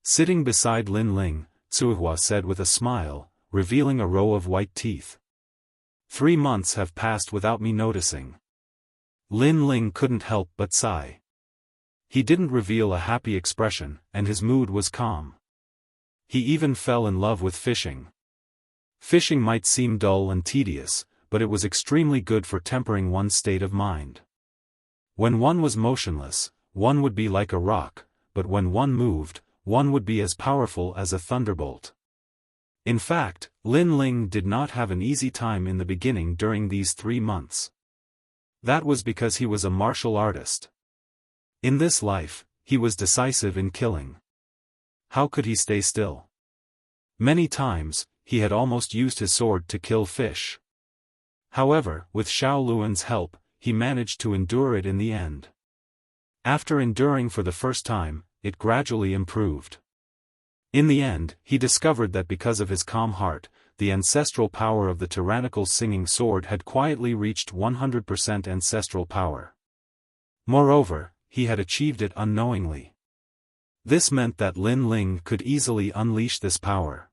[SPEAKER 1] Sitting beside Lin Ling, Cuihua said with a smile, revealing a row of white teeth. 3 months have passed without me noticing. Lin Ling couldn't help but sigh. He didn't reveal a happy expression, and his mood was calm. He even fell in love with fishing. Fishing might seem dull and tedious, but it was extremely good for tempering one's state of mind. When one was motionless, one would be like a rock, but when one moved, one would be as powerful as a thunderbolt. In fact, Lin Ling did not have an easy time in the beginning during these 3 months. That was because he was a martial artist. In this life, he was decisive in killing. How could he stay still? Many times, he had almost used his sword to kill fish. However, with Xiao Luan's help, he managed to endure it in the end. After enduring for the first time, it gradually improved. In the end, he discovered that because of his calm heart, the ancestral power of the tyrannical singing sword had quietly reached 100% ancestral power. Moreover, he had achieved it unknowingly. This meant that Lin Ling could easily unleash this power.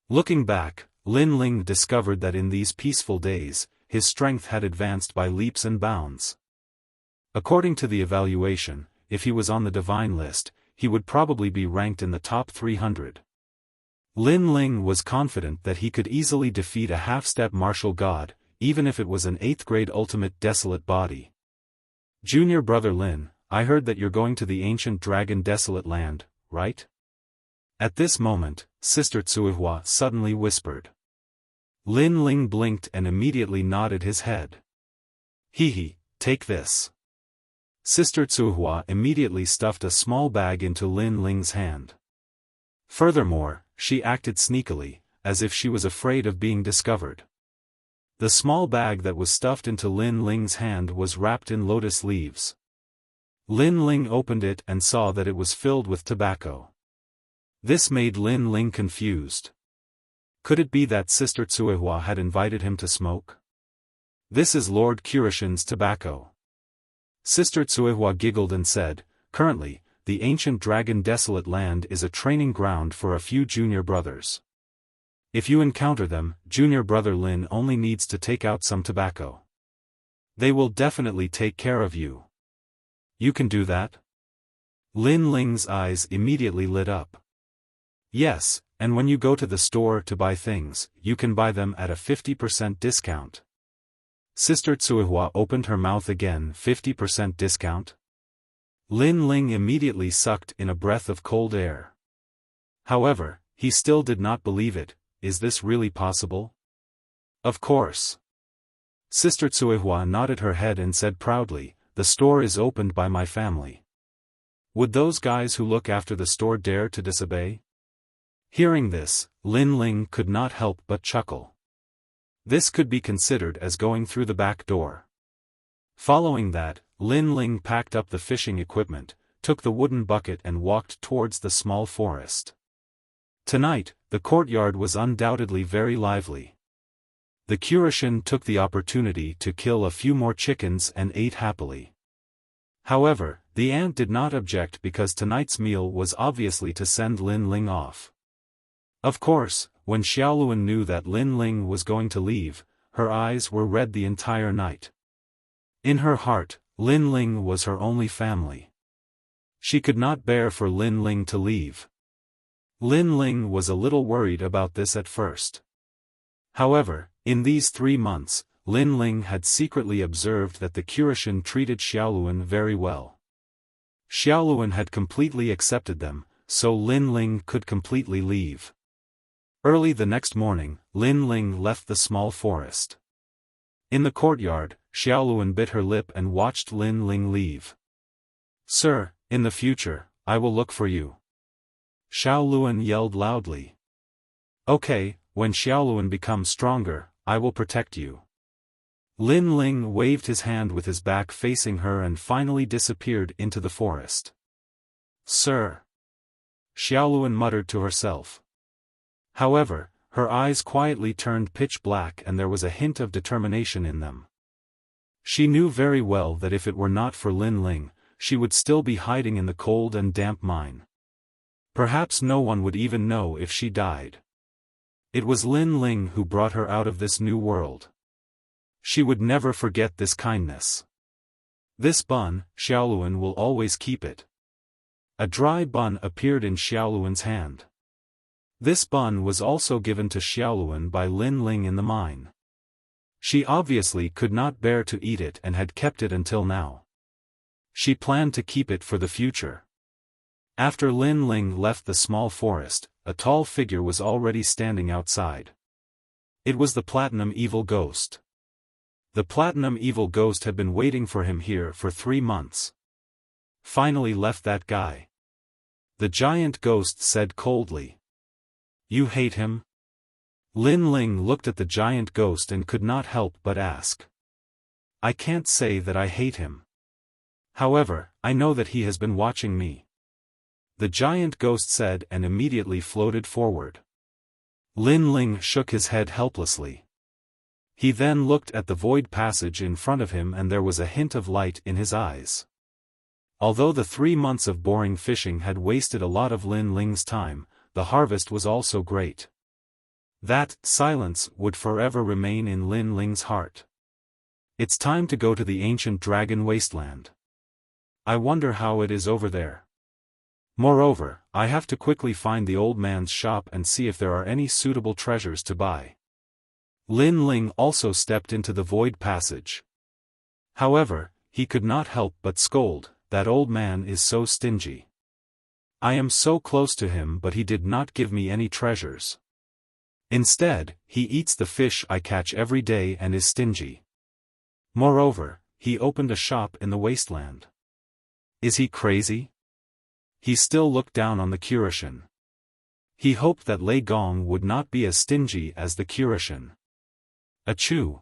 [SPEAKER 1] Looking back, Lin Ling discovered that in these peaceful days, his strength had advanced by leaps and bounds. According to the evaluation, if he was on the divine list, he would probably be ranked in the top 300. Lin Ling was confident that he could easily defeat a half-step martial god, even if it was an 8th grade ultimate desolate body. Junior brother Lin, I heard that you're going to the ancient dragon desolate land, right? At this moment, Sister Cuihua suddenly whispered. Lin Ling blinked and immediately nodded his head. Hee, take this. Sister Cuihua immediately stuffed a small bag into Lin Ling's hand. Furthermore, she acted sneakily, as if she was afraid of being discovered. The small bag that was stuffed into Lin Ling's hand was wrapped in lotus leaves. Lin Ling opened it and saw that it was filled with tobacco. This made Lin Ling confused. Could it be that Sister Cuihua had invited him to smoke? This is Lord Kurishin's tobacco. Sister Cuihua giggled and said, currently, the ancient dragon desolate land is a training ground for a few junior brothers. If you encounter them, junior brother Lin only needs to take out some tobacco. They will definitely take care of you. You can do that? Lin Ling's eyes immediately lit up. Yes, and when you go to the store to buy things, you can buy them at a 50% discount. Sister Cuihua opened her mouth again. 50% discount? Lin Ling immediately sucked in a breath of cold air. However, he still did not believe it. Is this really possible? Of course. Sister Cuihua nodded her head and said proudly, the store is opened by my family. Would those guys who look after the store dare to disobey? Hearing this, Lin Ling could not help but chuckle. This could be considered as going through the back door. Following that, Lin Ling packed up the fishing equipment, took the wooden bucket and walked towards the small forest. Tonight, the courtyard was undoubtedly very lively. The Kurishin took the opportunity to kill a few more chickens and ate happily. However, the aunt did not object because tonight's meal was obviously to send Lin Ling off. Of course, when Xiaoluan knew that Lin Ling was going to leave, her eyes were red the entire night. In her heart, Lin Ling was her only family. She could not bear for Lin Ling to leave. Lin Ling was a little worried about this at first. However, in these 3 months, Lin Ling had secretly observed that the Kurishin treated Xiaoluan very well. Xiaoluan had completely accepted them, so Lin Ling could completely leave. Early the next morning, Lin Ling left the small forest. In the courtyard, Xiaoluan bit her lip and watched Lin Ling leave. Sir, in the future, I will look for you. Xiaoluan yelled loudly. Okay, when Xiaoluan becomes stronger, I will protect you. Lin Ling waved his hand with his back facing her and finally disappeared into the forest. Sir. Xiaoluan muttered to herself. However, her eyes quietly turned pitch black and there was a hint of determination in them. She knew very well that if it were not for Lin Ling, she would still be hiding in the cold and damp mine. Perhaps no one would even know if she died. It was Lin Ling who brought her out of this new world. She would never forget this kindness. This bun, Xiaoluan will always keep it. A dry bun appeared in Xiaoluan's hand. This bun was also given to Xiaoluan by Lin Ling in the mine. She obviously could not bear to eat it and had kept it until now. She planned to keep it for the future. After Lin Ling left the small forest, a tall figure was already standing outside. It was the Platinum Evil Ghost. The Platinum Evil Ghost had been waiting for him here for 3 months. Finally left that guy. The giant ghost said coldly. You hate him? Lin Ling looked at the giant ghost and could not help but ask. I can't say that I hate him. However, I know that he has been watching me. The giant ghost said and immediately floated forward. Lin Ling shook his head helplessly. He then looked at the void passage in front of him and there was a hint of light in his eyes. Although the 3 months of boring fishing had wasted a lot of Lin Ling's time, the harvest was also great. That silence would forever remain in Lin Ling's heart. It's time to go to the ancient dragon wasteland. I wonder how it is over there. Moreover, I have to quickly find the old man's shop and see if there are any suitable treasures to buy. Lin Ling also stepped into the void passage. However, he could not help but scold, that old man is so stingy. I am so close to him but he did not give me any treasures. Instead, he eats the fish I catch every day and is stingy. Moreover, he opened a shop in the wasteland. Is he crazy? He still looked down on the Kurishin. He hoped that Lei Gong would not be as stingy as the Kurishin. Achoo!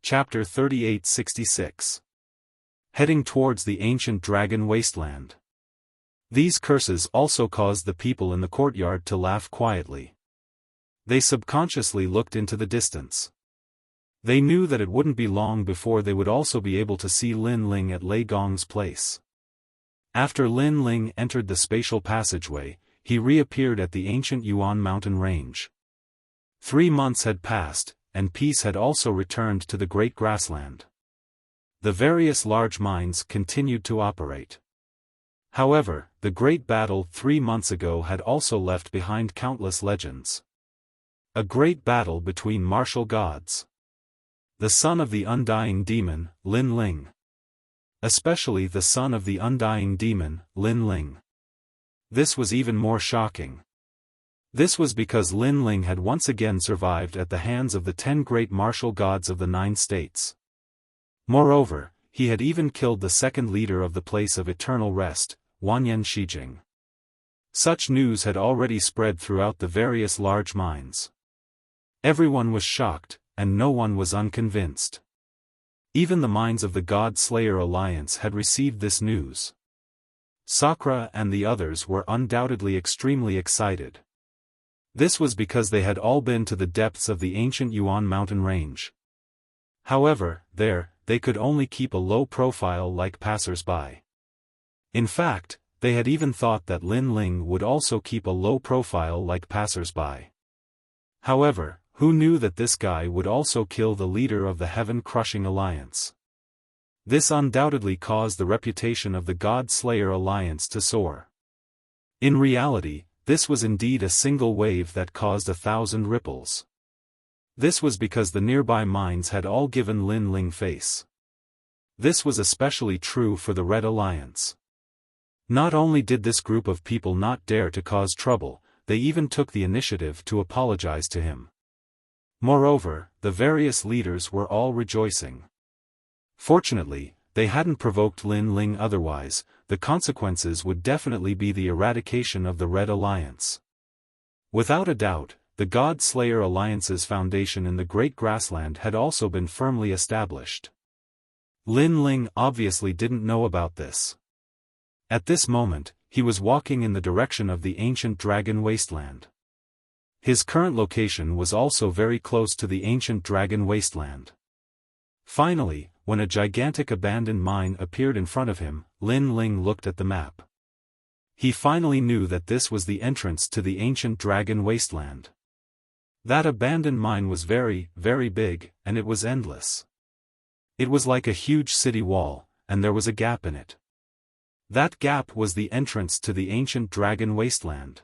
[SPEAKER 1] Chapter 3866. Heading towards the ancient dragon wasteland. These curses also caused the people in the courtyard to laugh quietly. They subconsciously looked into the distance. They knew that it wouldn't be long before they would also be able to see Lin Ling at Lei Gong's place. After Lin Ling entered the spatial passageway, he reappeared at the ancient Yuan mountain range. 3 months had passed, and peace had also returned to the great grassland. The various large mines continued to operate. However, the great battle 3 months ago had also left behind countless legends. A great battle between martial gods. The son of the undying demon, Lin Ling. Especially the son of the undying demon, Lin Ling. This was even more shocking. This was because Lin Ling had once again survived at the hands of the 10 great martial gods of the 9 states. Moreover, he had even killed the second leader of the place of eternal rest, Wanyan Shijing. Such news had already spread throughout the various large mines. Everyone was shocked, and no one was unconvinced. Even the minds of the God Slayer Alliance had received this news. Sakura and the others were undoubtedly extremely excited. This was because they had all been to the depths of the ancient Yuan mountain range. However, there, they could only keep a low profile like passers-by. In fact, they had even thought that Lin Ling would also keep a low profile like passers-by. However, who knew that this guy would also kill the leader of the Heaven-Crushing Alliance? This undoubtedly caused the reputation of the God Slayer Alliance to soar. In reality, this was indeed a single wave that caused 1,000 ripples. This was because the nearby mines had all given Lin Ling face. This was especially true for the Red Alliance. Not only did this group of people not dare to cause trouble, they even took the initiative to apologize to him. Moreover, the various leaders were all rejoicing. Fortunately, they hadn't provoked Lin Ling otherwise, the consequences would definitely be the eradication of the Red Alliance. Without a doubt, the God Slayer Alliance's foundation in the Great Grassland had also been firmly established. Lin Ling obviously didn't know about this. At this moment, he was walking in the direction of the ancient dragon wasteland. His current location was also very close to the ancient dragon wasteland. Finally, when a gigantic abandoned mine appeared in front of him, Lin Ling looked at the map. He finally knew that this was the entrance to the ancient dragon wasteland. That abandoned mine was very, very big, and it was endless. It was like a huge city wall, and there was a gap in it. That gap was the entrance to the ancient dragon wasteland.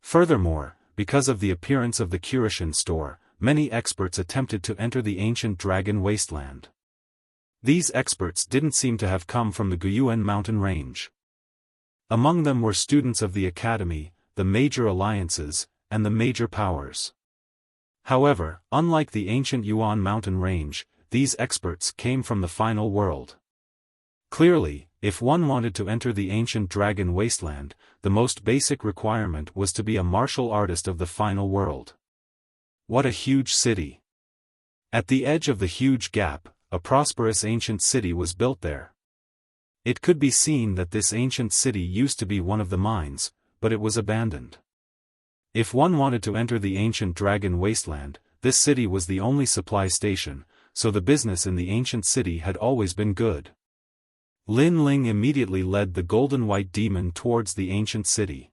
[SPEAKER 1] Furthermore, because of the appearance of the Kurishin store, many experts attempted to enter the ancient dragon wasteland. These experts didn't seem to have come from the Guyuan mountain range. Among them were students of the academy, the major alliances, and the major powers. However, unlike the ancient Yuan mountain range, these experts came from the final world. Clearly, if one wanted to enter the ancient dragon wasteland, the most basic requirement was to be a martial artist of the final world. What a huge city! At the edge of the huge gap, a prosperous ancient city was built there. It could be seen that this ancient city used to be one of the mines, but it was abandoned. If one wanted to enter the ancient dragon wasteland, this city was the only supply station, so the business in the ancient city had always been good. Lin Ling immediately led the golden white demon towards the ancient city.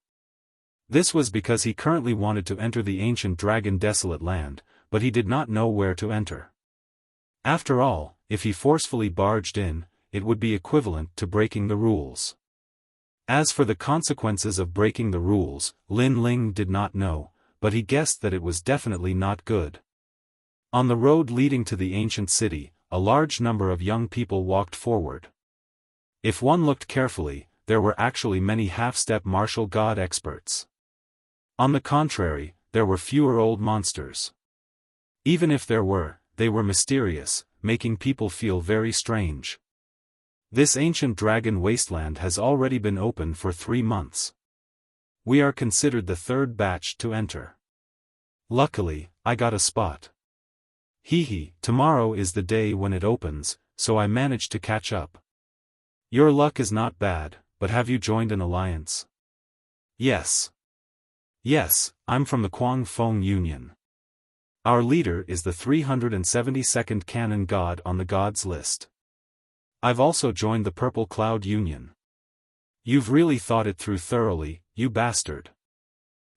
[SPEAKER 1] This was because he currently wanted to enter the ancient dragon desolate land, but he did not know where to enter. After all, if he forcefully barged in, it would be equivalent to breaking the rules. As for the consequences of breaking the rules, Lin Ling did not know, but he guessed that it was definitely not good. On the road leading to the ancient city, a large number of young people walked forward. If one looked carefully, there were actually many half-step martial god experts. On the contrary, there were fewer old monsters. Even if there were, they were mysterious, making people feel very strange. This ancient dragon wasteland has already been open for 3 months. We are considered the third batch to enter. Luckily, I got a spot. Tomorrow is the day when it opens, so I managed to catch up. Your luck is not bad, but have you joined an alliance? Yes. Yes, I'm from the Kuang Feng Union. Our leader is the 372nd canon god on the gods list. I've also joined the Purple Cloud Union. You've really thought it through thoroughly, you bastard.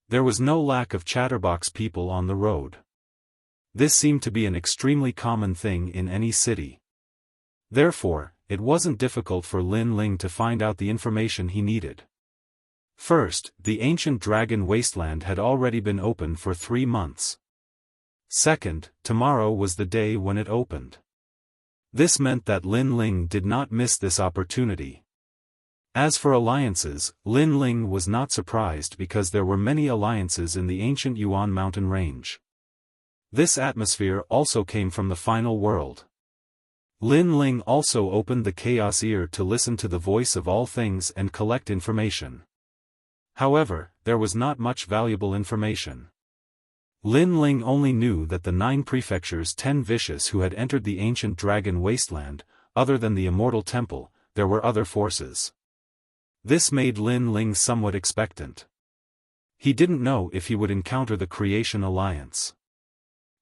[SPEAKER 1] There was no lack of chatterbox people on the road. This seemed to be an extremely common thing in any city. Therefore, it wasn't difficult for Lin Ling to find out the information he needed. First, the ancient dragon wasteland had already been open for 3 months. Second, tomorrow was the day when it opened. This meant that Lin Ling did not miss this opportunity. As for alliances, Lin Ling was not surprised because there were many alliances in the ancient Yuan mountain range. This atmosphere also came from the final world. Lin Ling also opened the chaos ear to listen to the voice of all things and collect information. However, there was not much valuable information. Lin Ling only knew that the 9 prefectures 10 vicious who had entered the ancient dragon wasteland, other than the immortal temple, there were other forces. This made Lin Ling somewhat expectant. He didn't know if he would encounter the Creation Alliance.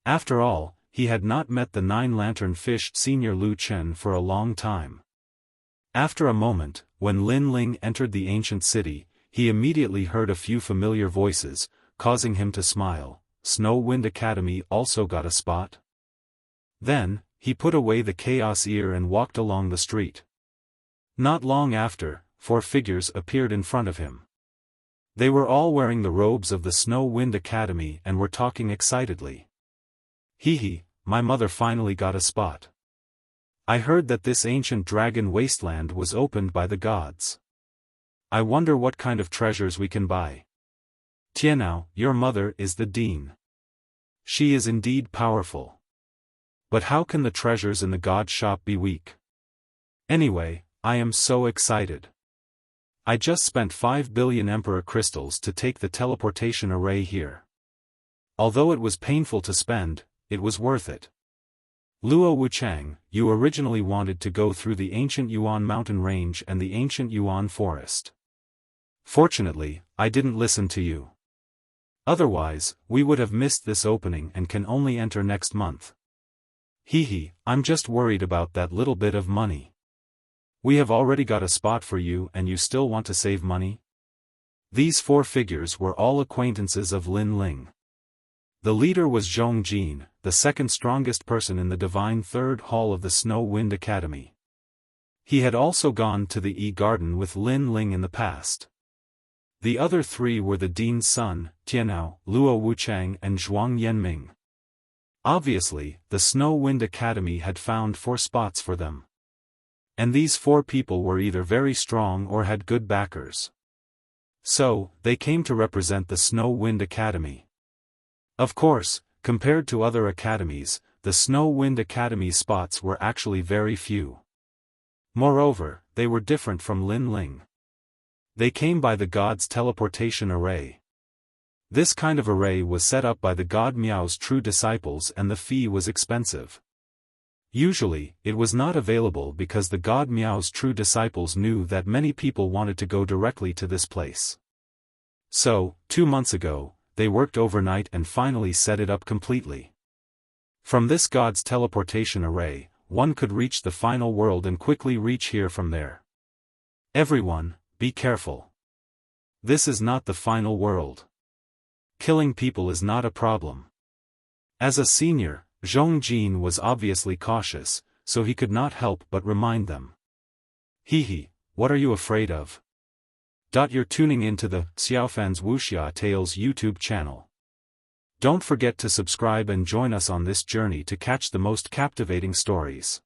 [SPEAKER 1] After all, he had not met the 9-lantern fish Senior Lu Chen for a long time. After a moment, when Lin Ling entered the ancient city, he immediately heard a few familiar voices, causing him to smile. Snow Wind Academy also got a spot. Then, he put away the chaos ear and walked along the street. Not long after, 4 figures appeared in front of him. They were all wearing the robes of the Snow Wind Academy and were talking excitedly. My mother finally got a spot. I heard that this ancient dragon wasteland was opened by the gods. I wonder what kind of treasures we can buy. Tianao, your mother is the dean. She is indeed powerful. But how can the treasures in the god shop be weak? Anyway, I am so excited. I just spent 5 billion Emperor crystals to take the teleportation array here. Although it was painful to spend, it was worth it. Luo Wuchang, you originally wanted to go through the ancient Yuan mountain range and the ancient Yuan forest. Fortunately, I didn't listen to you. Otherwise, we would have missed this opening and can only enter next month. Hee, I'm just worried about that little bit of money. We have already got a spot for you and you still want to save money? These 4 figures were all acquaintances of Lin Ling. The leader was Zhong Jin, the second strongest person in the Divine Third Hall of the Snow Wind Academy. He had also gone to the Garden with Lin Ling in the past. The other 3 were the Dean's son, Tianao, Luo Wuchang and Zhuang Yanming. Obviously, the Snow Wind Academy had found 4 spots for them. And these 4 people were either very strong or had good backers. So, they came to represent the Snow Wind Academy. Of course, compared to other academies, the Snow Wind Academy's spots were actually very few. Moreover, they were different from Lin Ling. They came by the god's teleportation array. This kind of array was set up by the god Miao's true disciples and the fee was expensive. Usually, it was not available because the god Miao's true disciples knew that many people wanted to go directly to this place. So, 2 months ago, they worked overnight and finally set it up completely. From this god's teleportation array, one could reach the final world and quickly reach here from there. Everyone, be careful. This is not the final world. Killing people is not a problem. As a senior, Zhong Jin was obviously cautious, so he could not help but remind them. Hee, what are you afraid of? You're tuning into the Xiaofan's Wuxia Tales YouTube channel. Don't forget to subscribe and join us on this journey to catch the most captivating stories.